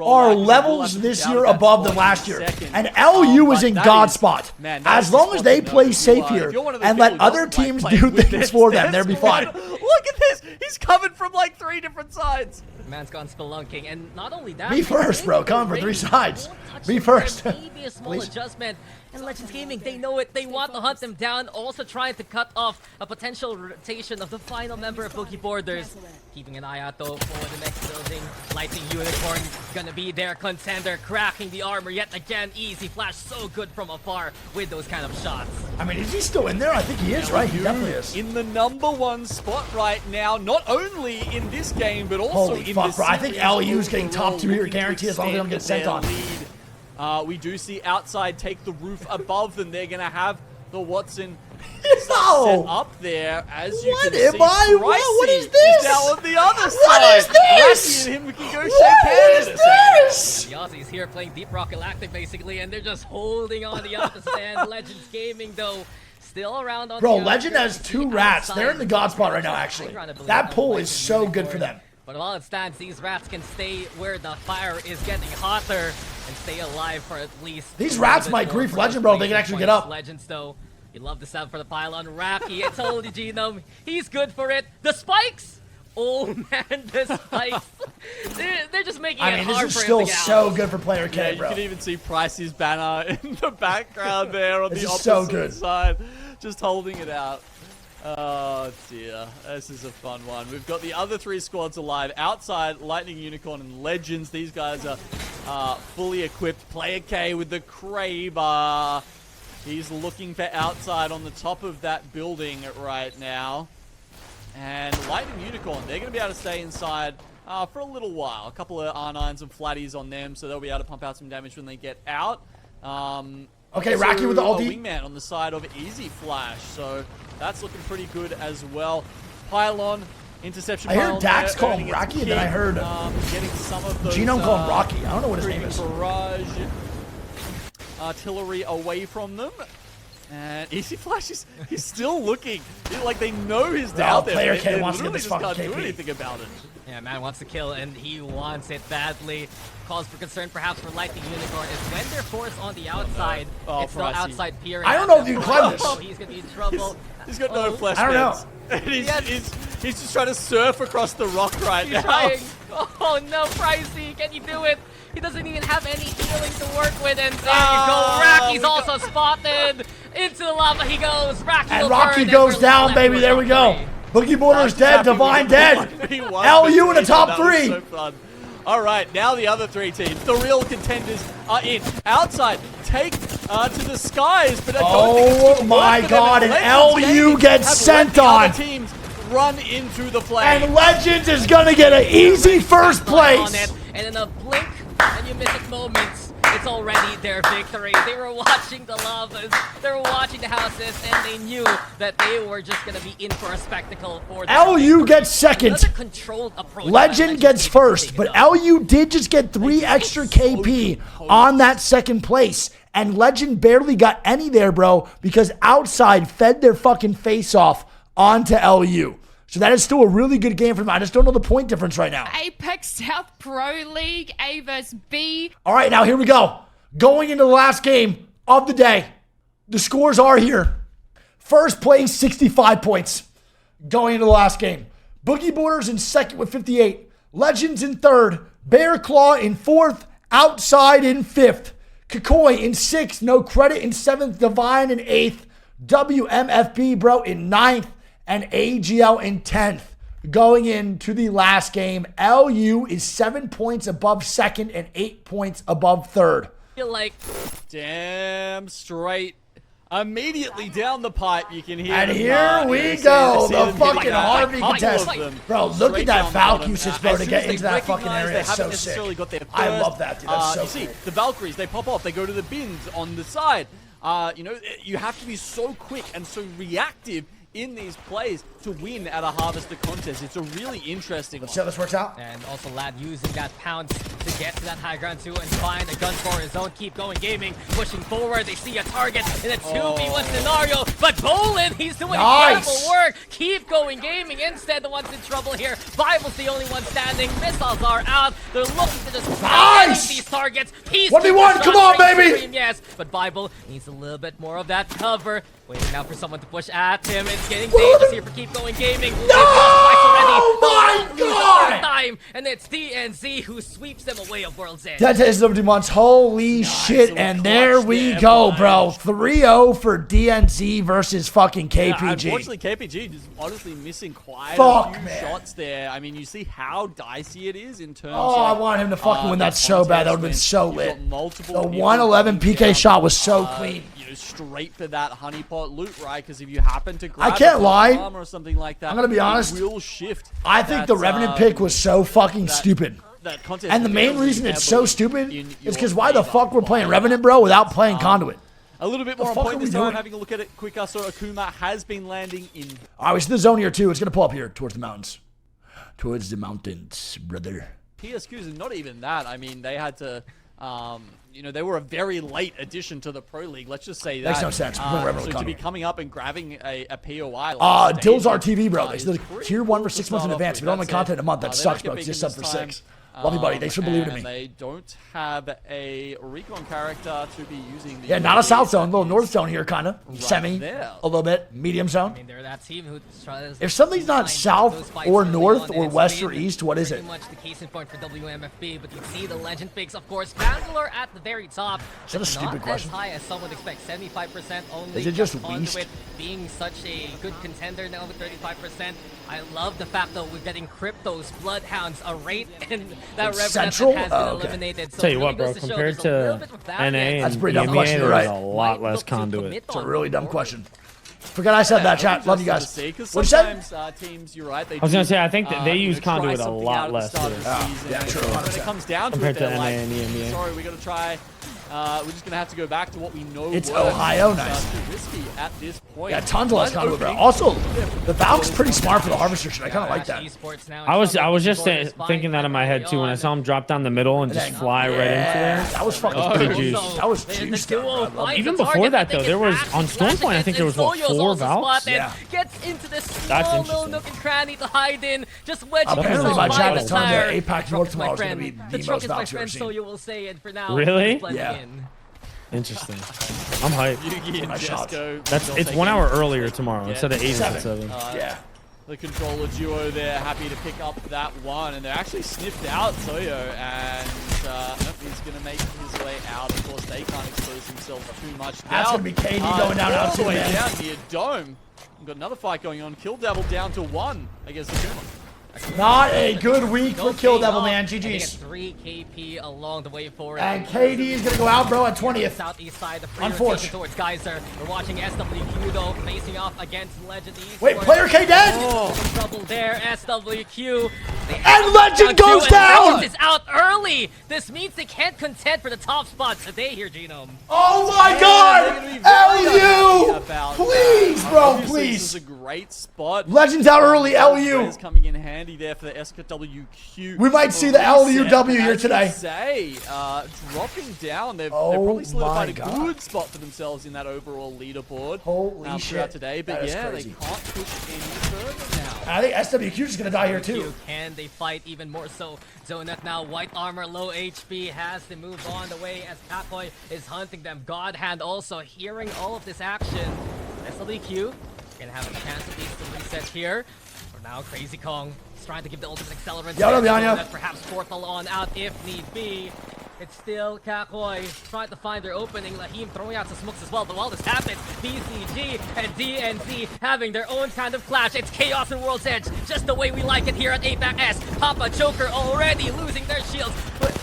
are levels this year above than last year. And LU is in God's spot. As long as they play safe here and let other teams do things for them, they'll be fine.
Look at this. He's covered from like 3 different sides.
Man's gone spelunking, and not only that.
Me first, bro. Coming for 3 sides. Me first.
Maybe a small adjustment. And Legends Gaming, they know it. They want to hunt them down. Also trying to cut off a potential rotation of the final member of Boogie Borders. Keeping an eye out though for the next building. Lightning Unicorn gonna be their contender. Cracking the armor yet again. Easy flash, so good from afar with those kind of shots.
I mean, is he still in there? I think he is, right? He definitely is.
In the #1 spot right now, not only in this game, but also
Holy
in
fuck,
this
bro. I think LU is getting top 2 here, guarantee, as long as they don't get sent on.
We do see outside take the roof above them. They're gonna have the Watson set up there, as you can see.
What is this?
Is now on the other side.
What is this?
Racky and him can go shake hands.
What is this?
The Aussies here playing Deep Rock Galactic basically, and they're just holding on the opposite end. Legends Gaming though, still around on
Bro,
the
Legend has 2 rats. They're in the God spot right now, actually. That pull is so good for them.
But while it stands, these rats can stay where the fire is getting hotter and stay alive for at least.
These rats might grief Legend, bro. They can actually get up.
Legends, though, you love the sound for the pylon. Racky, I told you, Genome, he's good for it. The spikes! Oh man, the spikes. They're just making it hard for him to get out.
This is still so good for player K,
you
bro.
can even see Pricey's banner in the background there on the opposite side, just holding it out. Oh dear, this is a fun one. We've got the other 3 squads alive outside, Lightning Unicorn and Legends. These guys are fully equipped. Player K with the Kraber. He's looking for outside on the top of that building right now. And Lightning Unicorn, they're going to be able to stay inside for a little while. A couple of R9s and flatties on them, so they'll be able to pump out some damage when they get out.
Okay, Racky with the ulti.
A wingman on the side of Easy Flash, so that's looking pretty good as well. Pylon interception.
I heard Dax call him Rocky, and then I heard
getting some of those,
Genome call him Rocky. I don't know what his name is.
Barrage artillery away from them. And Easy Flash he's still looking. Like they know he's down there.
Player K wants to
literally
get this
just
fucking
can't do
KP.
anything about it.
Yeah, man wants to kill, and he wants it badly. Cause for concern perhaps for Lightning Unicorn is when they're forced on the outside, it's the outside peering.
I don't know if you can climb this.
Oh, he's gonna be in trouble.
He's got no flash.
I don't know.
He's just trying to surf across the rock right now.
Trying. Oh no, Pricey, can you do it? He doesn't even have any healing to work with, and there you go. Rocky's also spotted. Into the lava he goes. Rocky
and Rocky goes down, baby. There we go. Boogie Border's dead. Divine dead. LU in the top 3.
So fun. All right, now the other 3 teams, the real contenders, are in. Outside, take to the skies, but I don't think it's gonna work
my
for
God,
them.
and LU gets sent on.
Other teams run into the flame.
And Legends is going to get an easy first place.
And in a blink, and you miss it moments, it's already their victory. They were watching the lavas, they were watching the houses, and they knew that they were just going to be in for a spectacle for them.
LU gets second.
Controlled approach.
Legend gets first, but LU did just get 3 extra KP on that second place. And Legend barely got any there, bro, because Outside fed their fucking face off onto LU. So that is still a really good game for them. I just don't know the point difference right now.
APAC South Pro League, A vs B.
All right, now here we go. Going into the last game of the day. The scores are here. First place, 65 points. Going into the last game. Boogie Borders in second with 58. Legends in third. Bear Claw in fourth. Outside in fifth. Kakoi in sixth. No Credit in seventh. Divine in eighth. WMFB, bro, in ninth. And AGL in 10th. Going into the last game, LU is 7 points above second and 8 points above third.
Feel like
damn straight. Immediately down the pipe, you can hear.
And here we go, the fucking Harvey contest. Bro, look at that Valk usage, bro, to get into that fucking area. It's so sick. I love that, dude. That's so cool.
See, the Valkyries, they pop off. They go to the bins on the side. You know, you have to be so quick and so reactive in these plays to win at a Harvester contest. It's a really interesting one.
Let's see how this works out.
And also Lad using that pounce to get to that high ground too and find a gun for his own. Keep going gaming, pushing forward. They see a target in a 2v1 scenario, but Bolin, he's doing incredible work. Keep going gaming. Instead, the one's in trouble here. Bible's the only one standing. Missiles are out. They're looking to just these targets. He's
1v1, come on, baby!
Yes, but Bible needs a little bit more of that cover. Waiting now for someone to push at him. It's getting dangerous here for Keep Going Gaming.
Oh my God!
Time, and it's DNZ who sweeps them away of World's End.
That is Liberty Months. Holy shit. And there we go, bro. 3-0 for DNZ versus fucking KPG.
Yeah, unfortunately, KPG is honestly missing quite a few shots there. I mean, you see how dicey it is in terms of...
I want him to fucking win that so bad. That would have been so lit. The 111 PK shot was so clean.
Straight for that honeypot loot, right? Because if you happen to grab
I can't lie,
armor or something like that,
I'm gonna be honest,
will shift.
I think the Revenant pick was so fucking stupid. And the main reason it's so stupid is because why the fuck we're playing Revenant, bro, without playing Conduit?
A little bit more on point this time, having a look at it quicker. So Akuma has been landing in.
All right, we see the zone here too. It's gonna pull up here towards the mountains. Towards the mountains, brother.
PSQs and not even that. I mean, they had to. You know, they were a very late addition to the Pro League. Let's just say that.
Makes no sense.
So to be coming up and grabbing a POI.
Dill's RTV, bro. They said tier 1 for 6 months in advance. We don't have content in a month. That sucks, bro. It's just sub for 6. Love you, buddy. Thanks for believing in me.
They don't have a recon character to be using.
Yeah, not a south zone, a little north zone here, kind of.
Right
Semi,
there.
a little bit, medium zone.
I mean, they're that team who tries.
If something's not south or north or west or east, what is it?
Pretty much the case in point for WMFB, but you see the legend picks, of course. Bangalore at the very top.
Is that a stupid question?
Not as high as some would expect. 75% only.
Is it just
Conduit
Weast?
being such a good contender now with 35%. I love the fact that we're getting Cryptos, Bloodhounds, a rate, and that Revenant has been eliminated. So
tell you what, bro, compared to NA and
that's a pretty dumb question, you're right.
a lot less Conduit.
It's a really dumb question. Forgot I said that, chat. Love you guys. What'd you say?
Teams, you're right.
I was gonna say, I think that they use Conduit a lot less.
Yeah, true.
When it comes down to
compared
it,
to
they're
NA
like,
and EMEA.
sorry, we got to try we're just going to have to go back to what we know.
It's Ohio, nice.
Too risky at this point.
Yeah, tons of less conduit, bro. Also, the Valk's pretty smart for the Harvester shit. I kind of like that.
I was just thinking that in my head too when I saw him drop down the middle and just fly right into there.
That was fucking pretty juiced. That was juiced.
Even before that though, there was on Stormpoint. I think there was what, 4 Valks.
Yeah. Gets into this
That's
small
interesting.
little nook and cranny to hide in. Just wedging
Apparently,
himself
my chat
by
is
the
telling me
tire.
that APAC North tomorrow is going to be
The
the
truck
most
is my
Valks you've ever
friend, so
seen.
you will say it for now.
Really?
Yeah.
Interesting. I'm hyped.
Yugi and Jesco.
It's 1 hour earlier tomorrow instead of 8 to 7.
Yeah.
The controller duo there, happy to pick up that one, and they're actually sniffed out Soyo, and he's going to make his way out. Of course, they can't expose themselves too much.
That's going to be KD going down
all the way
man.
down near Dome. We've got another fight going on. Kill Devil down to 1 against the Kuma.
Not a good week for Kill Devil, man. GG's.
3 KP along the way forward.
And KD is going to go out, bro, at 20th.
Southeast side, the
Unfortunate.
towards Geyser. We're watching SWQ though, facing off against Legend Esports.
Wait, player K dead?
Trouble there, SWQ.
And Legend goes down!
Legend is out early. This means they can't contend for the top spot today here, Genome.
Oh my god! LU! Please, bro, please.
This is a great spot.
Legend's out early, LU.
Is coming in handy there for the SKWQ.
We might see the LUW here today.
Dropping down. They've probably solidified a
God.
good spot for themselves in that overall leaderboard.
Holy shit.
Today, but yeah, they can't push any further now.
I think SWQ is going to die here too.
Can they fight even more so? Zonet now, white armor, low HP, has to move on the way as Catboy is hunting them. Godhand also hearing all of this action. SWQ can have a chance at least to reset here. For now, Crazy Kong is trying to give the ultimate accelerant. That perhaps portal on out if need be. It's still Kakoi trying to find their opening. Lahim throwing out some smokes as well. But while this happens, BCG and DNZ having their own kind of clash. It's chaos in World's Edge, just the way we like it here at APAC S. Papa Joker already losing their shields. But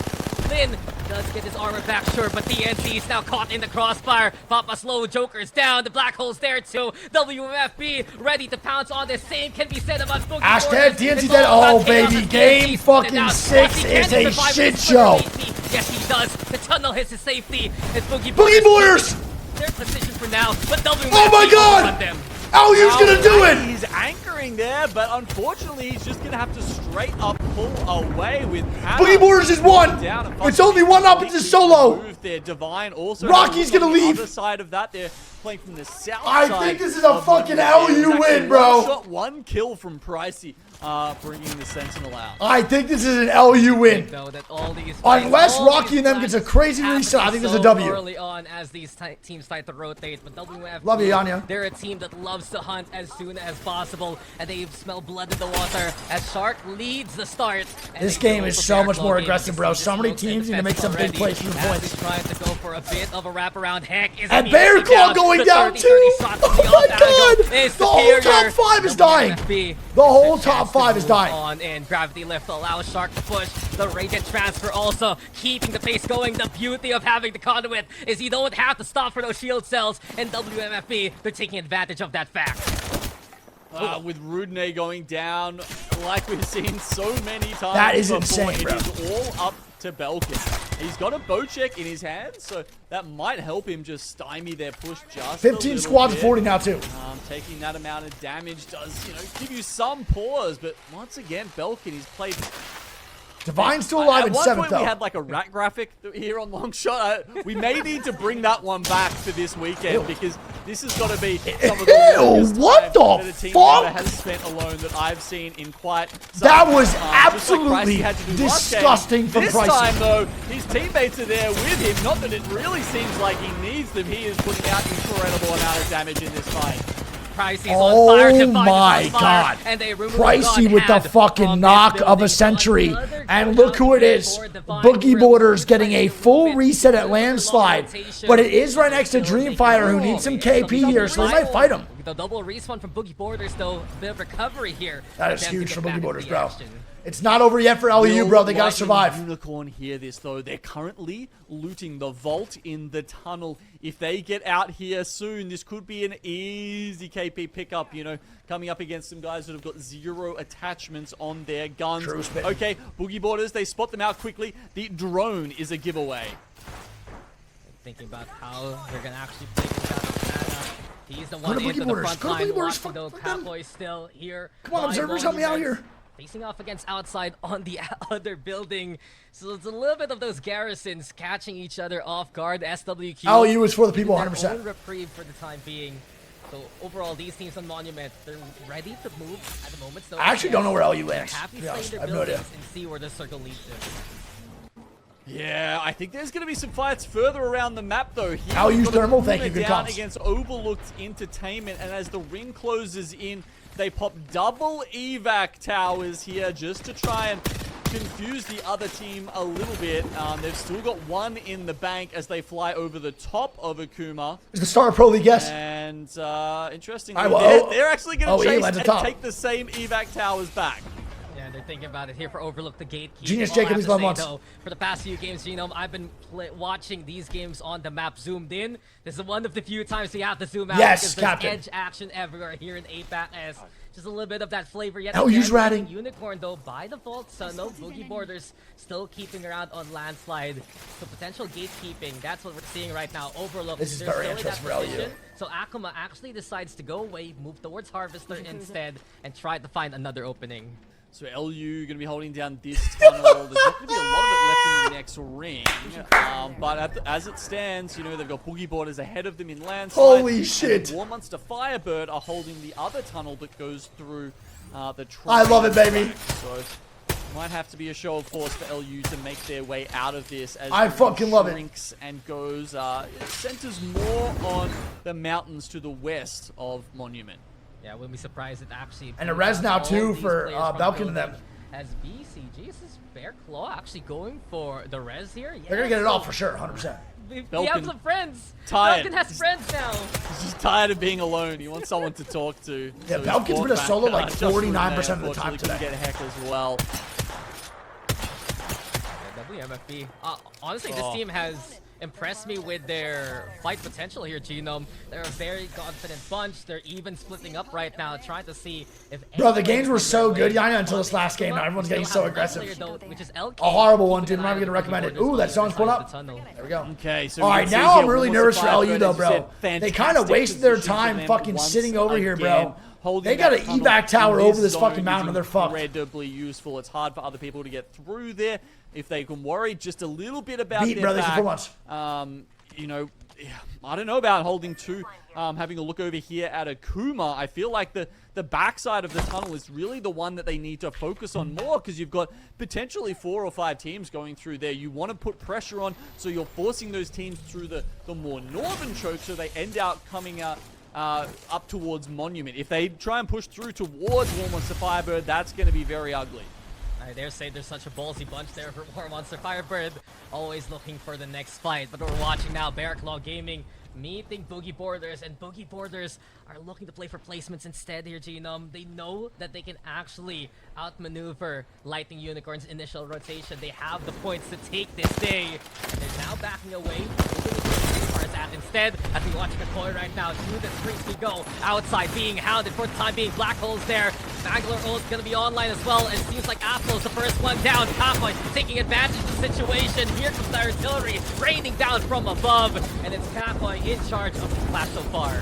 Lin does get his armor back, sure, but DNZ is now caught in the crossfire. Papa slow, Joker's down, the black hole's there too. WMFB ready to pounce on this. Same can be said about Boogie
Ash
Borders.
dead, DNZ dead. Oh, baby, game fucking 6 is a shit show.
Yes, he does. The tunnel hits his safety. It's Boogie
Borders!
Their position for now, but WMFB
oh my god! LU's gonna do it!
He's anchoring there, but unfortunately, he's just gonna have to straight up pull away with
Boogie Borders is 1! It's only 1 up, it's a solo!
Divine also
Rocky's gonna leave!
The other side of that, they're playing from the south
I
side.
think this is a fucking LU win, bro!
1 kill from Pricey, bringing the Sentinel out.
I think this is an LU win. Unless Rocky and them gets a crazy reset, I think this is a W.
Early on as these teams start to rotate, but WF,
love you, Yanya.
They're a team that loves to hunt as soon as possible, and they smell blood in the water as Shark leads the start.
This game is so much more aggressive, bro. So many teams need to make some big plays for the points.
Trying to go for a bit of a wraparound. Heck,
and Bear Claw going down too. Oh my god! The whole top 5 is dying. The whole top 5 is dying.
On and Gravity Lift allows Shark to push. The Radiant Transfer also keeping the pace going. The beauty of having the conduit is you don't have to stop for those shield cells. And WMFB, they're taking advantage of that fact.
With Rudney going down, like we've seen so many times
that is
before,
insane, bro.
It is all up to Belkin. He's got a bow check in his hand, so that might help him just stymie their push just
15 squads, 40 now too.
Taking that amount of damage does, give you some pause, but once again, Belkin, he's played...
Divine's still alive in 7th, though.
At one point, we had like a rat graphic here on Longshot. We may need to bring that one back for this weekend because this has got to be some of the longest
what
time
the
that a team
fuck?
member has spent alone that I've seen in quite some
That was
time.
absolutely
Just like Pricey had to do
disgusting from
This
Pricey.
time, though, his teammates are there with him. Not that it really seems like he needs them. He is putting out incredible amount of damage in this fight.
Pricey's on fire,
oh my god. Pricey with the fucking knock of a century. And look who it is. Boogie Borders getting a full reset at Landslide. But it is right next to Dreamfire who needs some KP here, so they might fight him.
The double respawn from Boogie Borders, though, a bit of recovery here.
That is huge for Boogie Borders, bro. It's not over yet for LU, bro. They gotta survive.
Unicorn hear this, though. They're currently looting the vault in the tunnel. If they get out here soon, this could be an easy KP pickup, coming up against some guys that have got 0 attachments on their guns. Okay, Boogie Borders, they spot them out quickly. The drone is a giveaway.
thinking about how they're gonna actually play this out. He's the one into the front line, watching though. Catboy still here.
Come on, observers, help me out here.
Facing off against outside on the other building. So it's a little bit of those garrisons catching each other off guard. SWQ.
LU is for the people, 100%.
Own reprieve for the time being. So overall, these teams on Monument, they're ready to move at the moment. So
I actually don't know where LU lands.
Happy
I
their
have no idea.
and see where this circle leads them.
Yeah, I think there's going to be some fights further around the map, though. Here
I'll use thermal. Thank you. Good
down
comps.
against Overlooked Entertainment, and as the ring closes in, they pop double evac towers here just to try and confuse the other team a little bit. They've still got one in the bank as they fly over the top of Akuma.
Is the Star Pro League, yes.
And interestingly,
well,
they're actually going to chase and
top.
take the same evac towers back.
Yeah, they're thinking about it here for Overlook, the gatekeeper.
Genius Jacob is level 1.
For the past few games, Genome, I've been watching these games on the map zoomed in. This is one of the few times we have to zoom out because there's edge action everywhere here in APAC. As just a little bit of that flavor yet.
LU's ratting.
Unicorn though by default, so no Boogie Borders still keeping around on landslide. So potential gatekeeping, that's what we're seeing right now. Overlook.
This is very interesting for LU.
So Akuma actually decides to go away, move towards Harvester instead, and try to find another opening.
So LU going to be holding down this tunnel. There's not going to be a lot of it left in the next ring. But as it stands, you know, they've got Boogie Borders ahead of them in landslide.
Holy shit.
War Monster Firebird are holding the other tunnel that goes through the train.
I love it, baby.
So might have to be a show of force for LU to make their way out of this as
I fucking love it.
Shrinks and goes, centers more on the mountains to the west of Monument.
Yeah, wouldn't be surprised if actually...
And a res now, too, for Belkin and them.
As BCG, this is Bear Claw actually going for the res here. Yeah,
they're going to get it off for sure, 100%.
We have some friends.
Tired.
Belkin has friends now.
He's just tired of being alone. He wants someone to talk to.
Yeah,
so
Belkin's been a solo like 49% of the time today.
Get heck as well.
Yeah, WMFB. Honestly, this team has impressed me with their fight potential here, Genome. They're a very confident bunch. They're even splitting up right now, trying to see if...
Bro, the games were so good, Yana, until this last game. Now everyone's getting so aggressive.
Which is LK.
A horrible one, dude. I'm not even going to recommend it. Ooh, that song's pulled up. There we go.
Okay, so
all right, now I'm really nervous for LU, though, bro. They kind of wasted their time fucking sitting over here, bro. They got an evac tower over this fucking mountain and they're fucked.
Incredibly useful. It's hard for other people to get through there. If they can worry just a little bit about
their back,
you know, I don't know about holding two. Having a look over here at Akuma, I feel like the backside of the tunnel is really the one that they need to focus on more because you've got potentially 4 or 5 teams going through there. You want to put pressure on, so you're forcing those teams through the more northern choke, so they end out coming out up towards Monument. If they try and push through towards War Monster Firebird, that's going to be very ugly.
I dare say there's such a ballsy bunch there for War Monster Firebird, always looking for the next fight. But we're watching now Bear Claw Gaming meeting Boogie Borders, and Boogie Borders are looking to play for placements instead here, Genome. They know that they can actually outmaneuver Lightning Unicorn's initial rotation. They have the points to take this day, and they're now backing away. Instead, as we watch McCoy right now, through the streets we go. Outside being hounded for the time being. Black Hole's there. Bangalore ult going to be online as well. And it seems like Apple is the first one down. Kakoy taking advantage of the situation. Here comes the artillery raining down from above. And it's Kakoy in charge of the clash so far.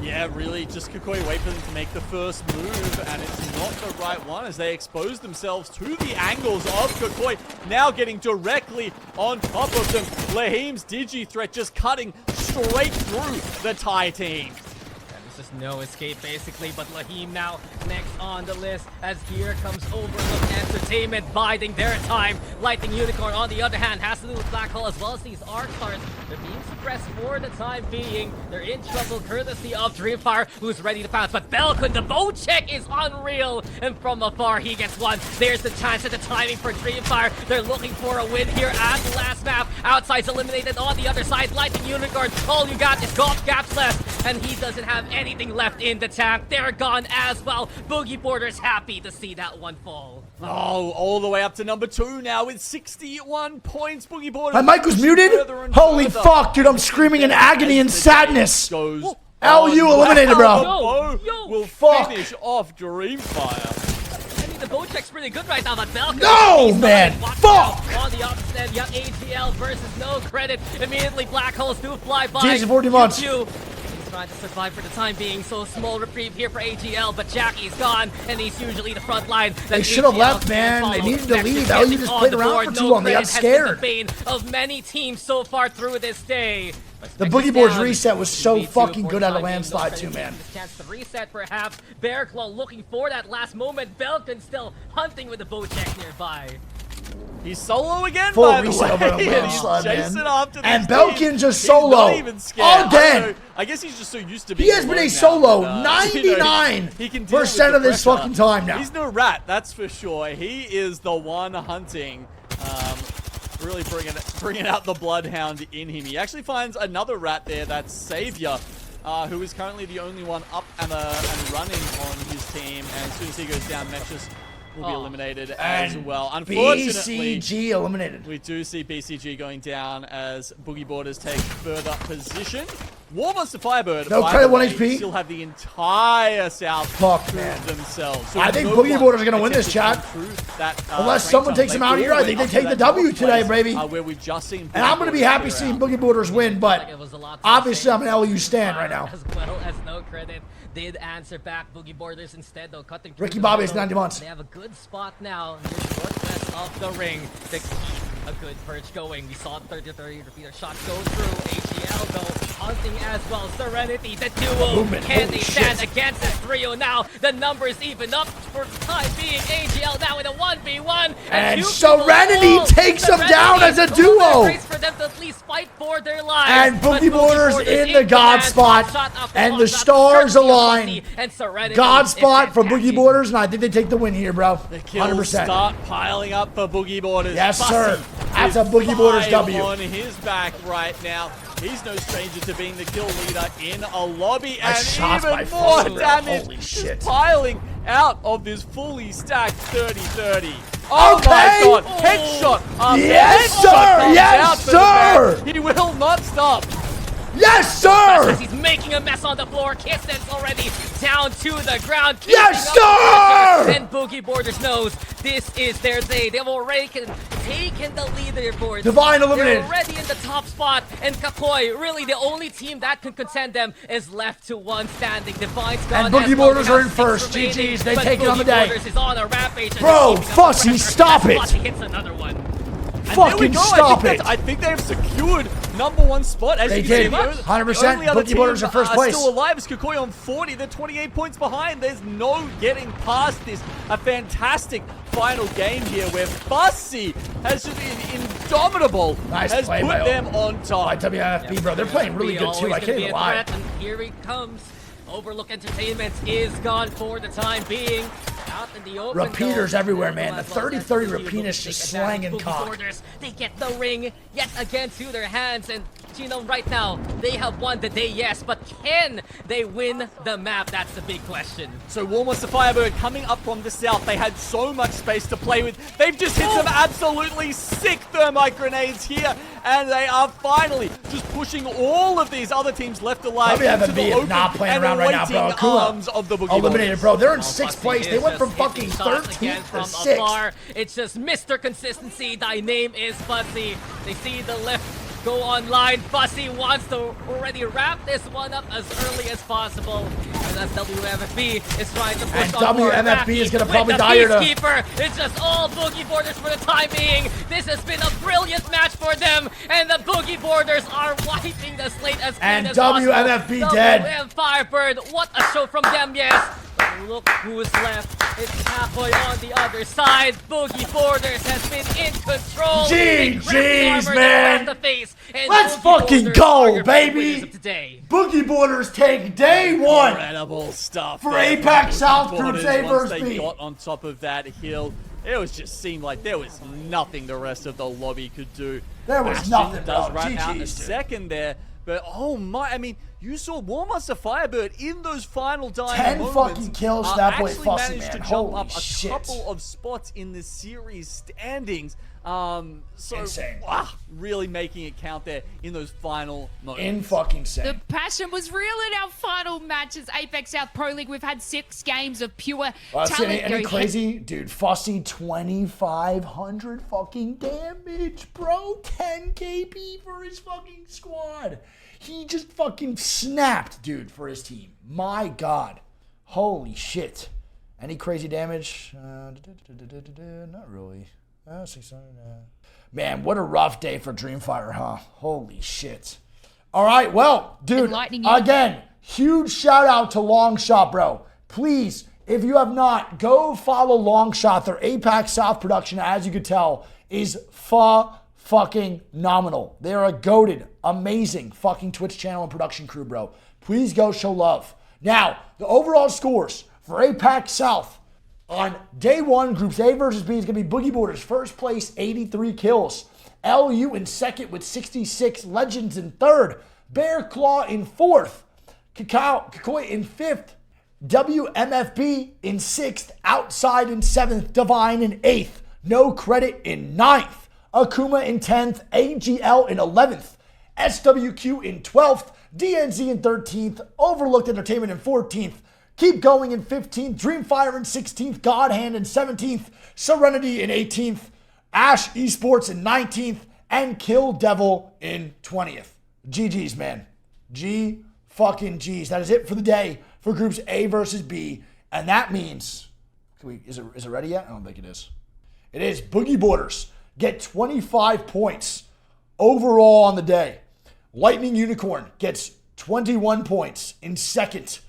Yeah, really, just Kakoi wait for them to make the first move, and it's not the right one as they expose themselves to the angles of Kakoi, now getting directly on top of them. Lahim's Digi-Threat just cutting straight through the Thai team.
There's just no escape basically, but Lahim now next on the list as here comes Overlook Entertainment biding their time. Lightning Unicorn on the other hand has to do with Black Hole as well as these Arc Stars. They're being suppressed for the time being. They're in trouble courtesy of Dreamfire, who's ready to pounce, but Belkin, the bow check is unreal, and from afar he gets one. There's the chance at the timing for Dreamfire. They're looking for a win here at the last map. Outside's eliminated on the other side. Lightning Unicorn, all you got is golf gaps left, and he doesn't have anything left in the tank. They're gone as well. Boogie Borders happy to see that one fall.
Oh, all the way up to number 2 now with 61 points. Boogie Borders.
My mic was muted? Holy fuck, dude, I'm screaming in agony and sadness.
Goes
LU eliminated, bro.
Will finish off Dreamfire.
I mean, the bow check's pretty good right now, but Belkin...
No, man! Fuck!
On the opposite then you have AGL versus no credit. Immediately black holes do fly by.
Jeez, 40 months.
He's trying to survive for the time being, so a small reprieve here for AGL, but Jackie's gone, and he's usually the front line.
They should have left, man. They needed to leave. That you just played around for too long. They got scared.
The bane of many teams so far through this day.
The Boogie Boards reset was so fucking good at a landslide too, man.
Chance to reset perhaps. Bearclaw looking for that last moment. Belkin still hunting with the bow check nearby.
He's solo again,
Full
by the
reset over a
way.
landslide,
Chasing
man.
after
And
this
Belkin
team.
just
He's
solo.
not even scared.
Again.
I guess he's just so used to being
He has been a solo 99% of this fucking time now.
He's no rat, that's for sure. He is the one hunting. Really bringing out the bloodhound in him. He actually finds another rat there, that's Savior, who is currently the only one up and running on his team. And as soon as he goes down, Metrius will be eliminated as well. Unfortunately,
BCG eliminated.
We do see BCG going down as Boogie Boarders take further position. War Monster Firebird,
no credit, 1 HP.
Still have the entire South to themselves. So
I think Boogie Boarders are going to win this, chat. Unless someone takes them out here, I think they take the W today, baby.
Where we've just seen
and I'm going to be happy seeing Boogie Boarders win, but obviously I'm an LU stan right now.
As well as no credit. Did answer back. Boogie Boarders instead, though, cutting through.
Ricky Bobby is 90 months.
They have a good spot now. Northwest of the ring to keep a good perch going. We saw 30-30 repeater shot go through. AGL, though, hunting as well. Serenity, the duo. Can they stand against this trio now? The numbers even up for the time being. AGL now in a 1v1.
And Serenity takes them down as a duo.
For them to at least fight for their lives.
And Boogie Boarders in the God spot. And the stars align. God spot for Boogie Boarders, and I think they take the win here, bro. 100%.
Start piling up for Boogie Boarders.
Yes, sir. That's a Boogie Boarders W.
On his back right now. He's no stranger to being the kill leader in a lobby, and even more damage
Holy shit.
piling out of this fully stacked 30-30. Oh my god, headshot after
yes,
headshot
sir.
comes
Yes,
out for
sir.
the man. He will not stop.
Yes, sir!
He's making a mess on the floor. Kissens already down to the ground.
Yes, sir!
And Boogie Boarders knows this is their day. They've already taken the leaderboard.
Divine eliminated.
They're already in the top spot. And Kakoi, really the only team that can contend them, is left to one standing. Divine's gone.
And Boogie Boarders are in first. GG's. They take it on the day.
Boogie Boarders is on a rampage.
Bro, Fussy, stop it!
He hits another one.
Fucking stop it!
I think they have secured #1 spot. As
they
you
did.
can see,
100%. Boogie Boarders are first place.
Still alive. It's Kakoi on 40. They're 28 points behind. There's no getting past this. A fantastic final game here where Fussy has just been indomitable.
Nice
has
play
put
by
them on top.
By WFB, bro. They're playing really good too. I can't even lie.
And here he comes. Overlook Entertainment is gone for the time being. Out in the open.
Repeaters everywhere, man. The 30-30 repeaters just slanging cock.
They get the ring yet again to their hands, and Gino, right now they have won the day, yes, but can they win the map? That's the big question.
So War Monster Firebird coming up from the south. They had so much space to play with. They've just hit some absolutely sick thermite grenades here, and they are finally just pushing all of these other teams left alive into the open
not playing around right now, bro.
Cool arms of the Boogie
eliminated, bro. They're in 6th place. They went from fucking 13th to 6th.
It's just Mr. Consistency. Thy name is Fussy. They see the left go online. Fussy wants to already wrap this one up as early as possible. And that's WMFB is trying to push on
WMFB is going to probably die here.
Peacekeeper. It's just all Boogie Boarders for the time being. This has been a brilliant match for them. And the Boogie Boarders are wiping the slate as clean as possible.
And WMFB dead.
WM Firebird. What a show from them, yes. Look who's left. It's halfway on the other side. Boogie Boarders has been in control.
GG's, man. Let's fucking go, baby. Boogie Boarders take day 1.
Incredible stuff
for APAC South Group A versus B.
They got on top of that hill. It was just seemed like there was nothing the rest of the lobby could do.
There was nothing, bro.
Does run out a second there, but oh my! I mean, you saw Warmaster Firebird in those final dying
10
moments.
fucking kills, that boy
actually
fussy,
managed
man.
to jump
Holy
up
shit.
a couple of spots in the series standings. So
Insane.
Really making it count there in those final moments.
Insane.
The passion was real in our final matches. APAC South Pro League, we've had 6 games of pure talent.
Any crazy? Dude, Fussy, 2,500 fucking damage, bro. 10 KP for his fucking squad. He just fucking snapped, dude, for his team. My God. Holy shit. Any crazy damage? Not really. 600. Man, what a rough day for Dreamfire, huh? Holy shit. All right, well, dude, again, huge shout out to Longshot, bro. Please, if you have not, go follow Longshot. Their APAC South production, as you could tell, is fucking nominal. They are a goated, amazing fucking Twitch channel and production crew, bro. Please go show love. Now, the overall scores for APAC South. On day 1, Groups A versus B is going to be Boogie Borders, first place, 83 kills. LU in second with 66. Legends in third. Bear Claw in fourth. Kakoi in fifth. WMFB in sixth. Outside in seventh. Divine in eighth. No Credit in ninth. Akuma in 10th. AGL in 11th. SWQ in 12th. DNZ in 13th. Overlooked Entertainment in 14th. Keep Going in 15th, Dreamfire in 16th, Godhand in 17th, Serenity in 18th, Ash Esports in 19th, and Kill Devil in 20th. GG's, man. G fucking G's. That is it for the day for Groups A versus B. And that means, is it ready yet? I don't think it is. It is. Boogie Borders get 25 points overall on the day. Lightning Unicorn gets 21 points in second.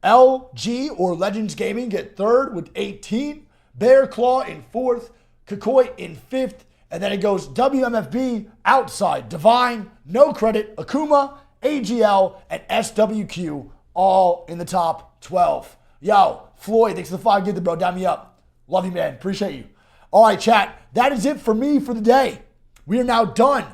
LG or Legends Gaming get third with 18. Bear Claw in fourth. Kakoi in fifth. And then it goes WMFB, Outside, Divine, No Credit, Akuma, AGL, and SWQ all in the top 12. Yo, Floyd, thanks for the 5 gifted, bro. Down me up. Love you, man. Appreciate you. All right, chat. That is it for me for the day. We are now done.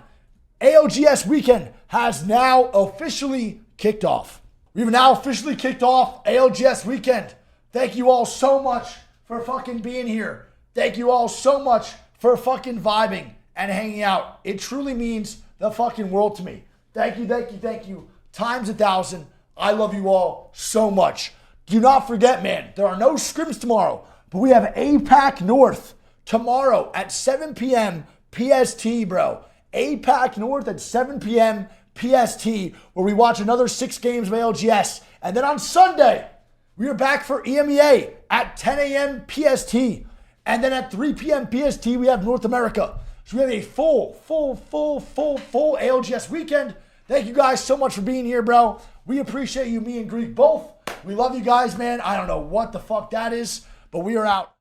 ALGS weekend has now officially kicked off. We've now officially kicked off ALGS weekend. Thank you all so much for fucking being here. Thank you all so much for fucking vibing and hanging out. It truly means the fucking world to me. Thank you. Times 1,000. I love you all so much. Do not forget, man, there are no scrims tomorrow, but we have APAC North tomorrow at 7 p.m. PST, bro. APAC North at 7 p.m. PST, where we watch another 6 games of ALGS. And then on Sunday, we are back for EMEA at 10 a.m. PST. And then at 3 p.m. PST, we have North America. So we have a full ALGS weekend. Thank you guys so much for being here, bro. We appreciate you, me and Greek both. We love you guys, man. I don't know what the fuck that is, but we are out.